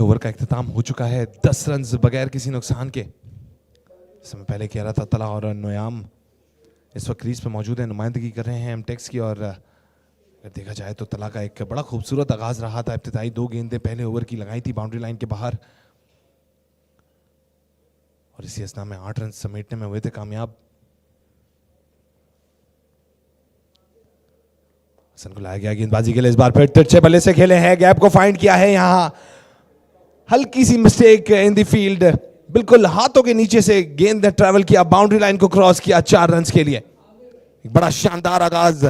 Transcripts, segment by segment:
Over का इख्तिताम हो चुका है 10 रन बगैर किसी नुकसान के। समय पहले कह रहा था तला और नोयाम इस वक्त क्रीज पे मौजूद है, नुमाइंदगी कर रहे हैं एम-टेक्स की। और अगर देखा जाए तो तला का एक बड़ा खूबसूरत आगाज रहा था। इब्तिदाई 2 गेंदें पहले ओवर की लगाई थी बाउंड्री लाइन के बाहर, और इसी असना में 8 रन समेटने में हुए थे कामयाब। हसन को लाया गया गेंदबाजी के लिए, इस बार फिर तिरछे बल्ले से खेले हैं, गैप को फाइंड किया है। यहां हल्की सी मिस्टेक इन द फील्ड, बिल्कुल हाथों के नीचे से गेंद ने ट्रैवल किया, बाउंड्री लाइन को क्रॉस किया 4 रन के लिए। एक बड़ा शानदार आगाज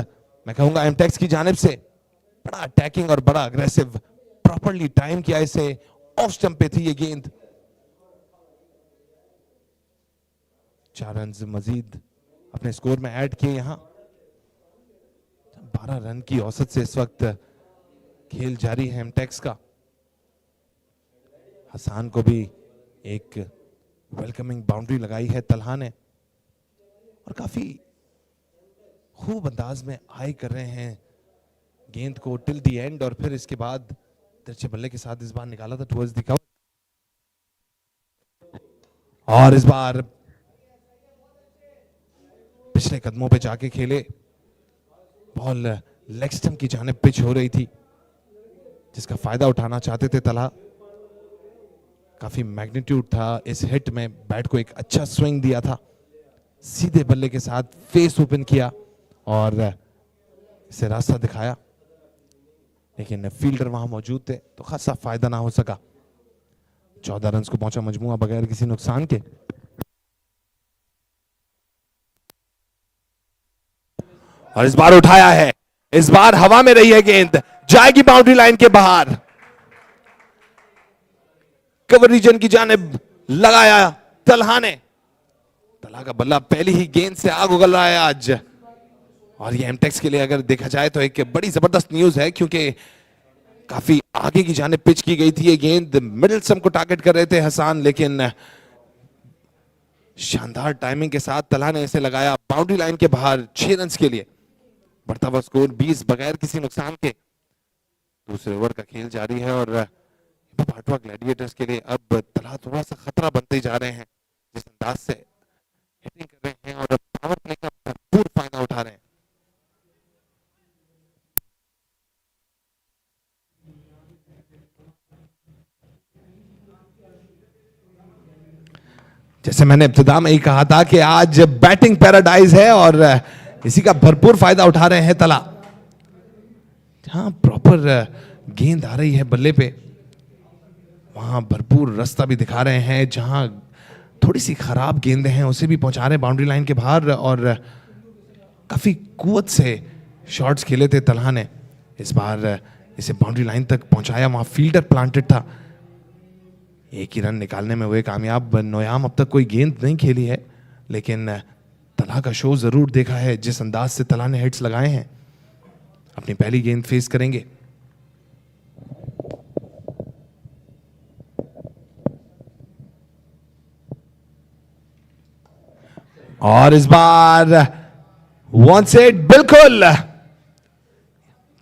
मैं कहूंगा एम-टेक्स की जानिब से, बड़ा अटैकिंग और बड़ा अग्रेसिव, प्रॉपर्ली टाइम किया इसे। ऑफ स्टंप पे थी ये गेंद। 4 रन मजीद अपने स्कोर में ऐड किए। यहां 12 रन की औसत से इस वक्त खेल जारी है एम-टेक्स का। हसन को भी एक वेलकमिंग बाउंड्री लगाई है तलहा ने, और काफी खूब अंदाज में आई कर रहे हैं गेंद को टिल दी एंड, और फिर इसके बाद तिरछे बल्ले के साथ इस बार निकाला था टुवर्ड्स द कवर, और इस बार पिछले कदमों पे जाके खेले। बॉल लेग स्टंप की जानिब पिच हो रही थी, जिसका फायदा उठाना चाहते थे तलहा। काफी मैग्नीट्यूड था इस हिट में, बैट को एक अच्छा स्विंग दिया था, सीधे बल्ले के साथ फेस ओपन किया और इसे रास्ता दिखाया, लेकिन फील्डर वहां मौजूद थे तो खासा फायदा ना हो सका। 14 रन को पहुंचा मजमुआ बगैर किसी नुकसान के। और इस बार उठाया है, इस बार हवा में रही है गेंद, जाएगी बाउंड्री लाइन के बाहर। कवर रीजन की जानिब लगाया तलहा ने। तलहा का बल्ला पहली ही गेंद से आग उगल रहा है आज, और ये एम-टेक्स के लिए अगर देखा जाए तो एक बड़ी जबरदस्त न्यूज है, क्योंकि काफी आगे की जानिब पिच की गई थी ये गेंद। मिडिल स्टंप को टारगेट कर रहे थे हसन, लेकिन शानदार टाइमिंग के साथ तलहा ने इसे लगाया बाउंड्री लाइन के बाहर 6 रन के लिए। बढ़ता हुआ स्कोर 20 बगैर किसी नुकसान के। दूसरे ओवर का खेल जारी है, और भाटवा ग्लैडिएटर्स के लिए अब तलहा थोड़ा सा खतरा बनते जा रहे हैं, जिस अंदाज से हिटिंग कर रहे हैं और पावर प्ले का भरपूर फायदा उठा रहे हैं। जैसे मैंने इब्तिदा में ही कहा था कि आज बैटिंग पैराडाइज है, और इसी का भरपूर फायदा उठा रहे हैं तला। जहां प्रॉपर गेंद आ रही है बल्ले पे, वहां भरपूर रास्ता भी दिखा रहे हैं। जहां थोड़ी सी खराब गेंदें हैं उसे भी पहुंचा रहे हैं बाउंड्री लाइन के बाहर, और काफी कुवत से शॉट्स खेले थे तलहा ने। इस बार इसे बाउंड्री लाइन तक पहुंचाया, वहां फील्डर प्लांटेड था। एक ही रन निकालने में हुए कामयाब। नोयाम अब तक कोई गेंद नहीं खेली है, लेकिन तलहा का शो जरूर देखा है। जिस अंदाज से तलहा ने हिट्स लगाए हैं, अपनी पहली गेंद फेस करेंगे। और इस बार वन सेट, बिल्कुल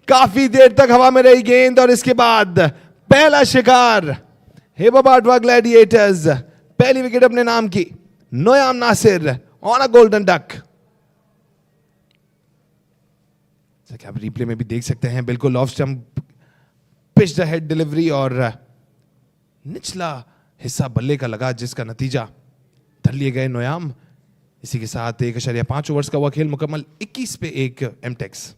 काफी देर तक हवा में रही गेंद, और इसके बाद पहला शिकार हिबा भाटवा ग्लैडिएटर्स, पहली विकेट अपने नाम की। Noyam Nasir on a golden duck. आप रिप्ले में भी देख सकते हैं, बिल्कुल off stump pitch the head delivery, और निचला हिस्सा बल्ले का लगा, जिसका नतीजा धर लिए गए नोयाम। इसी के साथ 1.5 ओवर्स का हुआ खेल मुकम्मल, 21 पे 1 एम-टेक्स।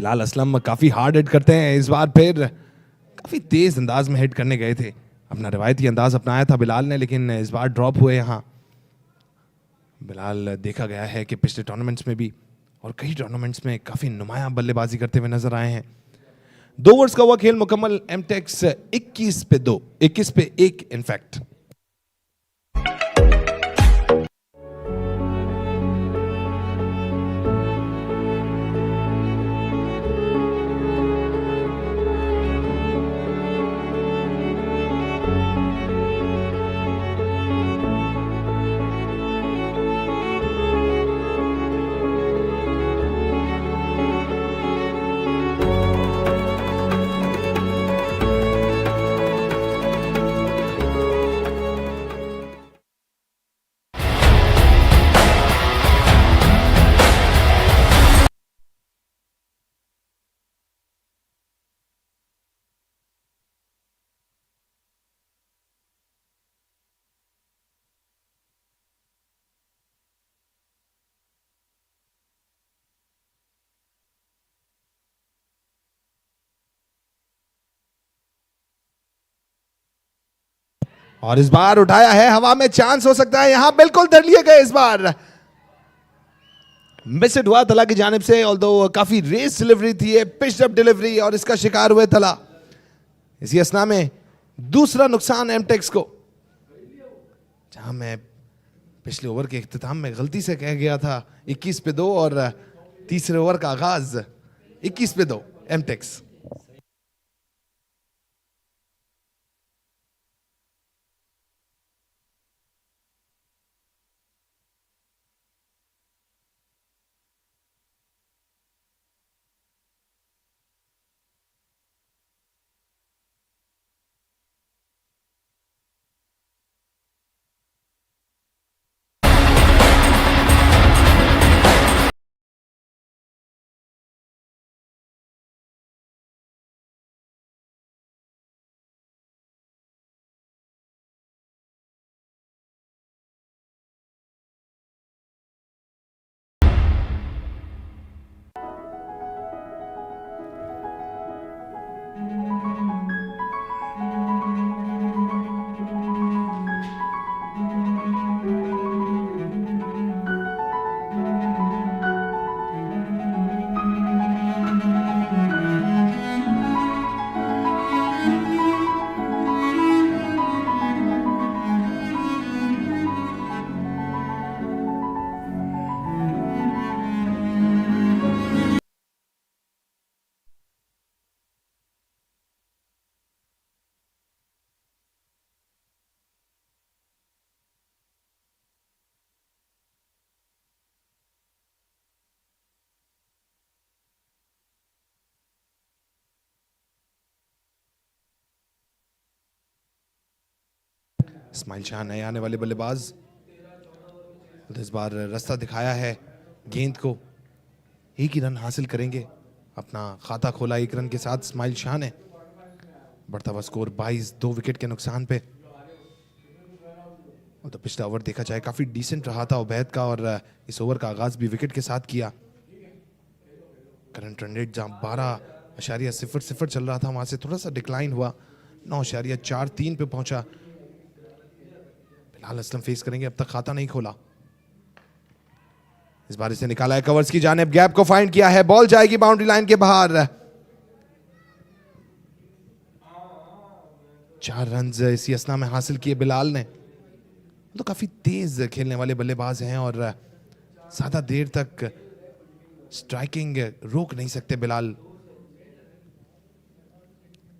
बिलाल असलम काफी हार्ड हिट करते हैं इस बार, फिर काफी तेज अंदाज में हिट करने गए थे। अपना रिवायती अंदाज अपनाया था बिलाल ने, लेकिन इस बार ड्रॉप हुए यहाँ। बिलाल देखा गया है कि पिछले टूर्नामेंट्स में भी और कई टूर्नामेंट्स में काफी नुमायां बल्लेबाजी करते हुए नजर आए हैं। 2 ओवर्स का हुआ खेल मुकम्मल। M-Tex 21 पे 2, 21 पे 1 इनफैक्ट। और इस बार उठाया है, हवा में चांस हो सकता है यहां, बिल्कुल धर लिए गए इस बार। मिस इट हुआ तला की जानिब से, ऑल्दो काफी रेस डिलीवरी थी, पिच अप डिलीवरी, और इसका शिकार हुए तला। इसी असना में दूसरा नुकसान M-Tex को, जहां मैं पिछले ओवर के इख्तिताम में गलती से कह गया था 21 पे 2, और तीसरे ओवर का आगाज 21 पे 2 M-Tex। इस्माइल शाह नए आने वाले बल्लेबाज, तो इस बार रास्ता दिखाया है गेंद को, एक ही रन हासिल करेंगे। अपना खाता खोला 1 रन के साथ इस्माइल शाह ने। बढ़ता हुआ स्कोर 22, 2 विकेट के नुकसान पे। तो पिछला ओवर देखा जाए काफी डिसेंट रहा था उबैद का, और इस ओवर का आगाज भी विकेट के साथ किया। करंट रन रेट जहां 12.00 चल रहा था, वहां से थोड़ा सा डिक्लाइन हुआ, 9.43 पे पहुंचा। बिलाल असलम फेस करेंगे, अब तक खाता नहीं खोला। इस बार इसे निकाला है कवर्स की जानिब, गैप को फाइंड किया है, बॉल जाएगी बाउंड्री लाइन के बाहर। 4 रन इसी असना में हासिल किए बिलाल ने। तो काफी तेज खेलने वाले बल्लेबाज हैं, और ज्यादा देर तक स्ट्राइकिंग रोक नहीं सकते बिलाल।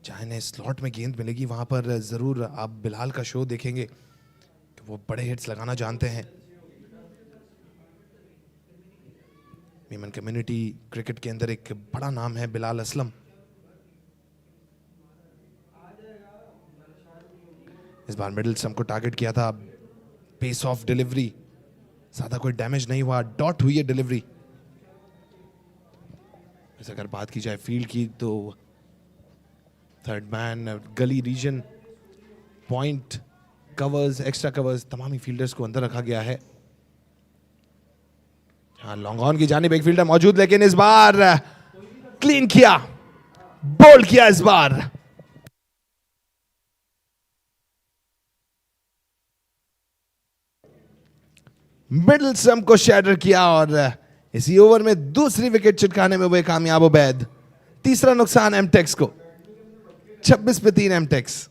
चाहे ने स्लॉट में गेंद मिलेगी, वहां पर जरूर आप बिलाल का शो देखेंगे कि वो बड़े हिट्स लगाना जानते हैं। मेमन कम्युनिटी क्रिकेट के अंदर एक बड़ा नाम है बिलाल असलम। इस बार मिडिल स्टंप को टारगेट किया था, पेस ऑफ डिलीवरी, ज्यादा कोई डैमेज नहीं हुआ, डॉट हुई है डिलीवरी। अगर बात की जाए फील्ड की, तो third man, gully region, point, covers, extra covers, तमाम ही फील्डर्स को अंदर रखा गया है। हाँ, लॉन्ग ऑन की जानिब एक फील्डर मौजूद, लेकिन इस बार क्लीन किया, बोल्ड किया इस बार। मिडिल स्टंप को शैटर किया और इसी ओवर में दूसरी विकेट चिटकाने में हुए कामयाब उबैद। तीसरा नुकसान एम-टेक्स को। 26 पे 3 एम-टेक्स।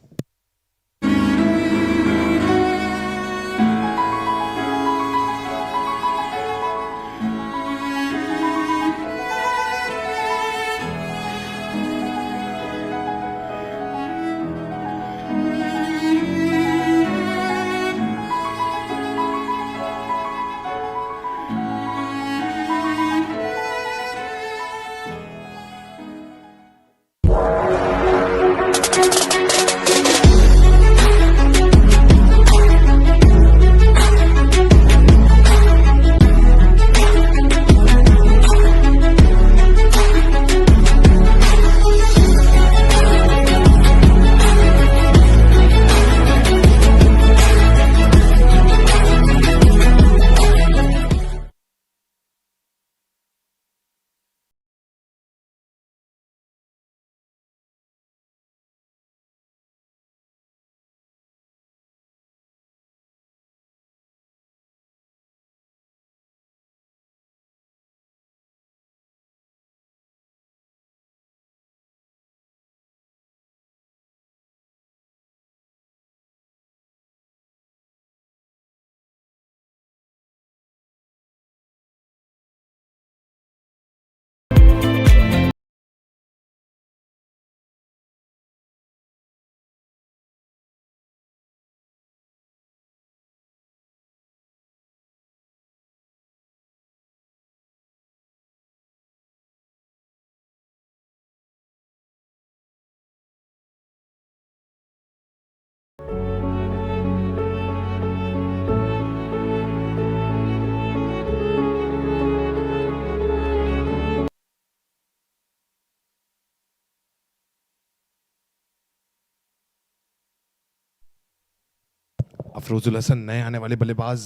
अफरोजुल हसन नए आने वाले बल्लेबाज।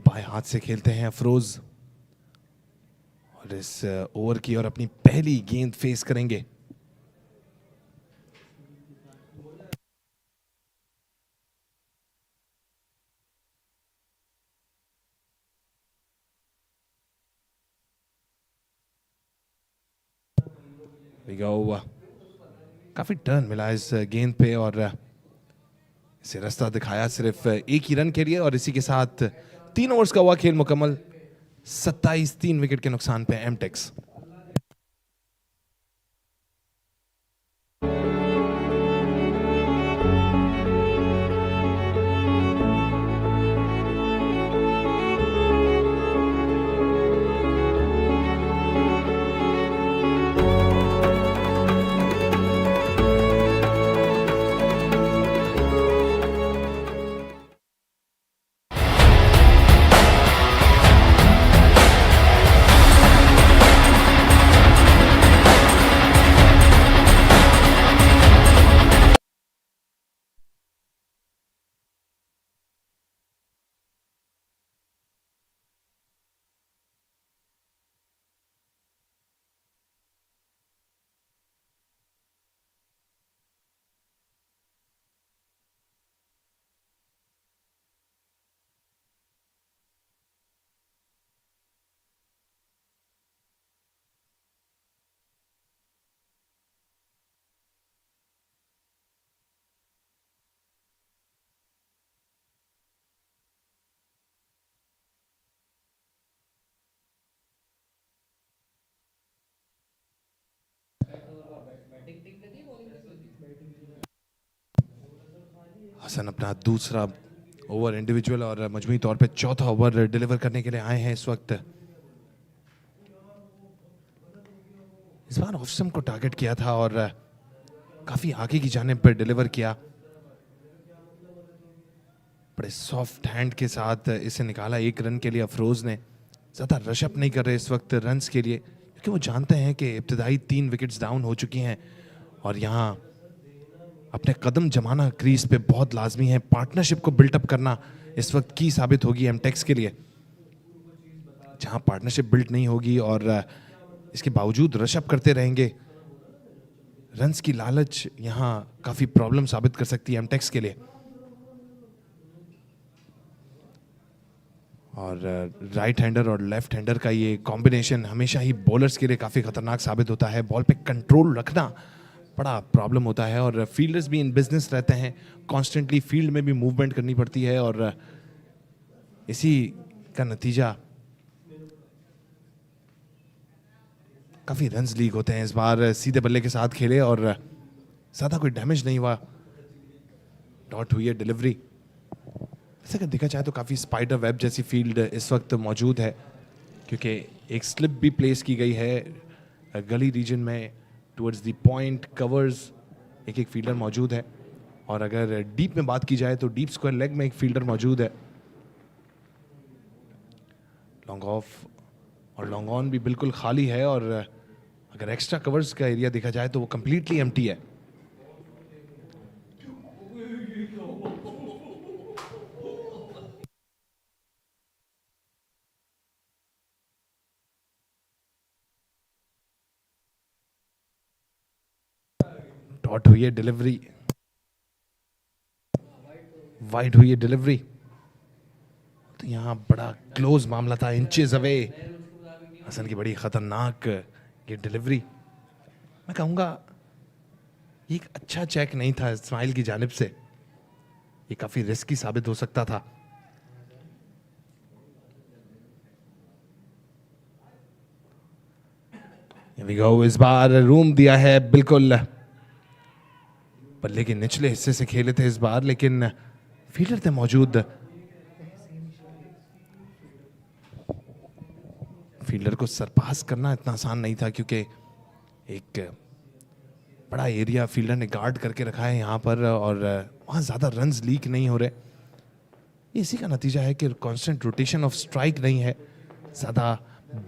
बाएं हाथ से खेलते हैं अफरोज और इस ओवर की और अपनी पहली गेंद फेस करेंगे। काफी टर्न मिला इस गेंद पे और इसे रास्ता दिखाया सिर्फ एक ही रन के लिए और इसी के साथ 3 ओवर्स का हुआ खेल मुकम्मल। 27 3 विकेट के नुकसान पे एम-टेक्स। हसन अपना दूसरा ओवर इंडिविजुअल और मजमूई तौर पे चौथा ओवर डिलीवर करने के लिए आए हैं इस वक्त। इस बार ऑफ स्टंप को टारगेट किया था और काफी आगे की जानिब पर डिलीवर किया। बड़े सॉफ्ट हैंड के साथ इसे निकाला 1 रन के लिए। अफरोज ने ज्यादा रशअप नहीं कर रहे इस वक्त रन्स के लिए, क्योंकि वो जानते हैं कि इब्तिदाई 3 विकेट्स डाउन हो चुकी हैं और यहाँ अपने कदम जमाना क्रीज पे बहुत लाजमी है। पार्टनरशिप को बिल्टअप करना इस वक्त की साबित होगी एमटेक्स के लिए, जहां पार्टनरशिप बिल्ड नहीं होगी और इसके बावजूद रशअप करते रहेंगे। रन्स की लालच यहां काफी प्रॉब्लम साबित कर सकती है एमटेक्स के लिए। और राइट हैंडर और लेफ्ट हैंडर का ये कॉम्बिनेशन हमेशा ही बॉलर्स के लिए काफी खतरनाक साबित होता है। बॉल पे कंट्रोल रखना बड़ा प्रॉब्लम होता है और फील्डर्स भी इन बिजनेस रहते हैं, कॉन्स्टेंटली फील्ड में भी मूवमेंट करनी पड़ती है और इसी का नतीजा काफी रन्स लीक होते हैं। इस बार सीधे बल्ले के साथ खेले और ज्यादा कोई डैमेज नहीं हुआ। डॉट हुई है डिलीवरी। वैसे अगर देखा जाए तो काफी स्पाइडर वेब जैसी फील्ड इस वक्त मौजूद है, क्योंकि एक स्लिप भी प्लेस की गई है गली रीजन में टुवर्ड्स द पॉइंट कवर्स। एक फील्डर मौजूद है और अगर डीप में बात की जाए तो डीप स्क्वायर लेग में एक फील्डर मौजूद है। लॉन्ग ऑफ और लॉन्ग ऑन भी बिल्कुल खाली है और अगर एक्स्ट्रा कवर्स का एरिया देखा जाए तो वो कंप्लीटली एम्प्टी है। डॉट हुई है डिलीवरी, वाइड हुई है डिलीवरी। तो यहां बड़ा क्लोज मामला था, इंचेस अवे। हसन की बड़ी खतरनाक ये डिलीवरी। मैं कहूंगा ये एक अच्छा चेक नहीं था इस्माइल की जानिब से, ये काफी रिस्की साबित हो सकता था। इस बार रूम दिया है बिल्कुल बल्ले के निचले हिस्से से खेले थे इस बार, लेकिन फील्डर थे मौजूद। फील्डर को सरपास करना इतना आसान नहीं था, क्योंकि एक बड़ा एरिया फील्डर ने गार्ड करके रखा है यहां पर और वहां ज्यादा रन्स लीक नहीं हो रहे। इसी का नतीजा है कि कांस्टेंट रोटेशन ऑफ स्ट्राइक नहीं है, ज्यादा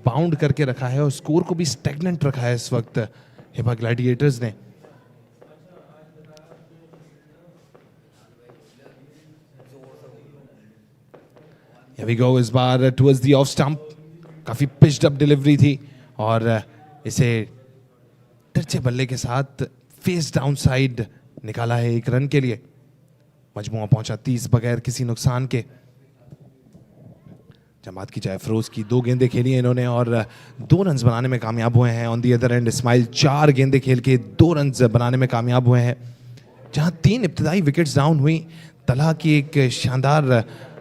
बाउंड करके रखा है और स्कोर को भी स्टैग्नेंट रखा है इस वक्त हिबा ग्लैडिएटर्स ने। Here we go, इस बार टुवर्ड्स द ऑफ स्टंप। काफी पिच्ड अप डिलीवरी थी और इसे तिरछे बल्ले के साथ फेस डाउन साइड निकाला है एक रन के लिए। मजमुआ पहुंचा 30 बगैर किसी नुकसान के। जब बात की जाए फिरोज की, 2 गेंदें खेली हैं इन्होंने और 2 रन बनाने में कामयाब हुए हैं। On the other end Ismail 4 गेंदें खेल के 2 रन बनाने में कामयाब हुए हैं। जहां 3 इब्तिदाई विकेट्स डाउन हुई, तलहा की एक शानदार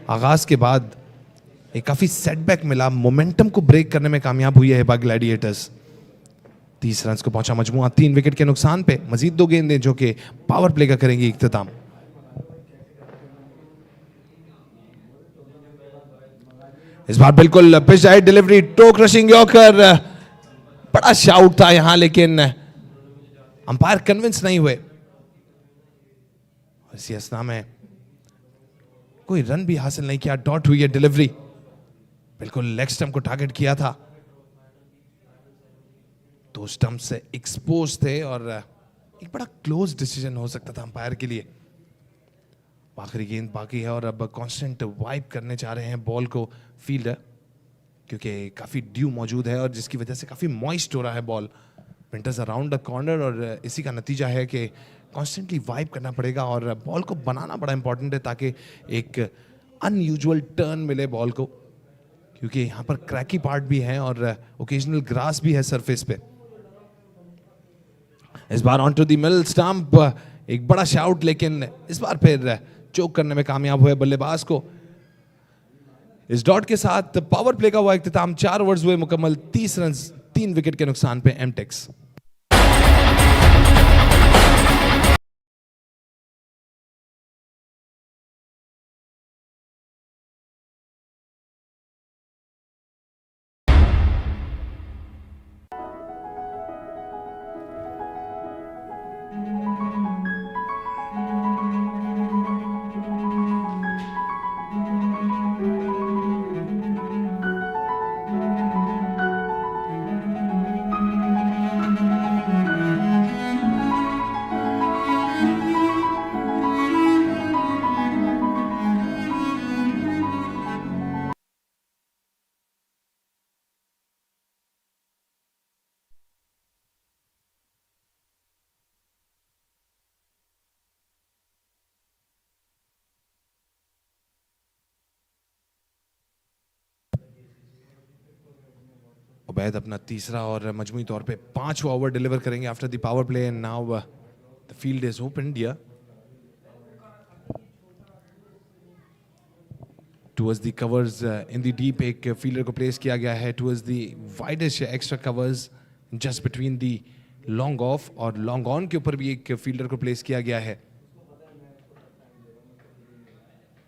आगाज के बाद एक काफी सेटबैक मिला, मोमेंटम को ब्रेक करने में कामयाब हुई है हिबा ग्लैडिएटर्स। 30 रन को पहुंचा मजमुआ 3 विकेट के नुकसान पे। मजीद 2 गेंदें जो कि पावर प्ले का करेंगी इख्तिताम। इस बार बिल्कुल pitch right delivery, toe crushing yorker. बड़ा शाउट था यहां, लेकिन अंपायर कन्विंस नहीं हुए। इसी असना में कोई रन भी हासिल नहीं किया। डॉट हुई है डिलीवरी, बिल्कुल लेग स्टंप को टारगेट किया था। 2 स्टंप से एक्सपोज थे और एक बड़ा क्लोज डिसीजन हो सकता था अंपायर के लिए। आखिरी गेंद बाकी है और अब कांस्टेंट वाइप करने चाह रहे हैं बॉल को फील्डर, क्योंकि काफी ड्यू मौजूद है और जिसकी वजह से काफी मॉइस्ट हो रहा है ball. Winters around the corner और इसी का नतीजा है कि कॉन्स्टेंटली वाइप करना पड़ेगा और बॉल को बनाना बड़ा इंपॉर्टेंट है, ताकि एक अनयूजुअल टर्न मिले बॉल को, क्योंकि यहाँ पर क्रैकी पार्ट भी है और ओकेजनल ग्रास भी है सरफेस पे। इस बार on to the middle stump, एक बड़ा शाउट, लेकिन इस बार फिर चोक करने में कामयाब हुए बल्लेबाज को। इस डॉट के साथ पावर प्ले का हुआ इख्तिताम। 4 ओवर्स हुए मुकम्मल, 30 रन 3 विकेट के नुकसान पे एम-टेक्स। उबैद अपना तीसरा और मजमूई तौर पे 5वां ओवर डिलीवर करेंगे after the power play and now the field is open dear towards the covers in the deep. एक फील्डर को प्लेस किया गया है towards the widest extra covers just between the long off और long on के ऊपर भी एक फील्डर को प्लेस किया गया है।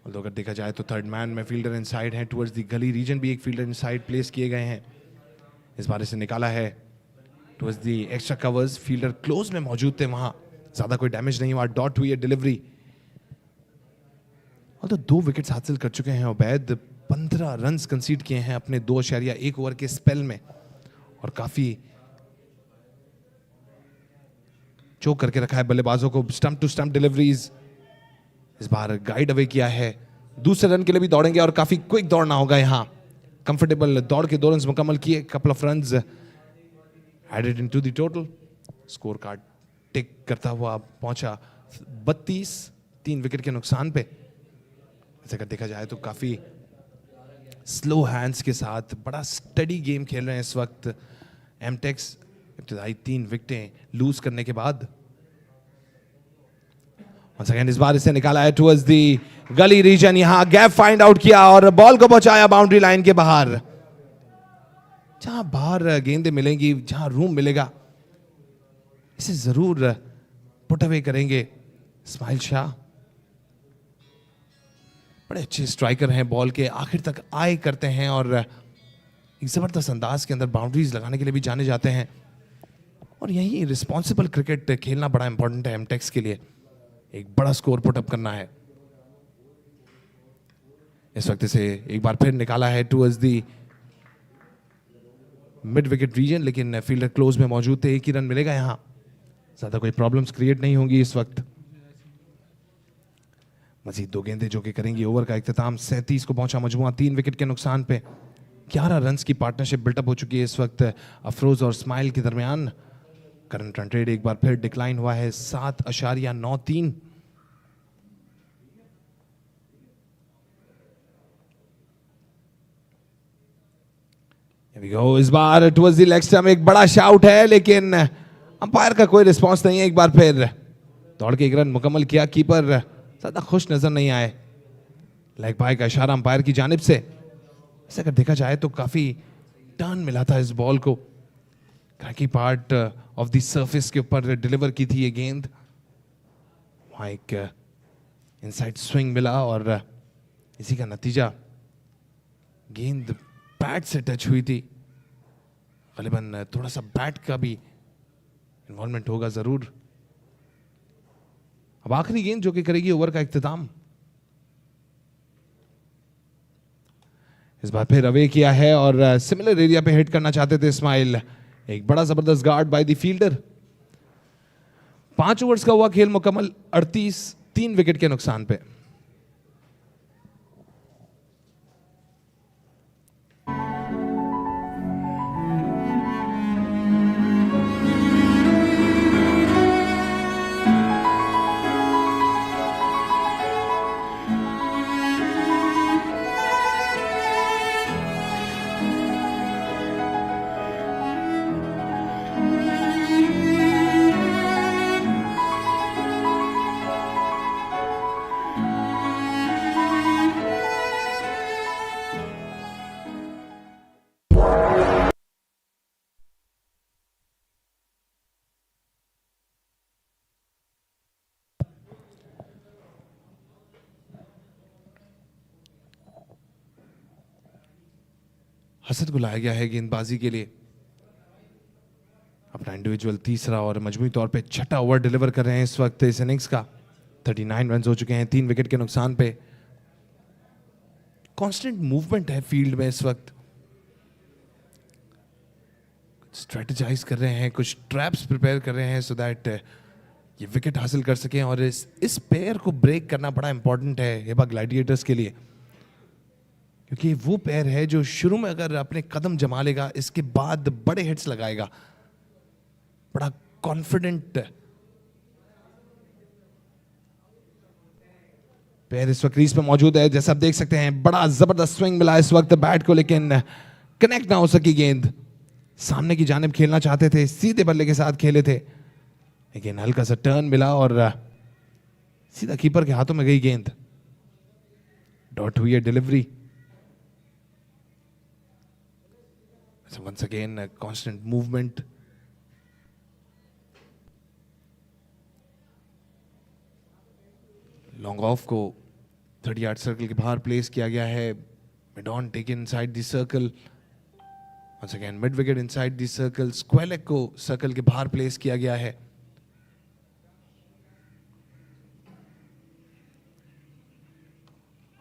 अगर देखा जाए तो थर्ड मैन में फील्डर इनसाइड है टुवर्ड्स द गली रीजन भी एक फील्डर इनसाइड प्लेस किए गए हैं। इस बार इसे निकाला है towards the extra covers, fielder close में मौजूद थे, वहां ज्यादा कोई डैमेज नहीं हुआ, डॉट हुई है डिलीवरी। और तो 2 विकेट्स हासिल कर चुके हैं उबैद, 15 रन्स कंसीड किए हैं अपने 2.1 ओवर के स्पेल में और काफी चोक करके रखा है बल्लेबाजों को। स्टंप टू स्टंप डिलीवरीज इस बार गाइड अवे किया है, दूसरे रन के लिए भी दौड़ेंगे और काफी क्विक दौड़ना होगा यहाँ। कंफर्टेबल दौड़ के 2 रन मुकम्मल किए, couple of runs added into the total. Score card टिक करता हुआ पहुंचा 32, 3 विकेट के नुकसान पे। ऐसे अगर देखा जाए तो काफी स्लो हैंड्स के साथ बड़ा स्टडी गेम खेल रहे हैं इस वक्त M-Tex, इब्तिदाई 3 विकेटें लूज करने के बाद। Once again, इस बार इसे निकाला है टुवर्ड्स दी गली रीजन, यहां गैप फाइंड आउट किया और बॉल को पहुंचाया बाउंड्री लाइन के बाहर। जहां बाहर गेंदें मिलेंगी, जहां रूम मिलेगा, इसे जरूर पुट अवे करेंगे इस्माइल शाह। बड़े अच्छे स्ट्राइकर हैं, बॉल के आखिर तक आए करते हैं और एक जबरदस्त अंदाज के अंदर बाउंड्रीज लगाने के लिए भी जाने जाते हैं। और यही रिस्पॉन्सिबल क्रिकेट खेलना बड़ा इंपॉर्टेंट है M-Tex के लिए, एक बड़ा स्कोर पुटअप करना है। इस वक्त से एक बार फिर निकाला है towards the mid wicket region, लेकिन फील्डर क्लोज में मौजूद थे, 1 ही रन मिलेगा यहां, ज्यादा कोई प्रॉब्लम्स क्रिएट नहीं होंगी इस वक्त। मजीद 2 गेंदें जो कि करेंगी ओवर का इख्तिताम। 37 को पहुंचा मजमुआ 3 विकेट के नुकसान पे। 11 रन्स की पार्टनरशिप बिल्टअप हो चुकी है इस वक्त अफरोज और स्माइल के दरमियान। करंट रन रेट एक बार फिर डिक्लाइन हुआ है 7.93। इस बार टुवर्ड्स द लेग स्टंप एक बड़ा शाउट है, लेकिन अंपायर का कोई रिस्पांस नहीं है। एक बार फिर दौड़ के 1 रन मुकम्मल किया, कीपर ज्यादा खुश नजर नहीं आए। लेग बाय का इशारा अंपायर की जानिब से। ऐसे अगर देखा जाए तो काफी टर्न मिला था इस बॉल को, cracky part of the surface के ऊपर डिलीवर की थी ये गेंद, वहां एक इनसाइड स्विंग मिला और इसी का नतीजा गेंद बैट से टच हुई थी। गलिबन थोड़ा सा बैट का भी इन्वॉल्वमेंट होगा जरूर। अब आखिरी गेंद जो कि करेगी ओवर का इख्तिताम। इस बार फिर अवे किया है और सिमिलर एरिया पे हिट करना चाहते थे इस्माइल। एक बड़ा जबरदस्त guard by the fielder. 5 overs का हुआ खेल मुकम्मल, 38, 3 विकेट के नुकसान पे। हसद को लाया गया है गेंदबाजी के लिए। अपना इंडिविजुअल तीसरा और मजमूई तौर पे 6ठा ओवर डिलीवर कर रहे हैं इस वक्त इस इनिंग्स का। 39 रन हो चुके हैं 3 विकेट के नुकसान पे। कांस्टेंट मूवमेंट है फील्ड में इस वक्त, स्ट्रेटेजाइज कर रहे हैं, कुछ ट्रैप्स प्रिपेयर कर रहे हैं सो दैट ये विकेट हासिल कर सकें। और इस पेयर को ब्रेक करना बड़ा इंपॉर्टेंट है हिबा ग्लैडिएटर्स के लिए, क्योंकि वो पैर है जो शुरू में अगर अपने कदम जमा लेगा, इसके बाद बड़े हिट्स लगाएगा। बड़ा कॉन्फिडेंट पैर इस वक्त क्रीज पे मौजूद है, जैसा आप देख सकते हैं। बड़ा जबरदस्त स्विंग मिला इस वक्त बैट को, लेकिन कनेक्ट ना हो सकी गेंद। सामने की जानिब खेलना चाहते थे, सीधे बल्ले के साथ खेले थे, लेकिन हल्का सा टर्न मिला और सीधा कीपर के हाथों में गई गेंद। डॉट हुई है delivery. Once again constant movement. Long off को 30 यार्ड सर्कल के बाहर प्लेस किया गया है। Mid on taken inside the circle. Once again mid wicket inside the circle. Square leg को सर्कल के बाहर प्लेस किया गया है।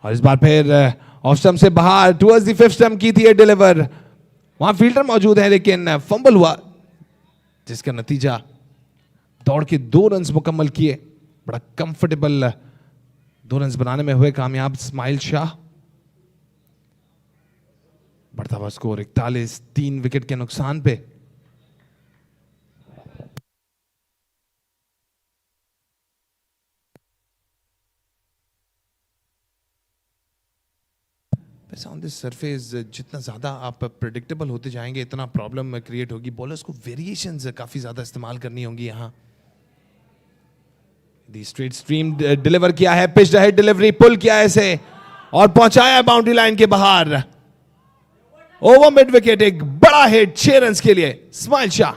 और इस बार फिर ऑफ स्टंप से बाहर टुवर्ड्स द फिफ्थ स्टंप की थी ये डिलीवर। वहां फील्डर मौजूद है लेकिन फंबल हुआ, जिसका नतीजा दौड़ के 2 रन्स मुकम्मल किए। बड़ा कंफर्टेबल 2 रन्स बनाने में हुए कामयाब इस्माइल शाह। बढ़ता हुआ स्कोर 41, 3 विकेट के नुकसान पे। ऑन दिस सरफेस जितना ज्यादा आप प्रेडिक्टेबल होते जाएंगे इतना प्रॉब्लम क्रिएट होगी। बॉलर्स को वेरिएशंस काफी ज्यादा इस्तेमाल करनी होंगी। यहां दी स्ट्रेट स्ट्रीम डिलीवर किया है, पिच अहेड डिलीवरी, पुल किया है इसे और पहुंचाया बाउंड्री लाइन के बाहर। ओवर मिड विकेट, एक बड़ा हिट 6 रन्स के लिए इस्माइल शाह।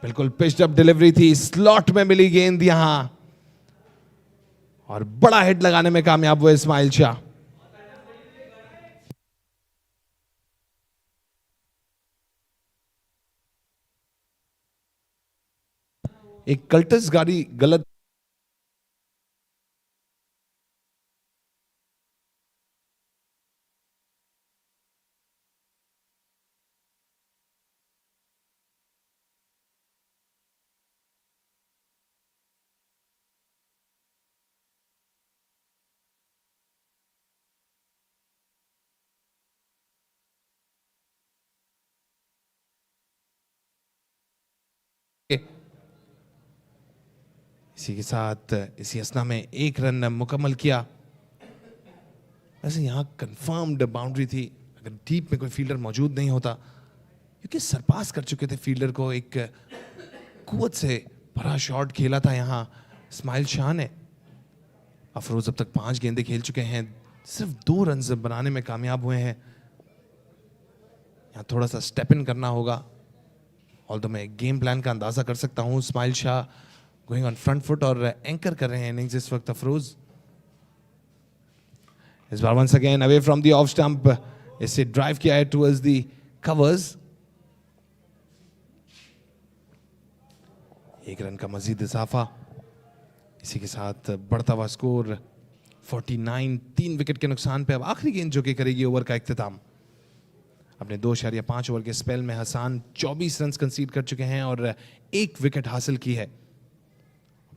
बिल्कुल पिच्ड अप डिलीवरी थी, स्लॉट में मिली गेंद यहां और बड़ा हिट लगाने में कामयाब हुए इस्माइल शाह। एक कल्टस गाड़ी गलत इसी के साथ इसी असना में 1 रन मुकम्मल किया। वैसे यहां कंफर्म्ड बाउंड्री थी, अगर डीप में कोई फील्डर मौजूद नहीं होता, क्योंकि सरपास कर चुके थे फील्डर को। एक कुवत से भरा शॉट खेला था यहां इस्माइल शाह ने। अफरोज अब तक 5 गेंदें खेल चुके हैं, सिर्फ 2 रन बनाने में कामयाब हुए हैं। यहां थोड़ा सा स्टेप इन करना होगा। ऑल्दो मैं गेम प्लान का अंदाजा कर सकता हूं। Ismail Shah going on front foot और एंकर कर रहे हैं इनिंग्स इस वक्त अफरोज। इस बार once again away from the off stump, इसे ड्राइव किया है टुवर्ड्स द कवर्स। 1 रन का मजीद इजाफा। इसी के साथ बढ़ता हुआ स्कोर 49, 3 विकेट के नुकसान पे। अब आखिरी गेंद जो कि करेगी ओवर का इख्तिताम। अपने 2.5 ओवर के स्पेल में हसन 24 रन कंसीड कर चुके हैं और 1 विकेट हासिल की है।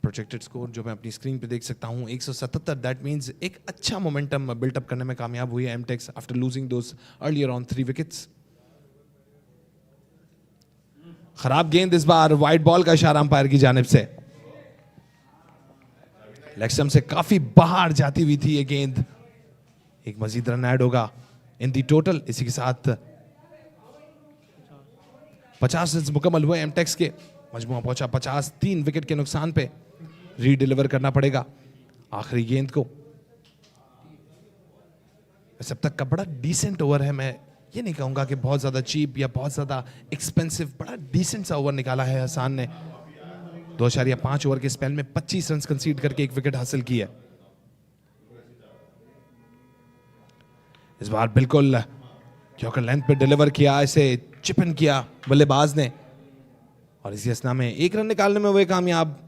प्रोजेक्टेड स्कोर जो मैं अपनी स्क्रीन पे देख सकता हूं 177। दैट मींस एक अच्छा मोमेंटम बिल्टअप करने में कामयाब हुई है M-Tex after losing those earlier on 3 wickets. खराब गेंद इस बार, वाइड बॉल का इशारा अंपायर की जानिब से। लेग स्टंप से काफी बाहर जाती हुई थी ये गेंद। एक मजीद रन ऐड होगा इन दी टोटल। इसी के साथ 50 रन मुकम्मल हुए M-Tex के। मजमुआ पहुंचा 50, 3 विकेट के नुकसान पे। रीडिलीवर करना पड़ेगा आखिरी गेंद को। अब तक का बड़ा डिसेंट ओवर है। मैं ये नहीं कहूंगा कि बहुत ज्यादा चीप या बहुत ज्यादा एक्सपेंसिव, बड़ा डिसेंट सा ओवर निकाला है हसन ने। 2.5 ओवर के स्पेल में 25 रन कंसीड करके 1 विकेट हासिल की है। इस बार बिल्कुल यॉर्कर लेंथ पे डिलीवर किया, इसे चिप इन किया बल्लेबाज ने और इसी असना में 1 रन निकालने में हुए कामयाब।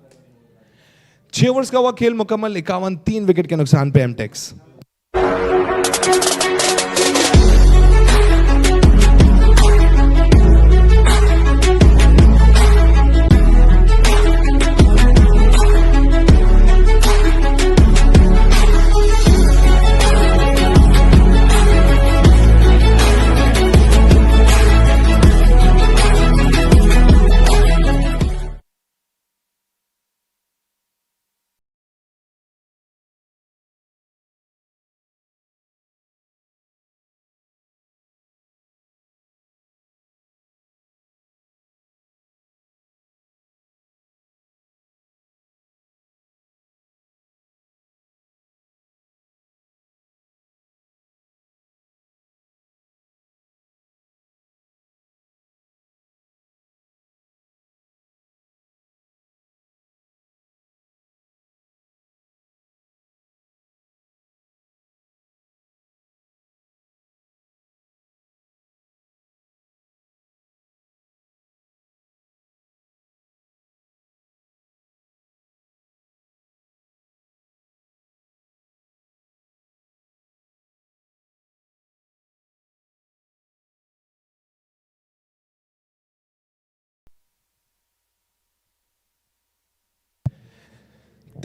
6 ओवर्स का हुआ खेल मुकम्मल। 51, 3 विकेट के नुकसान पे M-Tex।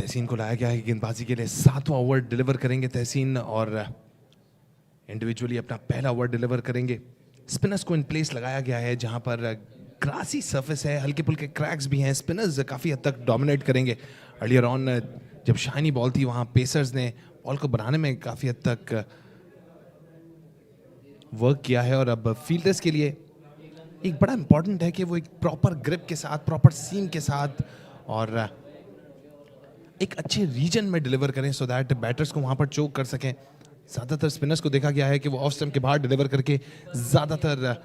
तहसीन को लाया गया है गेंदबाजी के लिए। 7वां ओवर डिलीवर करेंगे तहसीन और इंडिविजुअली अपना पहला ओवर डिलीवर करेंगे। स्पिनर्स को इन प्लेस लगाया गया है जहां पर ग्रासी सरफेस है, हल्के फुल्के क्रैक्स भी हैं। स्पिनर्स काफी हद तक डोमिनेट करेंगे। अर्लियर ऑन जब शाइनी बॉल थी वहां पेसर्स ने बॉल को बनाने में काफी हद तक वर्क किया है और अब फील्डर्स के लिए एक बड़ा इंपॉर्टेंट है कि वो एक प्रॉपर ग्रिप के साथ, प्रॉपर सीम के साथ और एक अच्छे रीजन में डिलीवर करें सो दैट बैटर्स को वहां पर चोक कर सकें। ज्यादातर स्पिनर्स को देखा गया है कि वो ऑफ स्टंप के बाहर डिलीवर करके ज्यादातर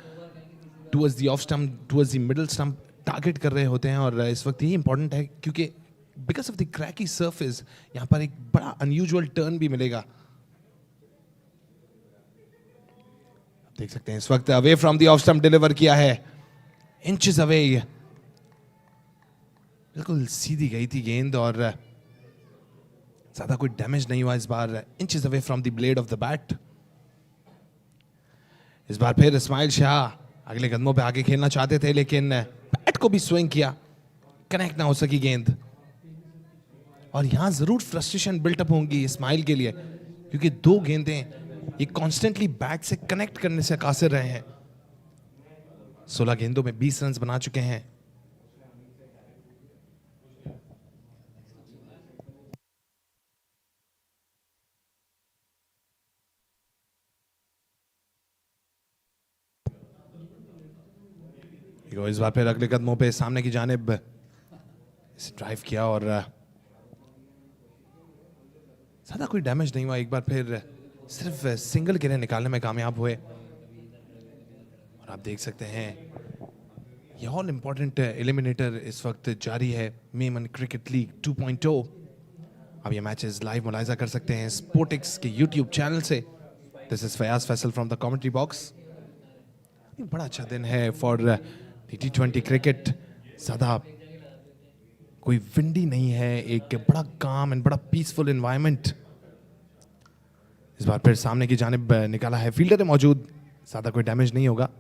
towards the off stump, towards the middle stump target कर रहे होते हैं और इस वक्त ये इंपॉर्टेंट है क्योंकि because of the cracky surface यहां पर एक बड़ा अनयूजुअल टर्न भी मिलेगा। देख सकते हैं इस वक्त away from the off stump deliver किया है, इंचेस अवे, बिल्कुल सीधी गई थी गेंद और ज्यादा कोई डैमेज नहीं हुआ इस बार। Inches away from the blade of the bat. इस बार फिर इस्माइल शाह अगले कदमों पे आगे खेलना चाहते थे लेकिन बैट को भी स्विंग किया, कनेक्ट ना हो सकी गेंद और यहां जरूर फ्रस्ट्रेशन बिल्टअप होंगी इस्माइल के लिए क्योंकि 2 गेंदें ये कॉन्स्टेंटली बैट से कनेक्ट करने से कासिर रहे हैं। 16 गेंदों में 20 रन बना चुके हैं। इस बार फिर अगले कदमों पे सामने की जानिब इसे ड्राइव किया और ज्यादा कोई डैमेज नहीं हुआ। एक बार फिर सिर्फ सिंगल गेंदें निकालने में कामयाब हुए और आप देख सकते हैं ये ऑल इंपॉर्टेंट एलिमिनेटर इस वक्त जारी है मेमन क्रिकेट लीग 2.0। अब ये मैचेस लाइव मुलाहिजा कर सकते हैं स्पोर्टिक्स के यूट्यूब चैनल से। This is Fayaz Faisal from the commentary box. बड़ा अच्छा दिन है फॉर T20 क्रिकेट। ज्यादा कोई विंडी नहीं है, एक बड़ा काम एंड बड़ा पीसफुल एनवायरनमेंट। इस बार फिर सामने की जानिब निकाला है, फील्डर है मौजूद, ज्यादा कोई डैमेज नहीं होगा।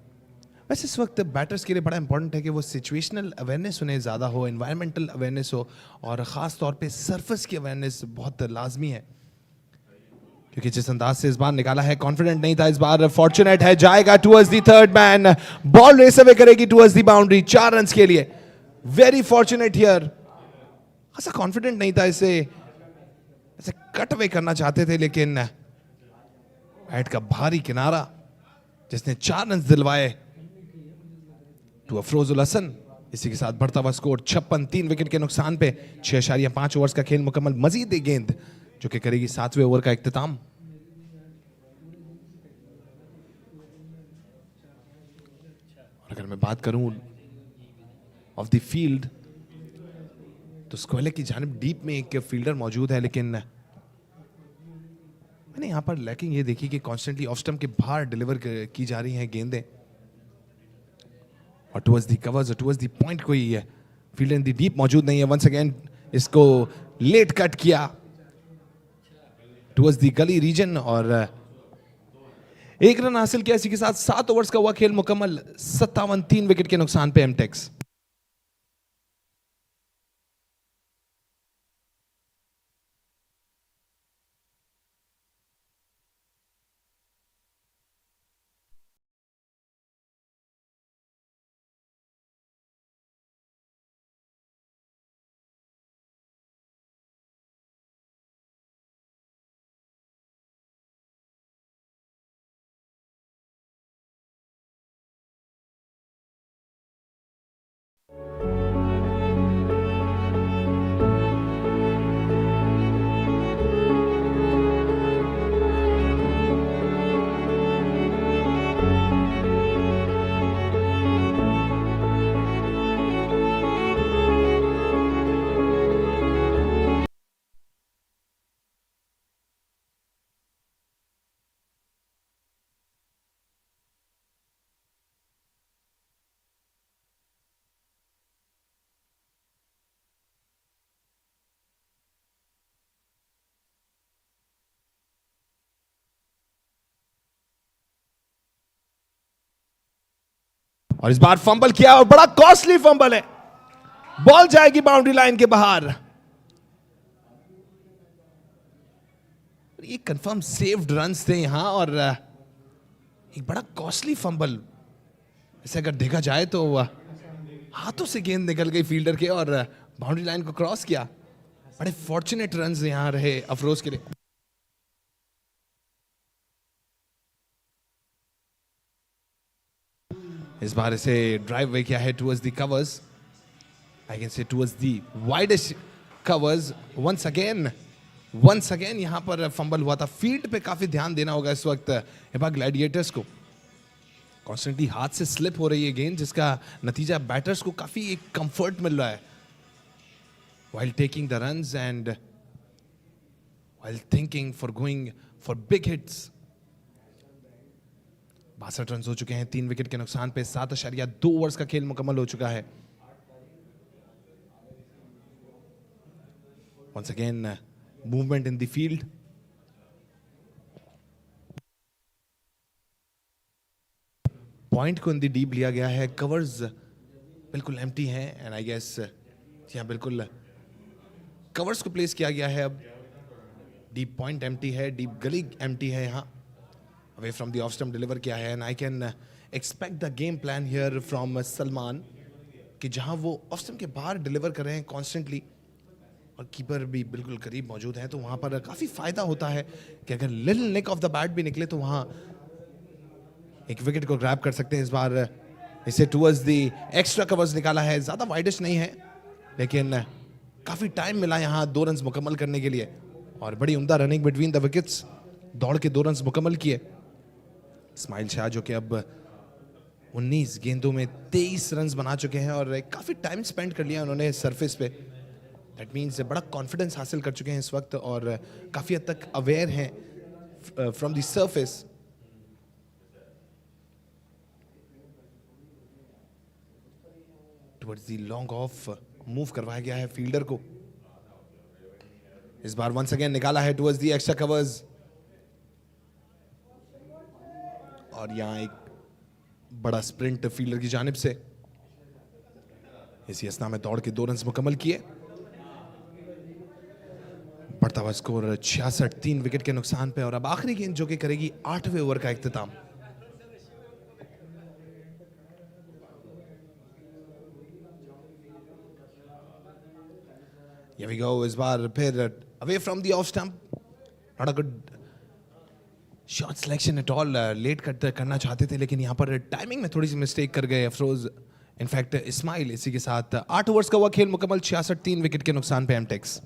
वैसे इस वक्त बैटर्स के लिए बड़ा इंपॉर्टेंट है कि वो सिचुएशनल अवेयरनेस उन्हें ज़्यादा हो, एनवायरमेंटल अवेयरनेस हो और ख़ास तौर पे सरफेस की अवेयरनेस बहुत लाजमी है क्योंकि जिस अंदाज से इस बार निकाला है कॉन्फिडेंट नहीं था। इस बार फॉर्चुनेट है, जाएगा towards the third man, ball race away करेगी टुवर्ड्स द बाउंड्री 4 रन के लिए। Very fortunate here. ऐसा कॉन्फिडेंट नहीं था, इसे ऐसे कट अवे करना चाहते थे लेकिन बैट का भारी किनारा जिसने 4 रन दिलवाए टू अफरोजुल हसन। इसी के साथ बढ़ता हुआ स्कोर 56, 3 विकेट के नुकसान पे 6.5 ओवर्स का खेल मुकम्मल। मजीद एक गेंद जो कि करेगी 7वें ओवर का इख्तिताम। और अगर मैं बात करूं ऑफ द फील्ड तो स्क्वेले की जानिब डीप में एक फील्डर मौजूद है लेकिन मैंने यहां पर लैकिंग ये देखी कि कॉन्स्टेंटली ऑफ स्टंप के बाहर डिलीवर की जा रही हैं गेंदें और टुवर्ड्स द कवर्स और टुवर्ड्स द पॉइंट कोई फील्डर इन द डीप मौजूद नहीं है। वंस अगेन इसको लेट कट किया टुवर्ड्स द गली रीजन और 1 रन हासिल किया। इसी के साथ 7 ओवर्स का हुआ खेल मुकम्मल। 57, 3 विकेट के नुकसान पे M-Tex। और इस बार फंबल किया और बड़ा कॉस्टली फंबल है, बॉल जाएगी बाउंड्री लाइन के बाहर। ये कंफर्म सेव्ड रन्स थे यहां और एक बड़ा कॉस्टली फंबल ऐसे अगर देखा जाए तो हाथों से गेंद निकल गई फील्डर के और बाउंड्री लाइन को क्रॉस किया। बड़े फॉर्चुनेट रन्स यहां रहे अफरोज के लिए। इस बार इसे ड्राइव वे किया है towards the covers, I can say towards the widest covers. Once again यहां पर फंबल हुआ था। फील्ड पे काफी ध्यान देना होगा इस वक्त हिबा ग्लैडिएटर्स को। कॉन्स्टेंटली हाथ से स्लिप हो रही है गेंद, जिसका नतीजा बैटर्स को काफी एक कंफर्ट मिल रहा है while taking the runs and while thinking for going for big hits। 62 run हो चुके हैं 3 विकेट के नुकसान पे। 7.2 ओवर्स का खेल मुकम्मल हो चुका है। once again movement in the field। Point को इन दी डीप लिया गया है। कवर्स बिल्कुल एम्प्टी हैं एंड आई गेस यहां बिल्कुल कवर्स को प्लेस किया गया है। अब डीप पॉइंट एम्प्टी है, डीप गली एम्प्टी है। यहां away from the off stump deliver किया है and I can expect the game plan here from Salman कि जहां वो ऑफ स्टंप के बाहर डिलीवर कर रहे हैं कॉन्स्टेंटली और कीपर भी बिल्कुल करीब मौजूद है, तो वहां पर काफी फायदा होता है कि अगर little nick off the bat भी निकले तो वहां एक विकेट को ग्रैब कर सकते हैं। इस बार इसे टुवर्ड्स द एक्स्ट्रा कवर्स निकाला है। ज्यादा वाइडेस्ट नहीं है लेकिन काफी टाइम मिला यहां 2 रन मुकम्मल करने के लिए और बड़ी उम्दा रनिंग बिटवीन द विकेट्स। दौड़ के 2 रन मुकम्मल किए इस्माइल शाह, जो कि अब 19 गेंदों में 23 रन बना चुके हैं और काफी टाइम स्पेंड कर लिया उन्होंने सरफेस पे। दैट मीन्स बड़ा कॉन्फिडेंस हासिल कर चुके हैं इस वक्त और काफी हद तक अवेयर हैं from the surface. Towards the long of move करवाया गया है फील्डर को। इस बार वंस अगेन निकाला है टुवर्ड्स द एक्स्ट्रा कवर्स और यहां एक बड़ा स्प्रिंट फील्डर की जानिब से। इसी अस्ना में दौड़ के 2 रन मुकम्मल किए। बढ़ता हुआ स्कोर 66 3 विकेट के नुकसान पे और अब आखिरी गेंद जो कि करेगी 8वें ओवर का इख्तिताम। Here we go। इस बार फिर away from the off stump. Not a good shot selection at all. Late करना चाहते थे लेकिन यहां पर टाइमिंग में थोड़ी सी मिस्टेक कर गए अफरोज। इनफैक्ट इस्माइल। इसी के साथ 8 ओवर्स का हुआ खेल मुकम्मल। 66 3 विकेट के नुकसान पे M-Tex।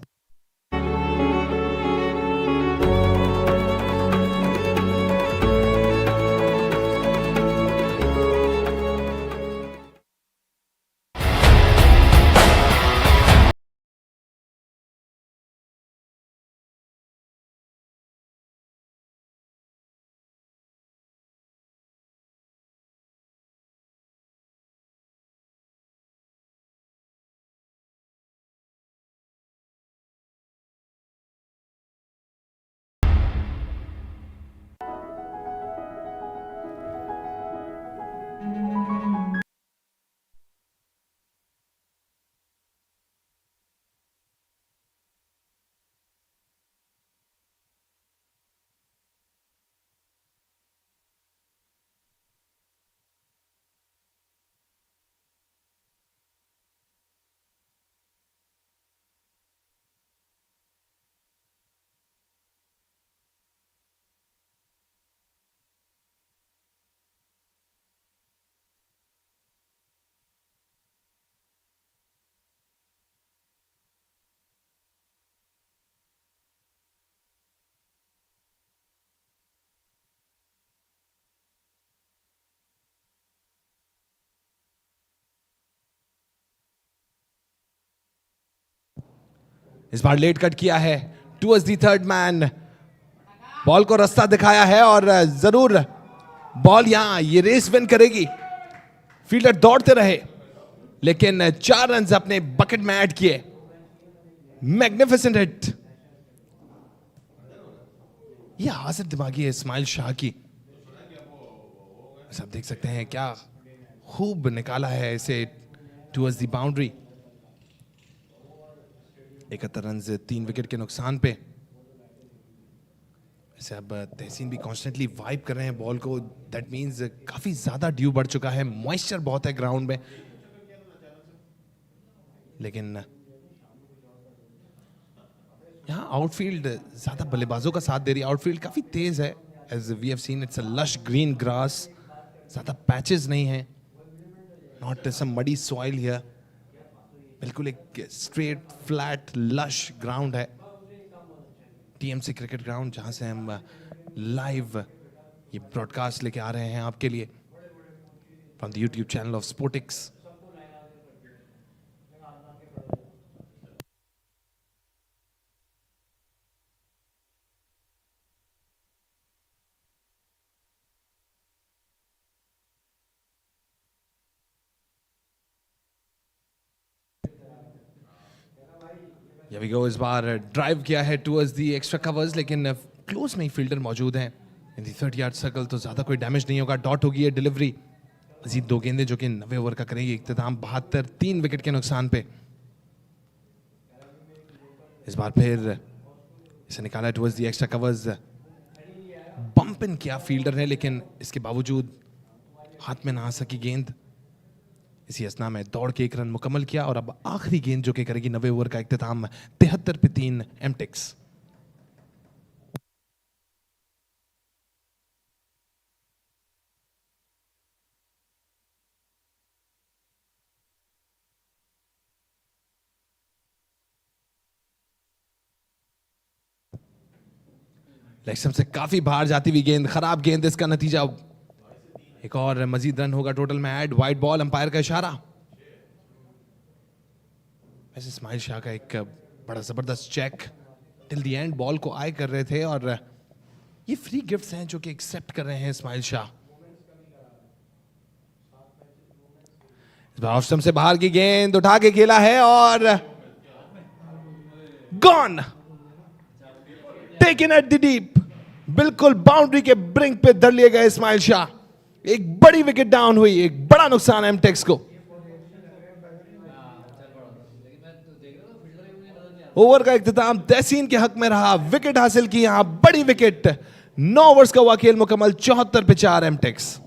इस बार लेट कट किया है towards the third man. Ball को रास्ता दिखाया है और जरूर बॉल यहां ये रेस विन करेगी। फील्डर दौड़ते रहे लेकिन 4 रन अपने बकेट में ऐड किए। Magnificent hit. ये हाजिर दिमागी है इस्माइल शाह की। सब देख सकते हैं क्या खूब निकाला है इसे towards the boundary. 71 run 3 wicket के नुकसान पे। वैसे अब तहसीन भी कॉन्स्टेंटली वाइप कर रहे हैं बॉल को, दैट मीन्स काफी ज्यादा ड्यू बढ़ चुका है, मॉइस्चर बहुत है ग्राउंड में। लेकिन यहाँ आउटफील्ड ज्यादा बल्लेबाजों का साथ दे रही है, आउटफील्ड काफी तेज है, as we have seen it's a lush green grass, ज्यादा पैचेस नहीं है, not some muddy soil here, बिल्कुल एक स्ट्रेट फ्लैट लश ग्राउंड है, टीएमसी क्रिकेट ग्राउंड, जहां से हम लाइव ये ब्रॉडकास्ट लेके आ रहे हैं आपके लिए from the YouTube channel of Sportix. Here we go, इस बार ड्राइव किया है टुवर्ड्स द एक्स्ट्रा कवर्स, लेकिन क्लोज में ही फील्डर मौजूद हैं इन द 30 यार्ड सर्कल, तो ज्यादा कोई डैमेज नहीं होगा। डॉट होगी है डिलीवरी, मजीद 2 गेंदें जो कि 90 ओवर का करेंगे इख्तिताम, 72, 3 विकेट के नुकसान पे। इस बार फिर इसे निकाला towards the extra covers, bump in किया फील्डर ने, लेकिन इसके बावजूद हाथ में ना आ सकी गेंद। इसी असना में दौड़ के 1 रन मुकम्मल किया, और अब आखिरी गेंद जो कि करेगी 90 ओवर का इख्तिताम, 73 पे 3 एमटेक्स। लेग स्टंप से काफी बाहर जाती हुई गेंद, खराब गेंद, इसका नतीजा एक और मजीद रन होगा टोटल में ऐड, वाइड बॉल, अंपायर का इशारा। वैसे इस्माइल शाह का एक बड़ा जबरदस्त check, till the end ball को आए कर रहे थे, और ये फ्री गिफ्ट्स हैं जो कि एक्सेप्ट कर रहे हैं इस्माइल शाह। ऑफ स्टंप से बाहर की गेंद उठा के खेला है, और gone, taken at the deep, बिल्कुल बाउंड्री के ब्रिंक पे धर लिए गए इस्माइल शाह। एक बड़ी विकेट डाउन हुई, एक बड़ा नुकसान एमटेक्स को। ओवर का इख्तिताम तहसीन के हक में रहा, विकेट हासिल की यहां, बड़ी विकेट, 9 ओवर्स का हुआ खेल मुकम्मल, 74 पे 4 MTex.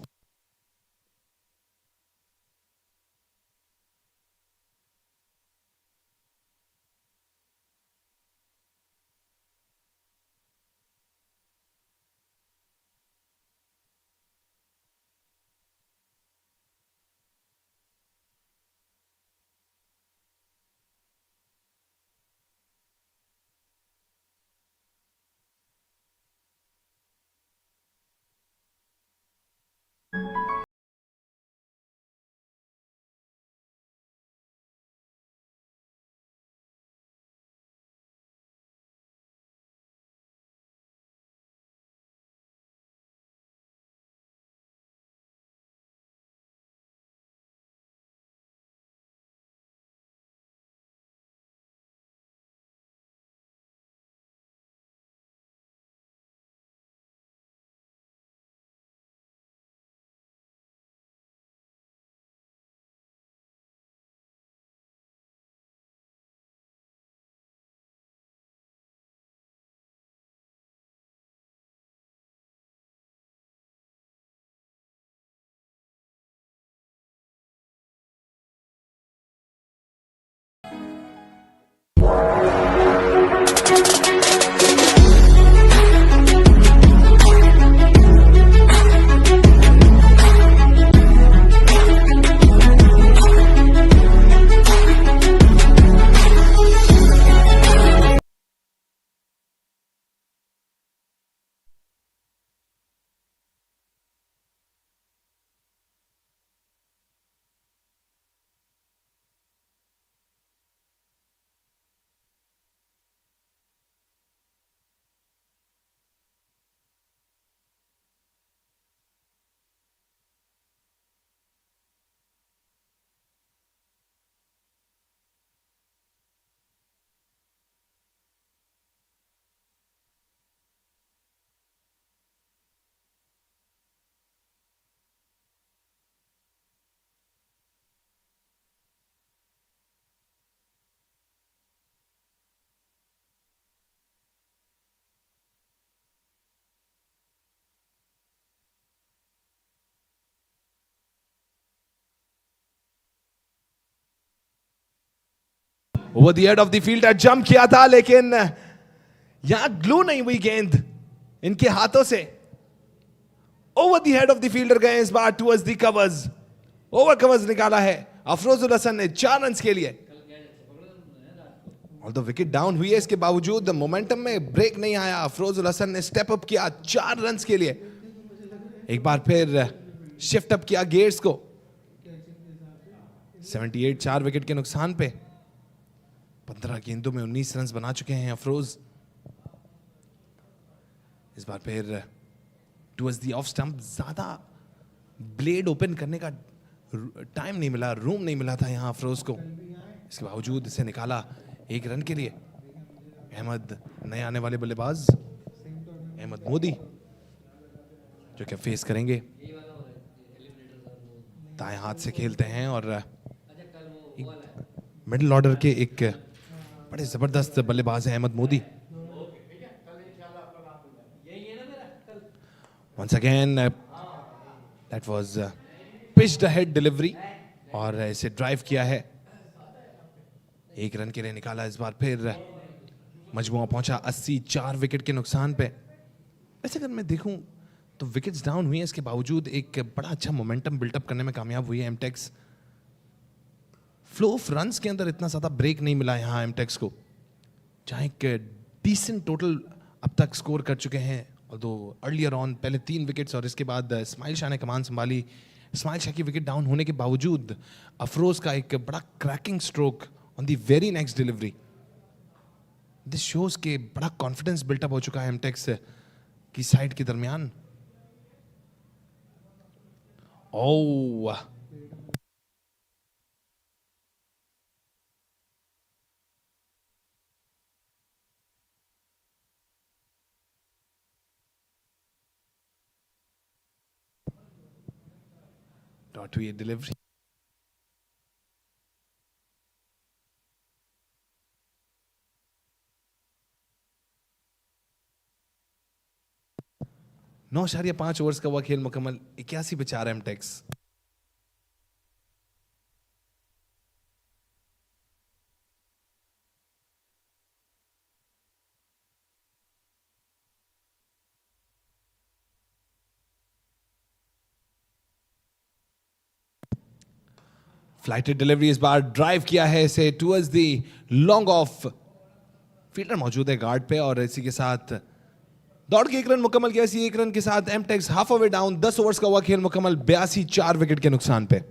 Over the head of the fielder jump किया था, लेकिन यहां ग्लू नहीं हुई गेंद इनके हाथों से। Over the head of the fielder गए इस बार towards the covers. Over covers निकाला है अफरोजुल हसन ने 4 रन के लिए। ऑल्दो विकेट डाउन हुई है, इसके बावजूद मोमेंटम में ब्रेक नहीं आया। अफरोजुल हसन ने स्टेप अप किया 4 रन के लिए। एक बार फिर शिफ्ट अप किया गेयर्स को। 78 4 विकेट के नुकसान पे 15 गेंदों में 19 रन बना चुके हैं अफरोज। इस बार फिर टुवर्ड्स द ऑफ स्टंप, ज्यादा ब्लेड ओपन करने का टाइम नहीं मिला, रूम नहीं मिला था यहां अफरोज को। इसके बावजूद इसे निकाला 1 रन के लिए। अहमद नए आने वाले बल्लेबाज अहमद मोदी जो कि फेस करेंगे, दाएं हाथ से खेलते हैं और मिडिल ऑर्डर के एक बड़े जबरदस्त बल्लेबाज हैं Ahmad Modi. Once again, that was pitched ahead delivery और इसे ड्राइव किया है, 1 रन के लिए निकाला। इस बार फिर मजमुआ पहुंचा 80 4 विकेट के नुकसान पे। वैसे अगर मैं देखूं तो विकेट्स डाउन हुई हैं, इसके बावजूद एक बड़ा अच्छा मोमेंटम बिल्टअप करने में कामयाब हुई है एमटेक्स। फ्लो ऑफ रन्स के अंदर इतना ज्यादा ब्रेक नहीं मिला यहां एमटेक्स को, जहां एक डिसेंट टोटल अब तक स्कोर कर चुके हैं। दो अर्लियर ऑन पहले 3 विकेट्स और इसके बाद इस्माइल शाह ने कमान संभाली। इस्माइल शाह की विकेट डाउन होने के बावजूद अफरोज का एक बड़ा cracking stroke on the very next delivery. This shows के बड़ा कॉन्फिडेंस बिल्टअप हो चुका है एमटेक्स की साइड के दरमियान। ओह डॉट हुई डिलीवरी। नौ 9.5 ओवर्स का हुआ खेल मुकम्मल, 81 पे 4 एमटेक्स। फ्लाइटेड डिलीवरी, इस बार ड्राइव किया है इसे towards the long of. Fielder मौजूद है गार्ड पे और इसी के साथ दौड़ के 1 रन मुकम्मल किया। इसी 1 रन के साथ एमटेक्स हाफ अवे डाउन। 10 ओवर्स का हुआ खेल मुकम्मल, 82 4 विकेट के नुकसान पे।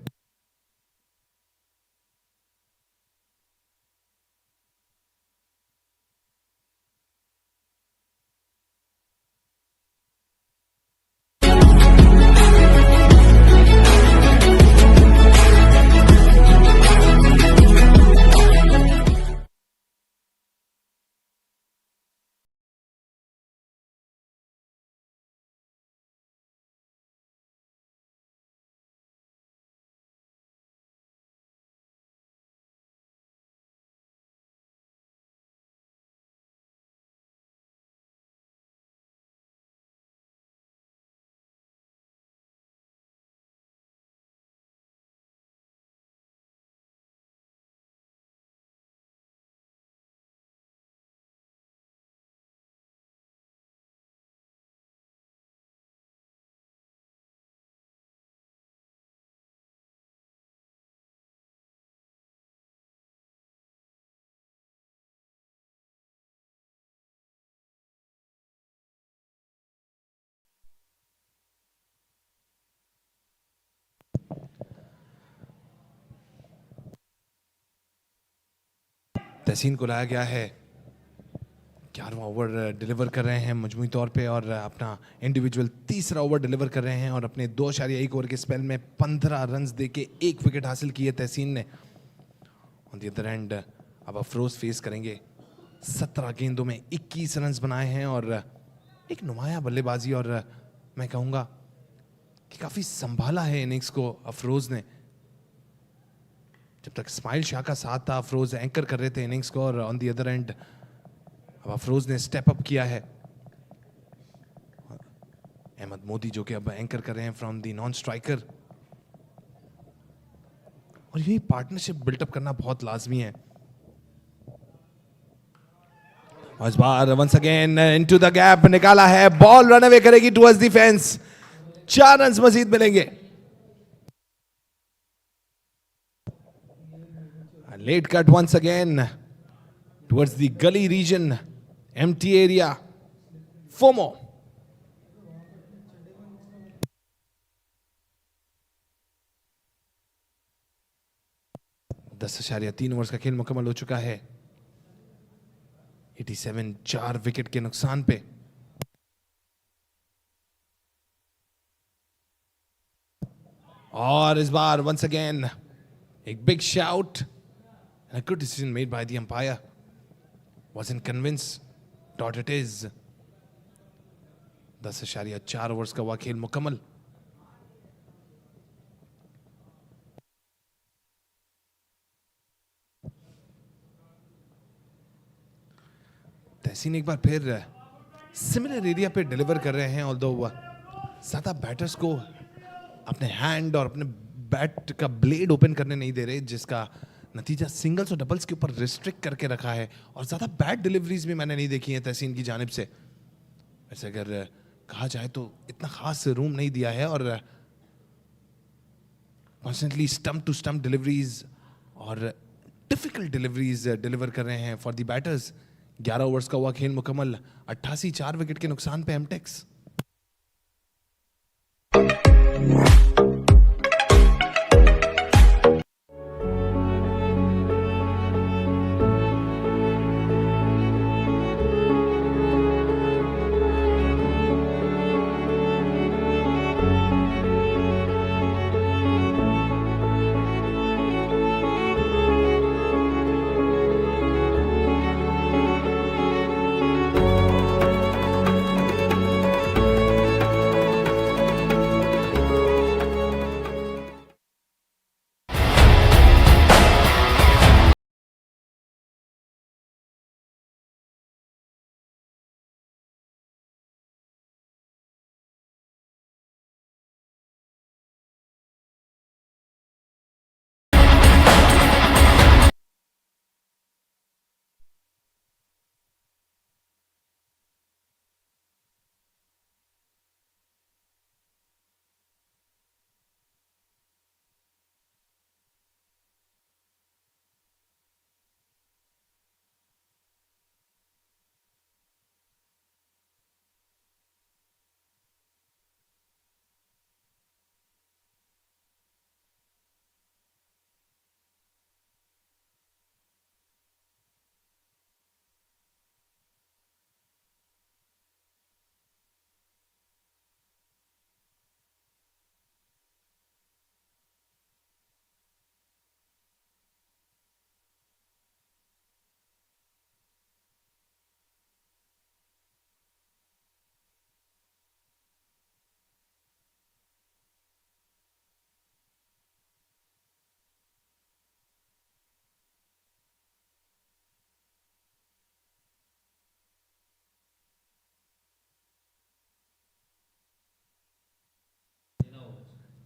तहसीन को लाया गया है, 11वां ओवर डिलीवर कर रहे हैं मजमूई तौर पे और अपना इंडिविजुअल 3रा ओवर डिलीवर कर रहे हैं और अपने 2.1 ओवर के स्पेल में 15 रन देके 1 विकेट हासिल की है तहसीन ने। ऑन द अदर एंड अब अफरोज फेस करेंगे, 17 गेंदों में 21 रन बनाए हैं और एक नुमाया बल्लेबाजी और मैं कहूँगा कि काफ़ी संभाला है इनिंग्स को अफरोज ने। जब तक इस्माइल शाह का साथ था अफरोज एंकर कर रहे थे इनिंग्स को और ऑन द अदर एंड अब अफरोज ने स्टेप अप किया है। अहमद मोदी जो कि अब एंकर कर रहे हैं फ्रॉम द नॉन स्ट्राइकर। और यही पार्टनरशिप बिल्टअप करना बहुत लाजमी है। और इस बार once again into the gap निकाला है, बॉल रन अवे करेगी टुवर्ड्स द फेंस, 4 रन मजीद मिलेंगे। Late cut once again towards the gully region, empty area, 4 more। दस इशारिया 3 ओवर्स का खेल मुकम्मल हो चुका है। 87, 4 विकेट के नुकसान पे। और इस बार वंस अगेन एक big shout, a good decision made by the umpire, wasn't convinced, dot it is। 10.4 overs का हुआ खेल मुकम्मल। तहसीन एक बार फिर सिमिलर एरिया पे डिलीवर कर रहे हैं, ऑल्दो ज्यादा बैटर्स को अपने हैंड और अपने बैट का ब्लेड ओपन करने नहीं दे रहे, जिसका नतीजा सिंगल्स और डबल्स के ऊपर रिस्ट्रिक्ट करके रखा है। और ज्यादा बैट डिलीवरीज भी मैंने नहीं देखी है तहसीन की जानिब से। वैसे अगर कहा जाए तो इतना खास रूम नहीं दिया है, और constantly stump to stump deliveries और डिफिकल्ट डिलीवरीज डिलीवर कर रहे हैं फॉर द बैटर्स। 11 ओवर्स का हुआ खेल मुकम्मल। 88, 4 विकेट के नुकसान पे M-Tex।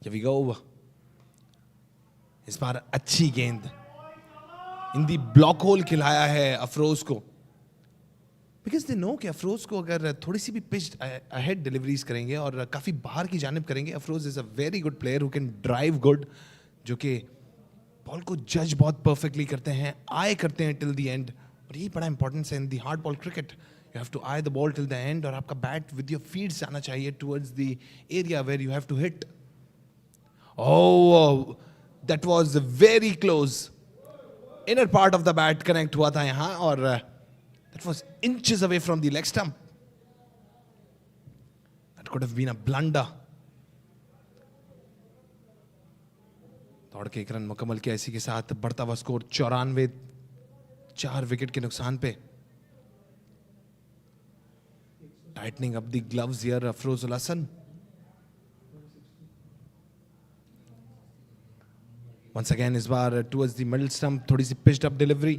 Here we go। इस बार अच्छी गेंद इन दी ब्लॉक होल खिलाया है अफरोज को, बिकॉज दे नो कि अफरोज को अगर थोड़ी सी भी पिच अहेड डिलीवरीज करेंगे और काफी बाहर की जानिब करेंगे, Afroz is a very good player who can drive good, जो कि बॉल को जज बहुत परफेक्टली करते हैं, आए करते हैं टिल द एंड। और यही बड़ा इंपॉर्टेंस है in the hard ball cricket. You have to eye the ball till the end, और आपका बैट विद योर फीट जाना चाहिए towards the area where you have to hit. Oh, that was very close। Inner part of the bat connect हुआ था यहाँ, और that was inches away from the leg stump। That could have been a blunder। दौड़ के 1 run मुकम्मल किया, इसी के साथ बढ़ता हुआ स्कोर 94, 4 विकेट के नुकसान पे। Tightening up the gloves here Afroz ul Hasan. Once again इस बार towards the middle stump, थोड़ी सी पिच्ड अप डिलीवरी,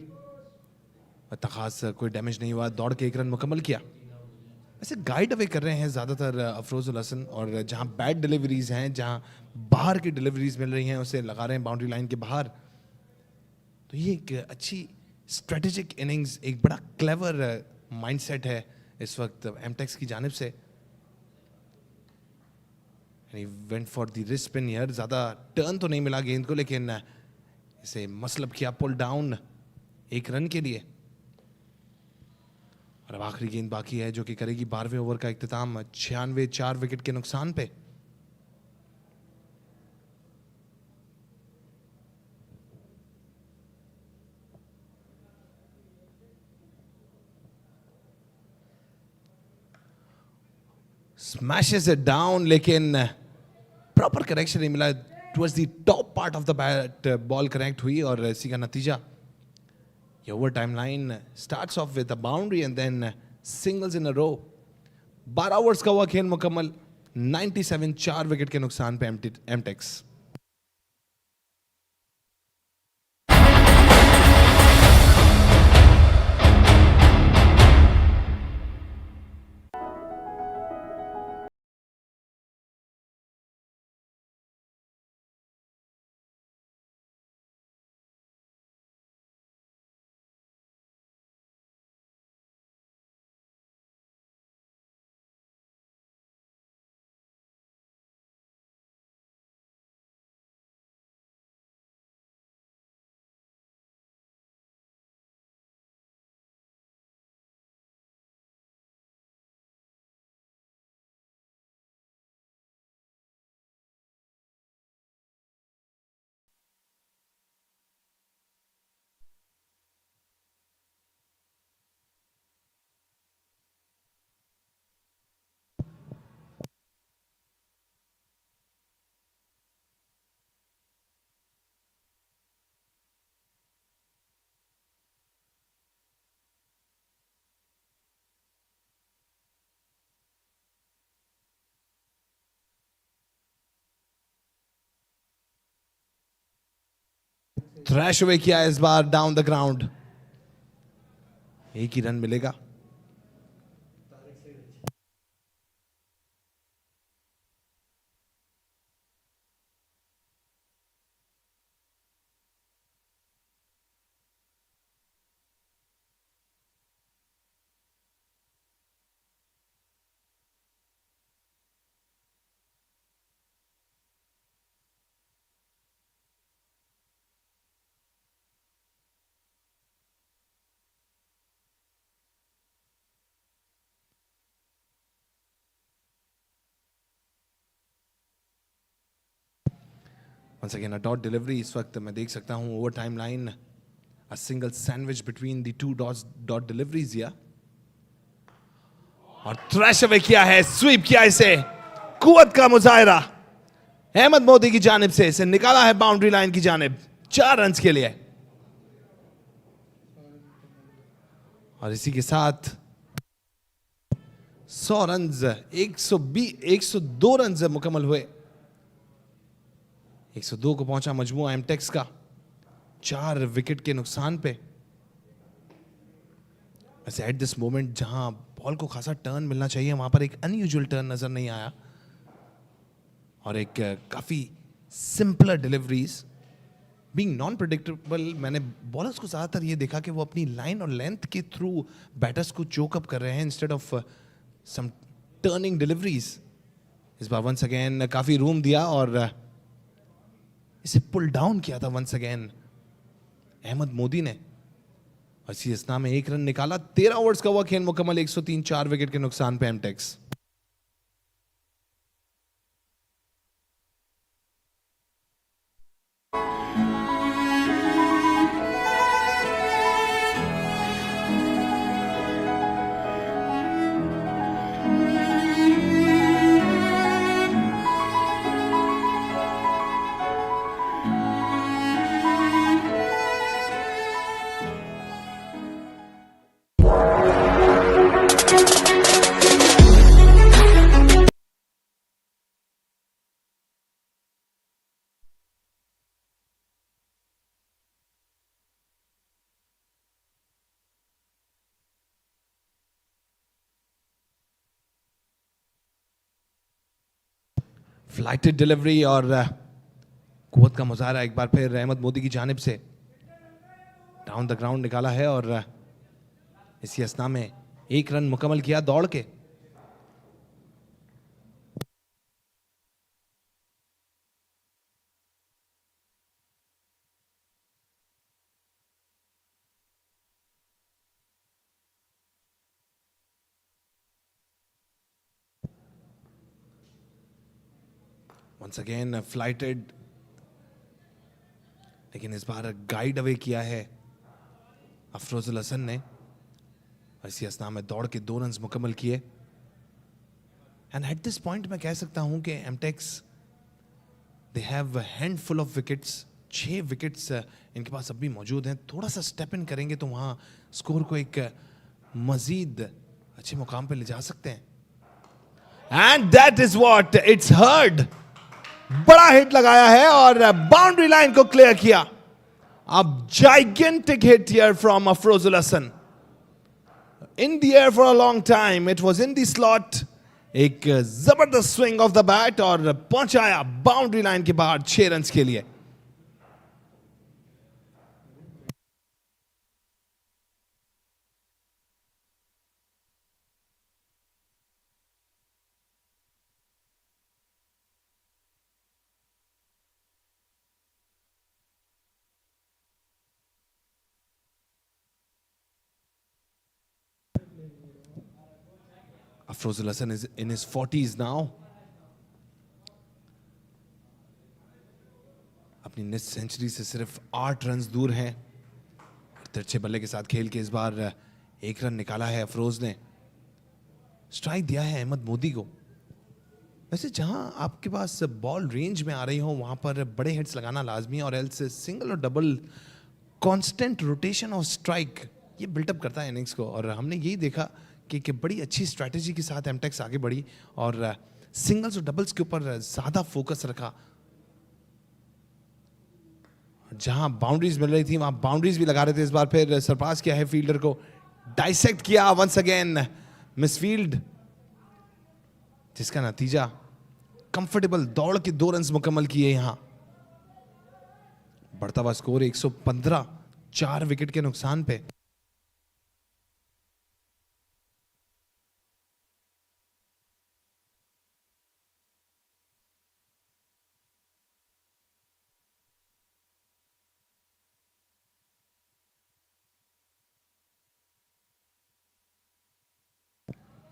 इतना खास कोई डैमेज नहीं हुआ, दौड़ के 1 रन मुकम्मल किया। ऐसे गाइड अवे कर रहे हैं ज़्यादातर अफरोज उल हसन, और जहां बैड डिलीवरीज हैं, जहां बाहर की डिलीवरीज मिल रही हैं, उसे लगा रहे हैं बाउंड्री लाइन के बाहर। तो ये एक अच्छी स्ट्रेटेजिक इनिंग्स, एक बड़ा क्लेवर माइंडसेट है इस वक्त M-Tex की जानिब से. He went for the wrist spin here. ज़्यादा टर्न तो नहीं मिला गेंद को, लेकिन इसे मसलब किया पुल डाउन 1 रन के लिए. और अब आखिरी गेंद बाकी है जो कि करेगी 12वें ओवर का इख्तिताम 96 4 विकेट के नुकसान पे. Smashes it down, लेकिन प्रॉपर करेक्शन नहीं मिला. Towards the top part of the bat ball connect हुई और इसी का नतीजा ये over time line starts off with a boundary and then singles in a row. 12 overs का हुआ खेल मुकम्मल 97 4 विकेट के नुकसान पे M-Tex. थ्रैश अवे किया इस बार डाउन द ग्राउंड. एक ही रन मिलेगा. Once again a dot delivery. इस वक्त मैं देख सकता हूं over time line a single sandwich between the two dot deliveries here. और थ्रैश अवे किया है, स्वीप किया इसे. कुवत का मुजाहिरा अहमद मोदी की जानिब से. इसे निकाला है बाउंड्री लाइन की जानिब 4 रन के लिए. और इसी के साथ 100 रन 102 रन मुकम्मल हुए. 102 को पहुंचा मजमूआ M-Tex का 4 विकेट के नुकसान पे. वैसे एट दिस मोमेंट जहां बॉल को खासा टर्न मिलना चाहिए वहां पर एक अनयूजुअल टर्न नजर नहीं आया और एक काफी simpler deliveries being non predictable. मैंने बॉलर्स को ज्यादातर ये देखा कि वो अपनी लाइन और लेंथ के थ्रू बैटर्स को चोकअप कर रहे हैं instead of some turning deliveries. इस बार वंस अगेन काफी रूम दिया और इसे पुल डाउन किया था वंस अगेन अहमद मोदी ने. और इसी असना में 1 रन निकाला. 13 ओवर्स का हुआ खेल मुकम्मल 103 4 विकेट के नुकसान पे M-Tex. फ्लाइटेड डिलीवरी और कुवत का मुजाहरा एक बार फिर अहमद मोदी की जानिब से. डाउन द ग्राउंड निकाला है और इसी असना में एक रन मुकम्मल किया दौड़ के। वंस अगेन फ्लाइटेड, लेकिन इस बार गाइड अवे किया है अफरोजुल हसन ने। इसी असना में दौड़ के 2 रन मुकम्मल किए। एंड एट दिस पॉइंट मैं कह सकता हूं कि MTex they have handful of wickets. 6 wickets इनके पास अभी मौजूद हैं। थोड़ा सा स्टेप इन करेंगे तो वहां स्कोर को एक मजीद अच्छे मुकाम पे ले जा सकते हैं। And that is what it's heard. बड़ा हिट लगाया है और बाउंड्री लाइन को क्लियर किया। अब gigantic hit here from Afrozul Hassan. In the air for a long time. It was in the slot. एक जबरदस्त स्विंग ऑफ द बैट और पहुंचाया बाउंड्री लाइन के बाहर 6 रन के लिए। Afrozul Hassan is in his 40s now. अपनी next century से सिर्फ 8 रन दूर हैं। तिरछे बल्ले के साथ खेल के इस बार 1 रन निकाला है अफरोज ने। स्ट्राइक दिया है अहमद मोदी को। वैसे जहां आपके पास बॉल रेंज में आ रही हो वहां पर बड़े हिट्स लगाना लाजमी है, और एल्स सिंगल और double constant rotation of strike ये बिल्टअप करता है इनिंग्स को। और हमने यही देखा कि बड़ी अच्छी स्ट्रैटेजी के साथ एमटेक्स आगे बढ़ी और सिंगल्स और डबल्स के ऊपर ज्यादा फोकस रखा। जहां बाउंड्रीज मिल रही थी वहां बाउंड्रीज भी लगा रहे थे। इस बार फिर सरपास किया है फील्डर को, डाइसेक्ट किया वंस अगेन मिसफील्ड, जिसका नतीजा कंफर्टेबल दौड़ के 2 रन मुकम्मल किए। यहां बढ़ता हुआ स्कोर 115, 4 विकेट के नुकसान पे।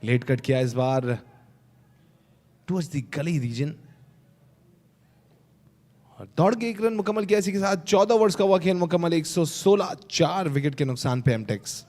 लेट कट किया इस बार टुवर्ड्स द गली रीजन और दौड़ के 1 रन मुकम्मल किया। इसी के साथ 14 ओवर्स का हुआ खेल मुकम्मल। 116, 4 विकेट के नुकसान पे एमटेक्स।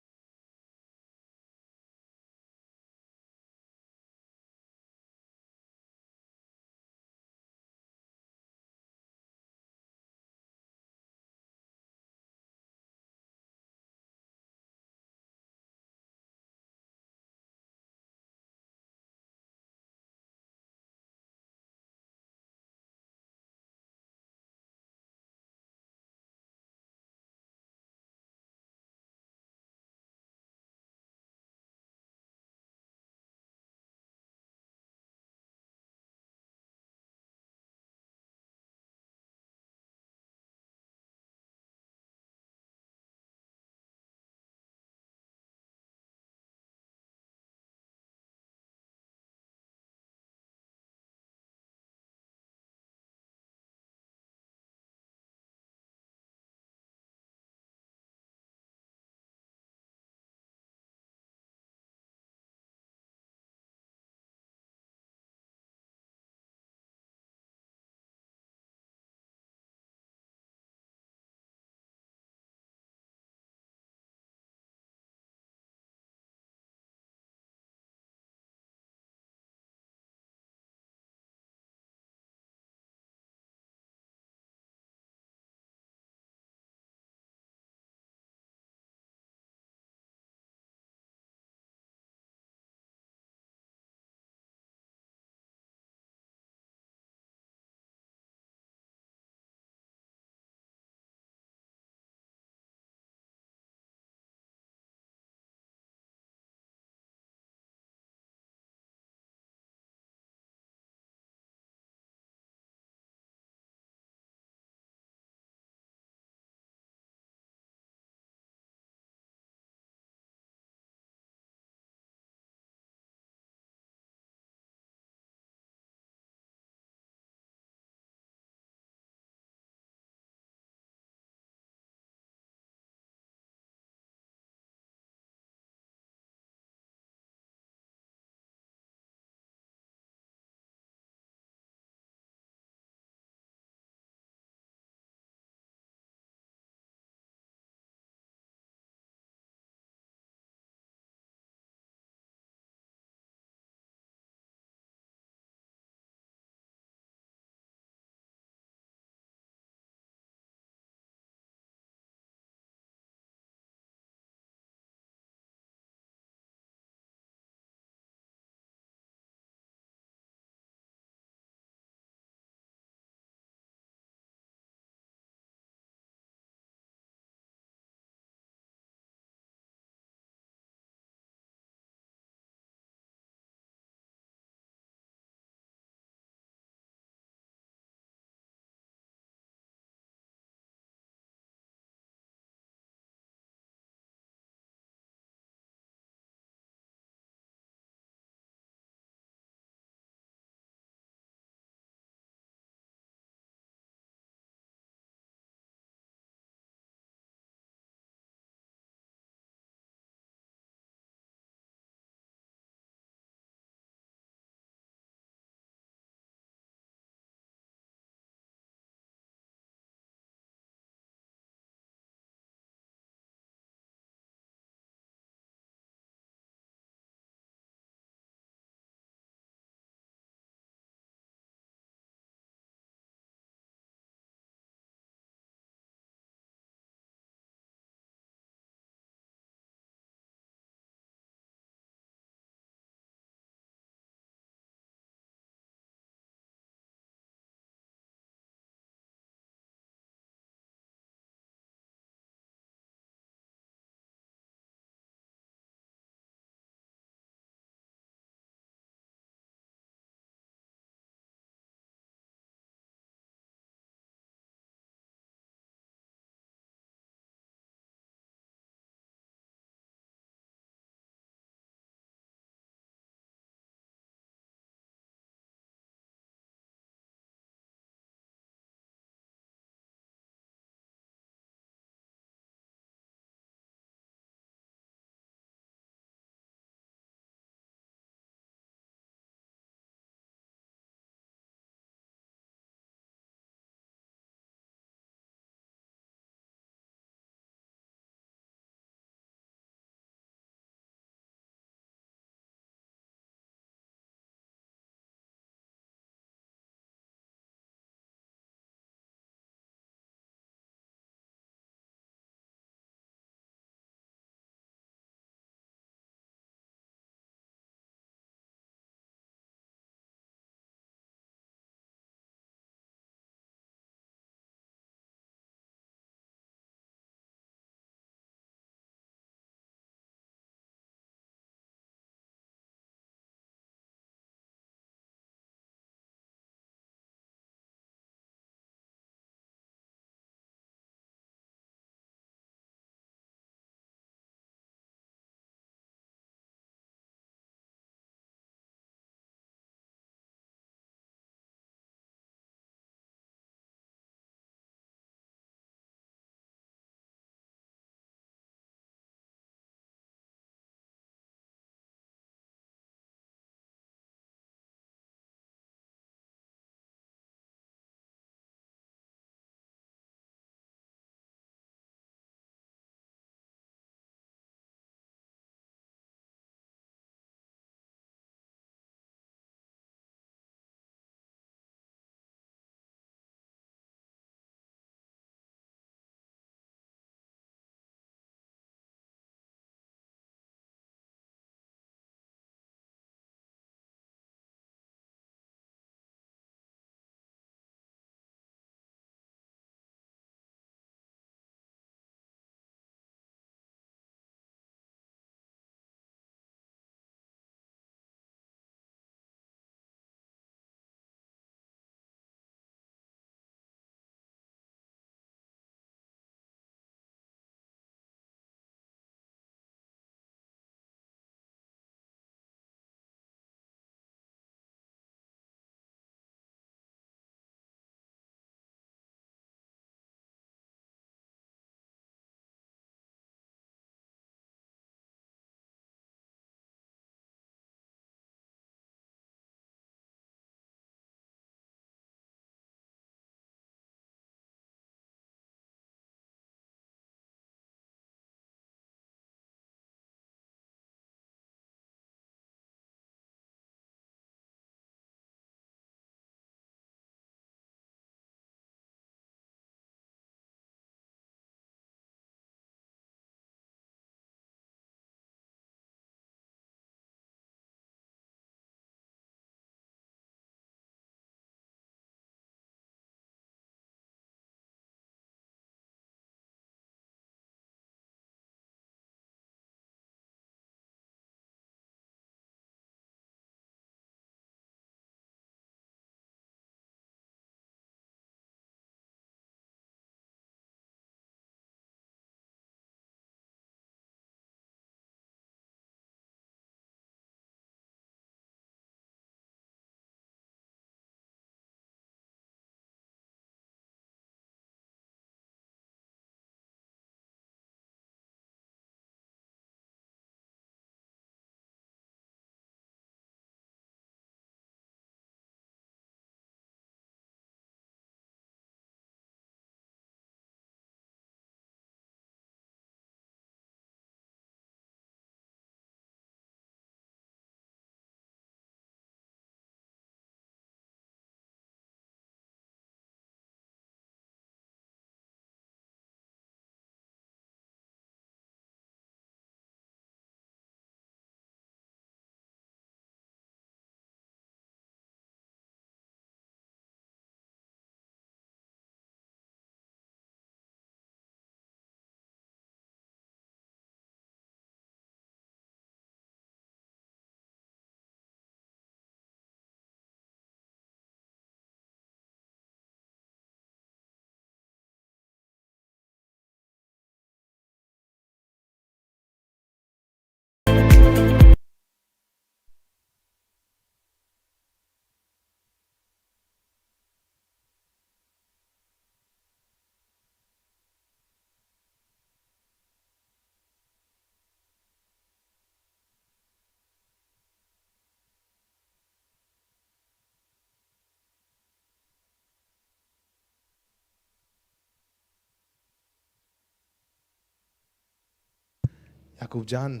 याकूब जान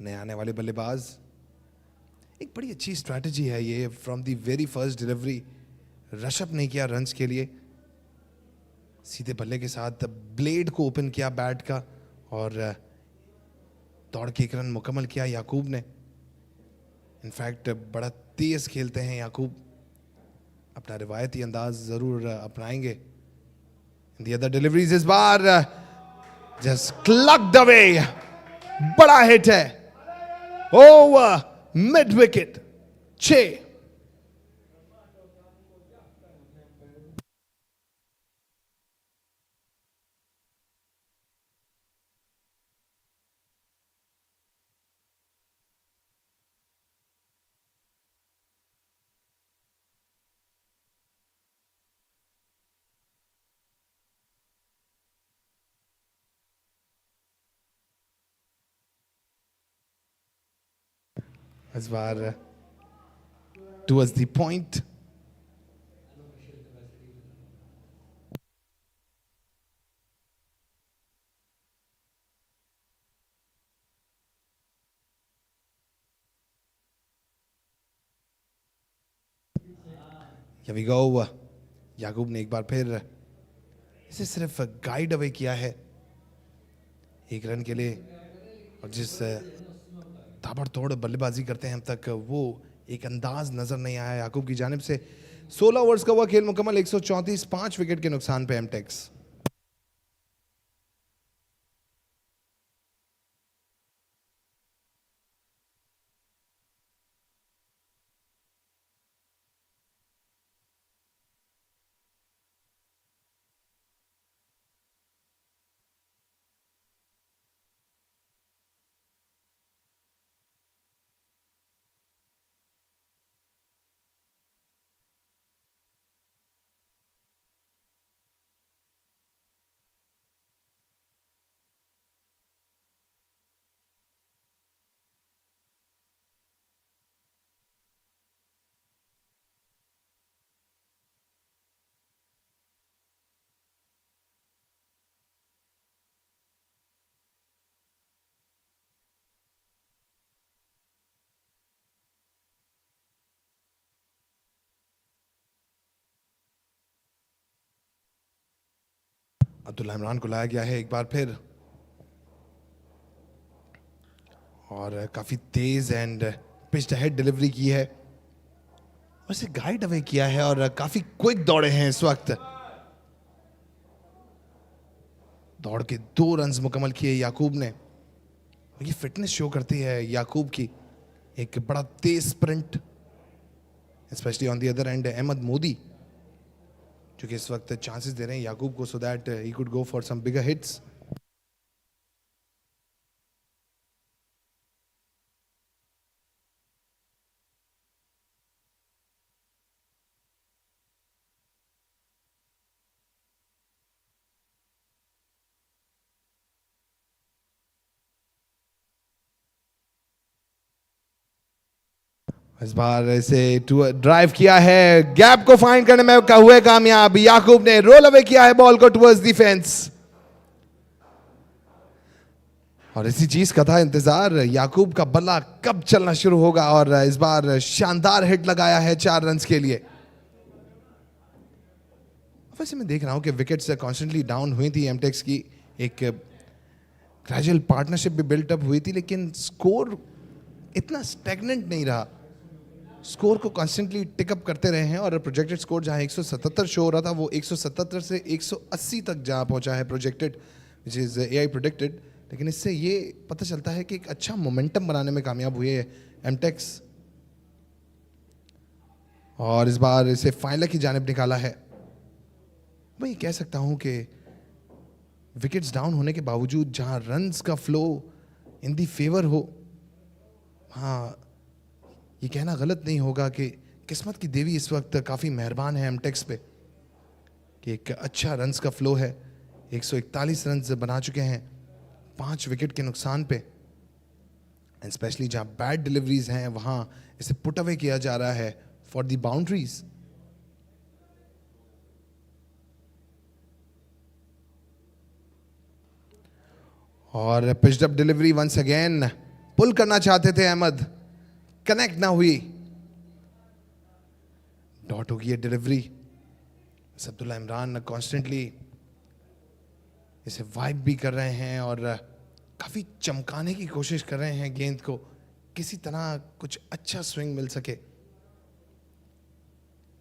नए आने वाले बल्लेबाज, एक बड़ी अच्छी स्ट्रैटेजी है ये। From the very first delivery rush up नहीं किया रन्स के लिए, सीधे बल्ले के साथ ब्लेड को ओपन किया बैट का और दौड़ के एक रन मुकम्मल किया याकूब ने। इनफैक्ट बड़ा तेज खेलते हैं याकूब, अपना रिवायती अंदाज जरूर अपनाएंगे। इन द अदर डिलीवरीज इस बार जस्ट क्लक्ड अवे, बड़ा हिट है ओवर मिड विकेट 6। इस बार towards the point, here we go। याकूब ने एक बार फिर इसे सिर्फ गाइड अवे किया है एक रन के लिए, और जिस ताबड़तोड़ बल्लेबाजी करते हैं हम तक, वो एक अंदाज नजर नहीं आया याकूब की जानिब से। 16 ओवर्स का हुआ खेल मुकम्मल, 134, 5 विकेट के नुकसान पे एम-टेक्स। अब्दुल्ला इमरान को लाया गया है एक बार फिर, और काफी तेज एंड पिच्ड हेड डिलीवरी की है, उसे गाइड अवे किया है और काफी क्विक दौड़े हैं इस वक्त। दौड़ के 2 रन्स मुकम्मल किए याकूब ने। ये फिटनेस शो करती है याकूब की, एक बड़ा तेज sprint, especially on the other end Ahmed Modi, जो कि इस वक्त चांसेस दे रहे हैं याकूब को so that he could go for some bigger hits. इस बार इसे ड्राइव किया है, गैप को फाइंड करने में हुए कामयाब याकूब ने। रोल अवे किया है बॉल को टुवर्ड्स द फेंस, और इसी चीज का था इंतजार, याकूब का बल्ला कब चलना शुरू होगा। और इस बार शानदार हिट लगाया है 4 रन्स के लिए। वैसे मैं देख रहा हूं कि विकेट्स कॉन्स्टेंटली डाउन हुई थी एम-टेक्स की, एक ग्रेजुअल पार्टनरशिप भी बिल्टअप हुई थी, लेकिन स्कोर इतना स्टैग्नेंट नहीं रहा। स्कोर को कॉन्स्टेंटली टिकअप करते रहे हैं, और प्रोजेक्टेड स्कोर जहां 177 शो हो रहा था, वो 177 से 180 तक जहां पहुंचा है projected, which is AI predicted. लेकिन इससे ये पता चलता है कि एक अच्छा मोमेंटम बनाने में कामयाब हुए है एम-टेक्स, और इस बार इसे फाइनल की जानिब निकाला है। मैं ये कह सकता हूं कि विकेट्स डाउन होने के बावजूद जहां रन्स का फ्लो इन दी फेवर हो, हाँ ये कहना गलत नहीं होगा कि किस्मत की देवी इस वक्त काफ़ी मेहरबान है एम-टेक्स पे, कि एक अच्छा रन्स का फ्लो है। 141 रन्स बना चुके हैं 5 विकेट के नुकसान पे, एंड स्पेशली जहां बैड डिलीवरीज हैं वहां इसे पुट अवे किया जा रहा है फॉर द बाउंड्रीज। और pitched up delivery once again, pull करना चाहते थे अहमद, कनेक्ट ना हुई, डॉट होगी डिलीवरी। अब्दुल्ला इमरान कॉन्स्टेंटली इसे वाइप भी कर रहे हैं और काफी चमकाने की कोशिश कर रहे हैं गेंद को, किसी तरह कुछ अच्छा स्विंग मिल सके,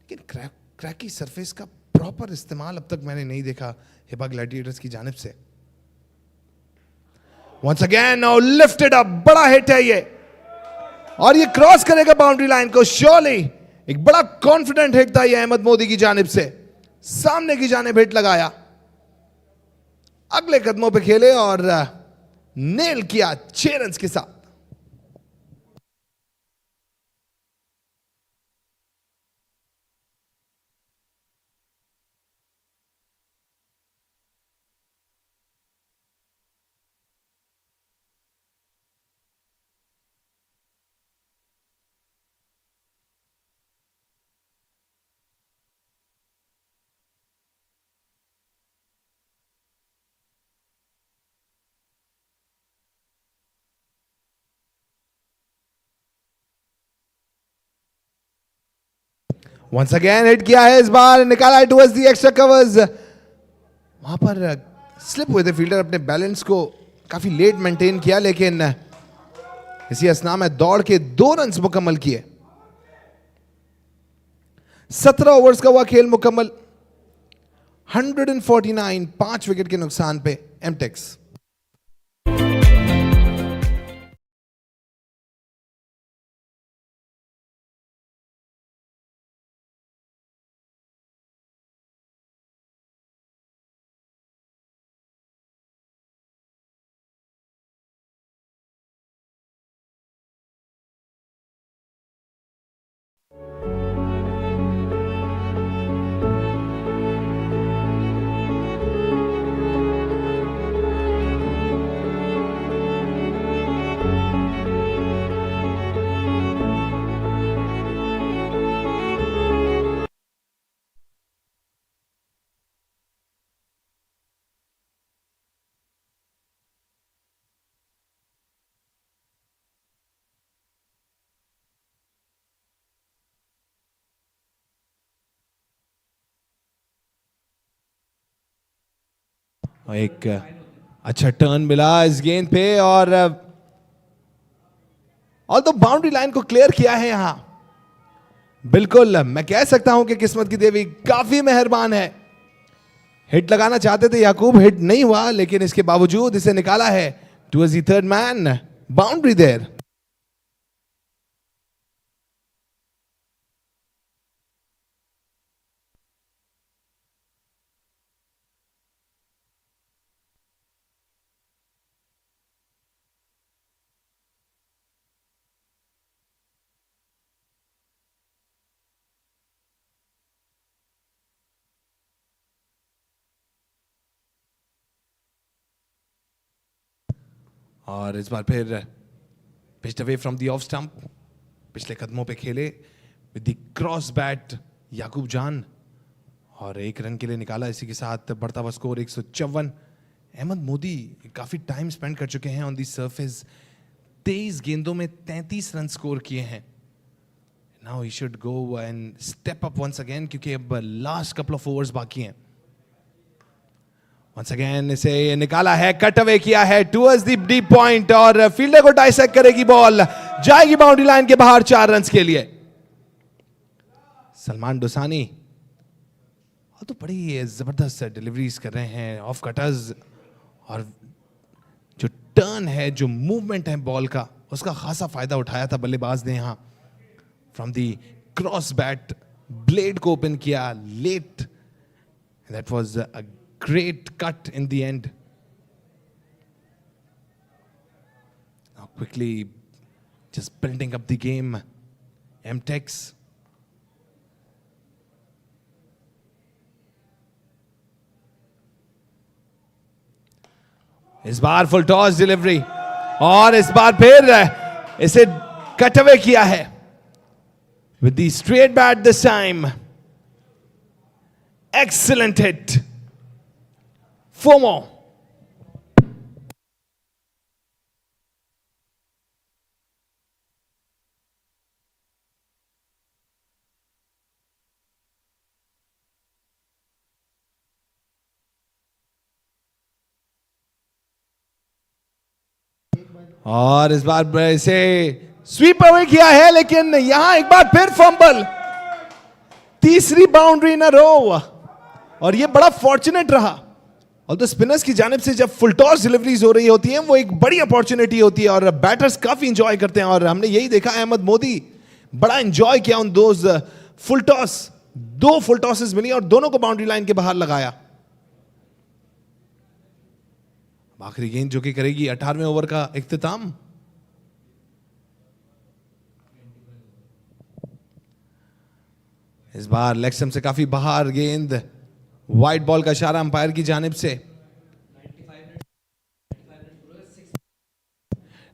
लेकिन क्रैकी सरफेस का प्रॉपर इस्तेमाल अब तक मैंने नहीं देखा हिबा ग्लैडिएटर्स की जानिब से। Once again now lifted up, बड़ा हिट है ये और ये क्रॉस करेगा बाउंड्री लाइन को श्योरली। एक बड़ा कॉन्फिडेंट हिट था ये अहमद मोदी की जानिब से, सामने की जानिब हिट लगाया, अगले कदमों पे खेले और नेल किया 6 रन के साथ। वंस अगेन हिट किया है, इस बार निकाला टुवर्ड्स द एक्स्ट्रा कवर्स। वहां पर स्लिप हुए थे फील्डर, अपने बैलेंस को काफी लेट मेंटेन किया, लेकिन इसी असना में दौड़ के 2 रन मुकम्मल किए। 17 ओवर्स का हुआ खेल मुकम्मल, 149, 5 विकेट के नुकसान पे एमटेक्स। एक अच्छा टर्न मिला इस गेंद पे और तो बाउंड्री लाइन को क्लियर किया है यहां। बिल्कुल मैं कह सकता हूं कि किस्मत की देवी काफी मेहरबान है। हिट लगाना चाहते थे याकूब, हिट नहीं हुआ, लेकिन इसके बावजूद इसे निकाला है towards the third man, boundary there. और इस बार फिर pitched away from the off stump, पिछले कदमों पे खेले with the cross bat Yakub Jan और 1 रन के लिए निकाला। इसी के साथ बढ़ता हुआ स्कोर 154। अहमद मोदी काफी टाइम स्पेंड कर चुके हैं ऑन दी सरफेस, 23 गेंदों में 33 रन स्कोर किए हैं। Now he should go and step up once again, क्योंकि अब लास्ट कपल ऑफ ओवर्स बाकी हैं। वंस अगेन इसे निकाला है, कट अवे किया है टुवर्ड्स द डीप पॉइंट और फील्डर को डाइसेक्ट करेगी बॉल, जाएगी बाउंड्री लाइन के बाहर 4 रन के लिए। सलमान डोसानी और तो बड़ी जबरदस्त डिलीवरीज कर रहे हैं, ऑफ कटर्स, और जो टर्न है, जो मूवमेंट है बॉल का, उसका खासा फायदा उठाया था बल्लेबाज ने यहां। From the cross bat blade को ओपन किया late, that was a great cut in the end. Now quickly just building up the game, M-Tex. इस बार फुल टॉस डिलीवरी और इस बार फिर इसे कट अवे किया है with the straight bat this time. Excellent hit. 4 more. और इस बार इसे स्वीप अवे किया है, लेकिन यहां एक बार फिर फंबल, तीसरी बाउंड्री इन अ रो, और ये बड़ा फॉर्चुनेट रहा। और तो स्पिनर्स की जानिब से जब फुल टॉस डिलीवरीज हो रही होती हैं, वो एक बड़ी अपॉर्चुनिटी होती है और बैटर्स काफी इंजॉय करते हैं। और हमने यही देखा, अहमद मोदी बड़ा इंजॉय किया उन those full toss, 2 full tosses मिली और दोनों को बाउंड्री लाइन के बाहर लगाया। आखिरी गेंद जो कि करेगी 18वें ओवर का इख्तिताम। इस बार लेग स्टंप से काफी बाहर गेंद, व्हाइट बॉल का इशारा अंपायर की जानिब से।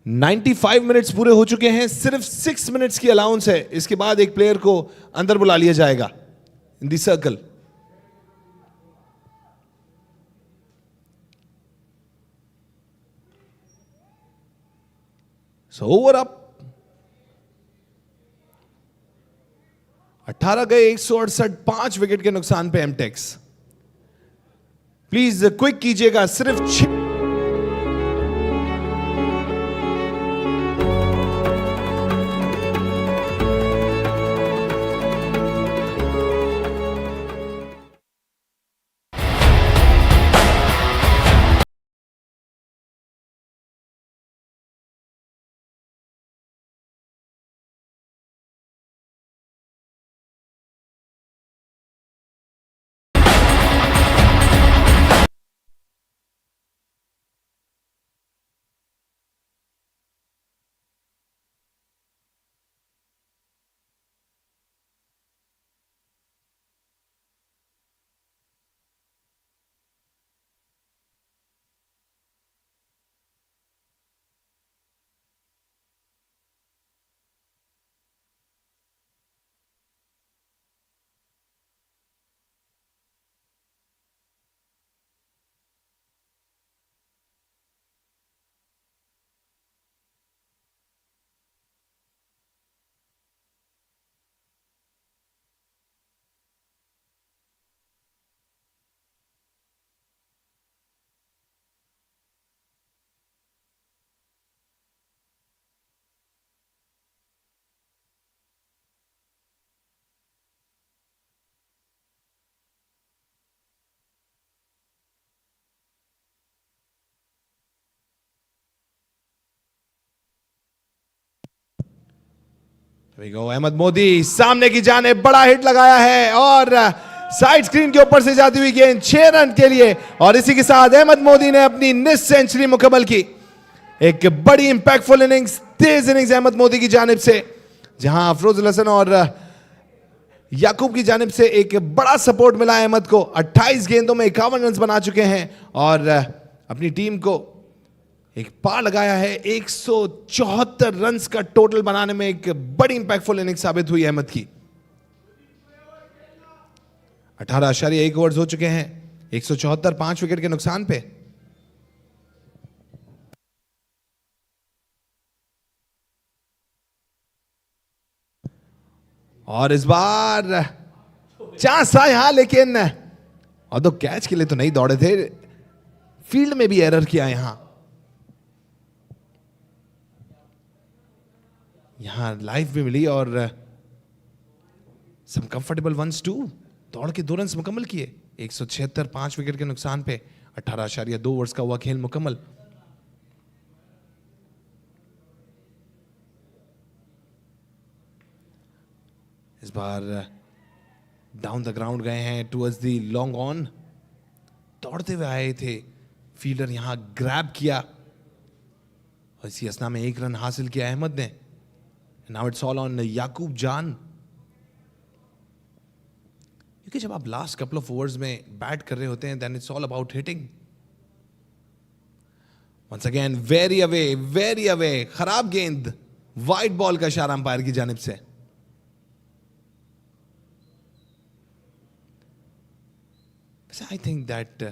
95 मिनट्स पूरे हो चुके हैं, सिर्फ 6 मिनट्स की अलाउंस है। इसके बाद एक प्लेयर को अंदर बुला लिया जाएगा in the circle. So over up, 18 गए 168, 5 विकेट के नुकसान पे एम-टेक्स। प्लीज क्विक कीजिएगा, सिर्फ 6। अहमद मोदी सामने की जाने बड़ा हिट लगाया है और साइड स्क्रीन के ऊपर से जाती हुई गेंद 6 रन के लिए। और इसी के साथ अहमद मोदी ने अपनी निस सेंचुरी मुकम्मल की। एक बड़ी इंपैक्टफुल इनिंग्स, तेज इनिंग्स अहमद मोदी की जानिब से, जहां अफरोजुल हसन और याकूब की जानिब से एक बड़ा सपोर्ट मिला अहमद को। 28 गेंदों में 51 रन बना चुके हैं और अपनी टीम को एक पार लगाया है। 174 रन का टोटल बनाने में एक बड़ी इंपैक्टफुल इनिंग साबित हुई अहमद की। 18.1 ओवर्स हो चुके हैं, 174, 5 विकेट के नुकसान पे। और इस बार चांस था यहां, लेकिन और तो कैच के लिए तो नहीं दौड़े थे, फील्ड में भी एरर किया यहां लाइफ भी मिली और सम कंफर्टेबल वंस टू। दौड़ के 2 रन मुकम्मल किए, 176, 5 विकेट के नुकसान पे। 18.2 ओवर्स का हुआ खेल मुकम्मल। इस बार डाउन द ग्राउंड गए हैं टुवर्ड्स द लॉन्ग ऑन, दौड़ते हुए आए थे, फील्डर यहां ग्रैब किया और इसी असना में 1 रन हासिल किया अहमद ने। Now it's all on Yakub Jan. क्योंकि जब आप लास्ट कपल ऑफ ओवर्स में बैट कर रहे होते हैं, then it's all about hitting. Once again very away, खराब गेंद, वाइड बॉल का इशारा अंपायर की जानिब से। I think that